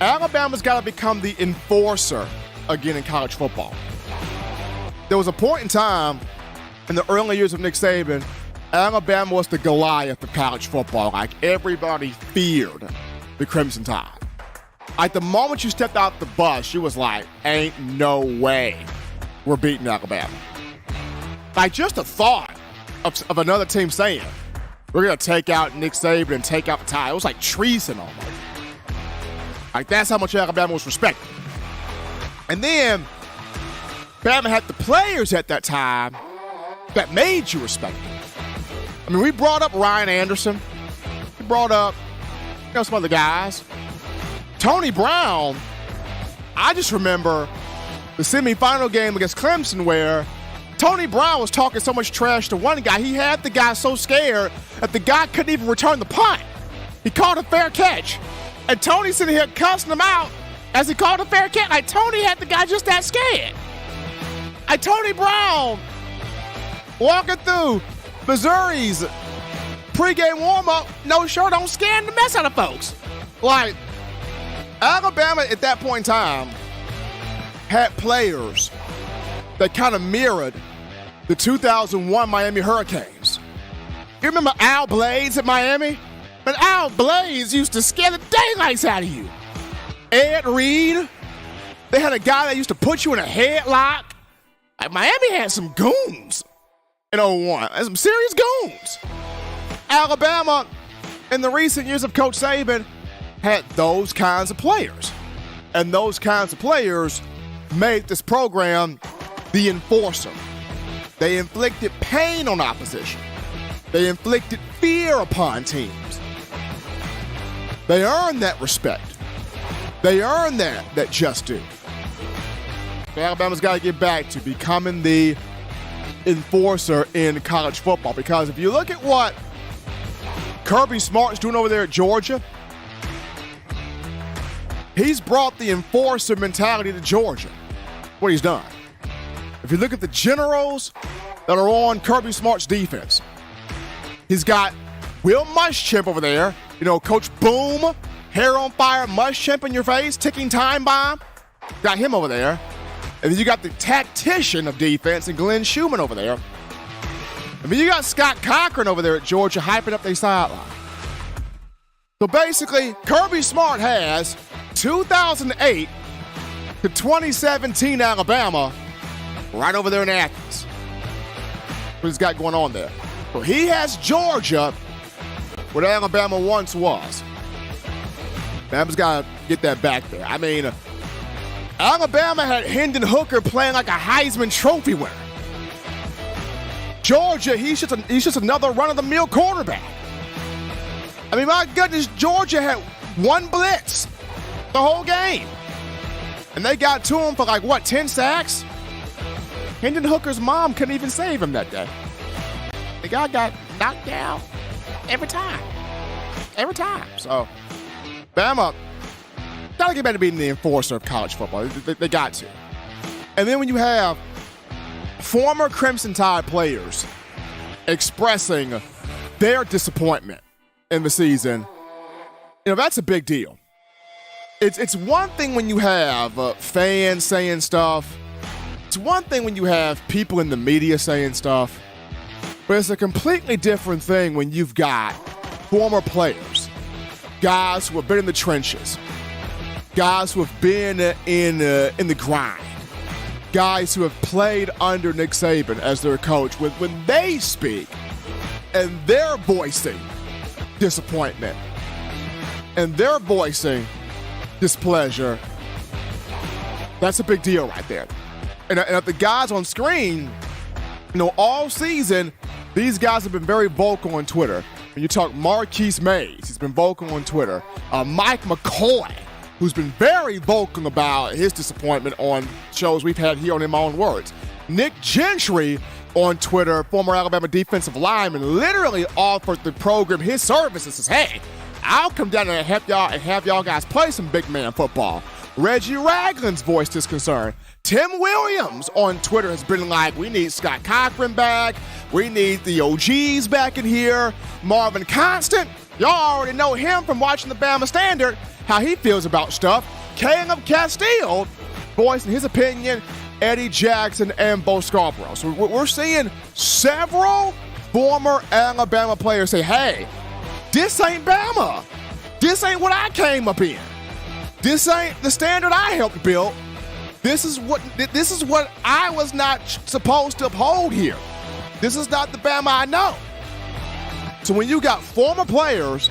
S1: Alabama's got to become the enforcer again in college football. There was a point in time in the early years of Nick Saban, Alabama was the Goliath of college football. Like, everybody feared the Crimson Tide. Like, the moment you stepped out the bus, you was like, ain't no way we're beating Alabama. Like, just the thought of another team saying, we're going to take out Nick Saban and take out the Tide. It was like treason almost. Like, that's how much Alabama was respected. And then, Bama had the players at that time that made you respect them. I mean, we brought up Ryan Anderson. We brought up, some other guys. Tony Brown, I just remember the semifinal game against Clemson where Tony Brown was talking so much trash to one guy. He had the guy so scared that the guy couldn't even return the punt. He called a fair catch. And Tony's sitting here cussing him out as he called a fair catch. Like, Tony had the guy just that scared. Like, Tony Brown walking through Missouri's pregame warm-up, no shirt on, scaring the mess out of folks. Like, Alabama at that point in time had players that kind of mirrored the 2001 Miami Hurricanes. You remember Al Blades at Miami? But Al Blaze used to scare the daylights out of you. Ed Reed. They had a guy that used to put you in a headlock. Like, Miami had some goons in 01. Some serious goons. Alabama, in the recent years of Coach Saban, had those kinds of players. And those kinds of players made this program the enforcer. They inflicted pain on opposition. They inflicted fear upon teams. They earned that respect. They earned that just due. Alabama's got to get back to becoming the enforcer in college football, because if you look at what Kirby Smart's doing over there at Georgia, he's brought the enforcer mentality to Georgia. What he's done. If you look at the generals that are on Kirby Smart's defense, he's got Will Muschamp over there. You know, Coach Boom, hair on fire, Muschamp in your face, ticking time bomb. Got him over there. And then you got the tactician of defense and Glenn Schumann over there. And then you got Scott Cochran over there at Georgia hyping up their sideline. So basically, Kirby Smart has 2008 to 2017 Alabama right over there in Athens. What he's got going on there. So he has Georgia what Alabama once was. Alabama's got to get that back there. I mean, Alabama had Hendon Hooker playing like a Heisman Trophy winner. Georgia, he's just another run-of-the-mill quarterback. I mean, my goodness, Georgia had one blitz the whole game. And they got to him for 10 sacks? Hendon Hooker's mom couldn't even save him that day. The guy got knocked down every time. Every time. So, Bama got to get back to being the enforcer of college football. They got to. And then when you have former Crimson Tide players expressing their disappointment in the season, that's a big deal. It's one thing when you have fans saying stuff. It's one thing when you have people in the media saying stuff. But it's a completely different thing when you've got former players, guys who have been in the trenches, guys who have been in the grind, guys who have played under Nick Saban as their coach. When they speak and they're voicing disappointment and they're voicing displeasure, that's a big deal right there. And if the guys on screen, all season, these guys have been very vocal on Twitter. When you talk Marquise Mays, he's been vocal on Twitter. Mike McCoy, who's been very vocal about his disappointment on shows we've had here on In My Own Words. Nick Gentry on Twitter, former Alabama defensive lineman, literally offered the program his services. Says, hey, I'll come down there and help y'all and have y'all guys play some big man football. Reggie Ragland's voiced his concern. Tim Williams on Twitter has been like, we need Scott Cochran back. We need the OGs back in here. Marvin Constant, y'all already know him from watching the Bama Standard, how he feels about stuff. Caleb Castile voicing his opinion. Eddie Jackson and Bo Scarbrough. So we're seeing several former Alabama players say, hey, this ain't Bama. This ain't what I came up in. This ain't the standard I helped build. This is what I was not supposed to uphold here. This is not the Bama I know. So when you got former players,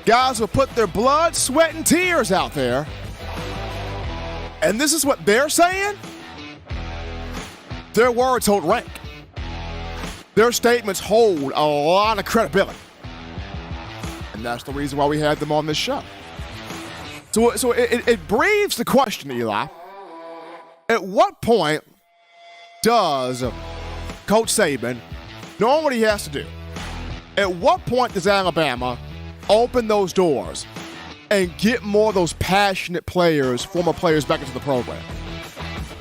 S1: guys who put their blood, sweat, and tears out there, and this is what they're saying, their words hold rank. Their statements hold a lot of credibility. And that's the reason why we had them on this show. So it breeds the question, Eli. At what point does Coach Saban, knowing what he has to do, at what point does Alabama open those doors and get more of those passionate players, former players, back into the program?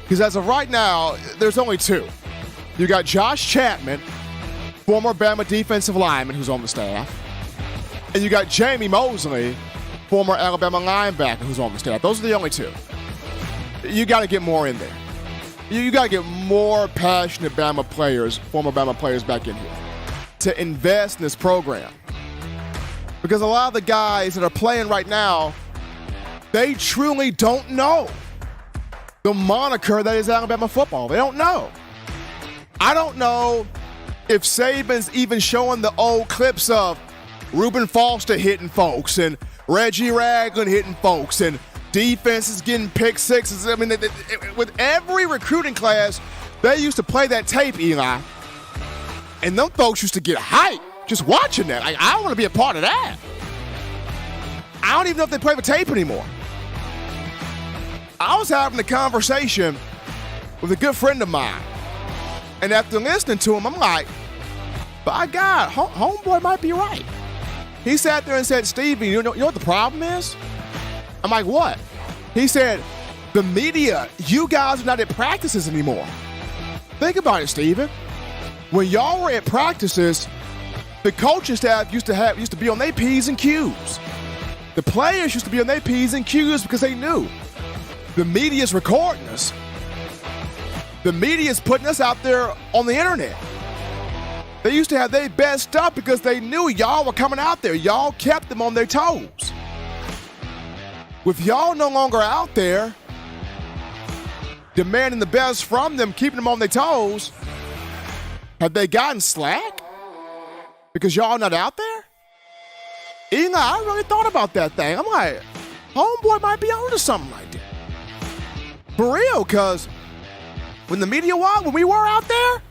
S1: Because as of right now, there's only two. You got Josh Chapman, former Bama defensive lineman who's on the staff, and you got Jamie Mosley, former Alabama linebacker who's on the staff. Those are the only two. You got to get more in there. You got to get more passionate Bama players, former Bama players back in here to invest in this program. Because a lot of the guys that are playing right now, they truly don't know the moniker that is Alabama football. They don't know. I don't know if Saban's even showing the old clips of Reuben Foster hitting folks and Reggie Ragland hitting folks and defenses getting pick sixes. I mean, with every recruiting class, they used to play that tape, Eli. And them folks used to get hyped just watching that. Like, I don't want to be a part of that. I don't even know if they play the tape anymore. I was having a conversation with a good friend of mine. And after listening to him, I'm like, by God, homeboy might be right. He sat there and said, Stevie, you know what the problem is? I'm like, what? He said, the media, you guys are not at practices anymore. Think about it, Steven. When y'all were at practices, the coaching staff used to be on their P's and Q's. The players used to be on their P's and Q's because they knew the media's recording us. The media's putting us out there on the internet. They used to have their best stuff because they knew y'all were coming out there. Y'all kept them on their toes. With y'all no longer out there, demanding the best from them, keeping them on their toes, have they gotten slack? Because y'all not out there? Eli, I really thought about that thing. I'm like, homeboy might be on to something like that. For real, because when the media was, when we were out there,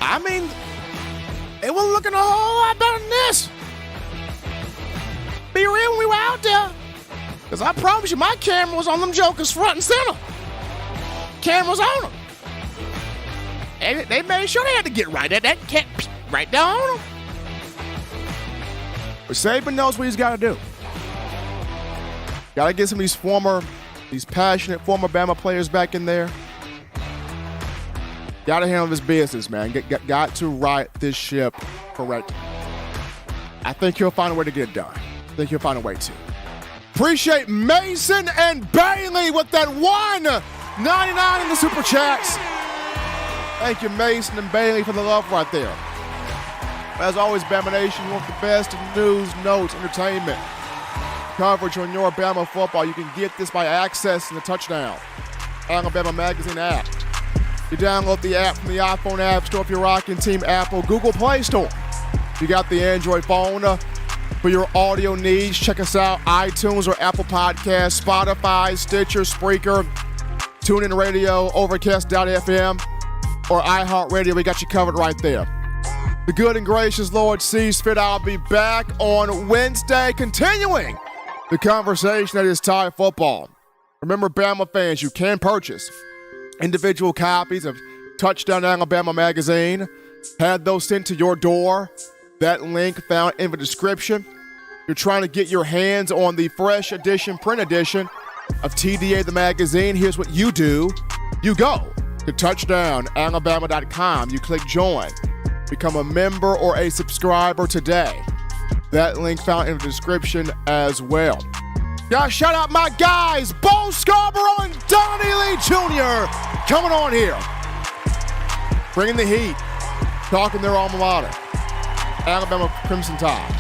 S1: I mean, it wasn't looking a whole lot better than this. Be real when we were out there. Because I promise you, my camera was on them jokers front and center. Cameras on them. And they made sure they had to get right. That kept right down on them. But Saban knows what he's got to do. Got to get some of these passionate former Bama players back in there. Got to handle his business, man. Got to right this ship correctly. I think he'll find a way to get it done. I think he'll find a way to. Appreciate Mason and Bailey with that $1.99 in the Super Chats. Thank you, Mason and Bailey, for the love right there. As always, Bama Nation, you want the best in news, notes, entertainment, coverage on your Bama football. You can get this by accessing the Touchdown Alabama Magazine app. You download the app from the iPhone App Store if you're rocking Team Apple, Google Play Store. You got the Android phone. For your audio needs, check us out, iTunes or Apple Podcasts, Spotify, Stitcher, Spreaker, TuneIn Radio, Overcast.fm, or iHeartRadio. We got you covered right there. The good and gracious Lord sees fit. I'll be back on Wednesday, continuing the conversation that is Tide football. Remember, Bama fans, you can purchase individual copies of Touchdown Alabama Magazine. Have those sent to your door. That link found in the description. You're trying to get your hands on the fresh edition, print edition of TDA the magazine. Here's what you do. You go to touchdownalabama.com. You click join. Become a member or a subscriber today. That link found in the description as well. Gotta shout out my guys, Bo Scarbrough and Donnie Lee Jr. coming on here. Bringing the heat. Talking their alma mater. Alabama Crimson Tide.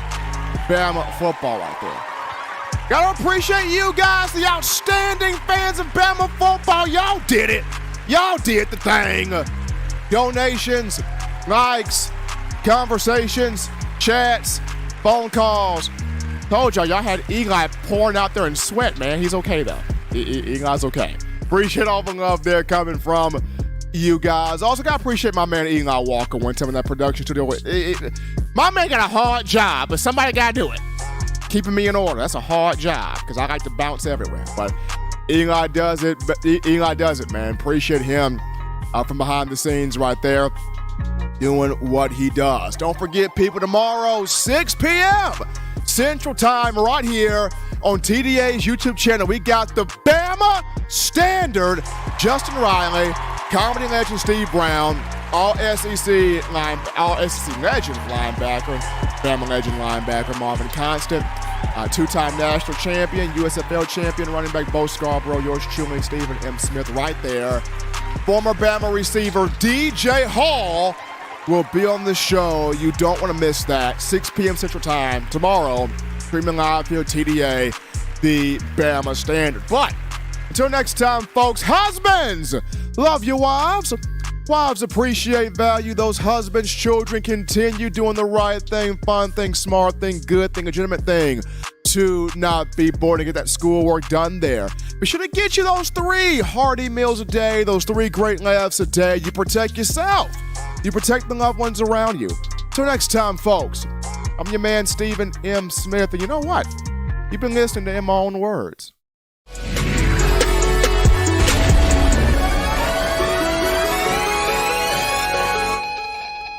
S1: Bama football right there. Gotta appreciate you guys, the outstanding fans of Bama football. Y'all did it. Y'all did the thing. Donations, likes, conversations, chats, phone calls. Told y'all had Eli pouring out there in sweat, man. He's okay, though. Eli's okay. Appreciate all the love there coming from you guys. Also, got to appreciate my man Eli Walker one time in that production studio. My man got a hard job, but somebody got to do it. Keeping me in order. That's a hard job because I like to bounce everywhere. But Eli does it. Eli does it, man. Appreciate him from behind the scenes right there doing what he does. Don't forget, people, tomorrow, 6 p.m. Central Time right here on TDA's YouTube channel. We got the Bama Standard, Justin Riley, comedy legend Steve Brown, all SEC legend linebacker, Bama legend linebacker Marvin Constant, two-time national champion, USFL champion, running back Bo Scarbrough, yours truly, Stephen M. Smith right there. Former Bama receiver DJ Hall will be on the show. You don't want to miss that. 6 p.m. Central Time tomorrow, streaming live here at TDA, the Bama Standard. But until next time, folks, husbands, love your wives. Wives appreciate, value those husbands. Children, continue doing the right thing, fun thing, smart thing, good thing, legitimate thing to not be bored and get that schoolwork done there. Be sure to get you those 3 hearty meals a day, those 3 great laughs a day. You protect yourself. You protect the loved ones around you. Till next time, folks, I'm your man, Stephen M. Smith, and you know what? You've been listening to In My Own Words.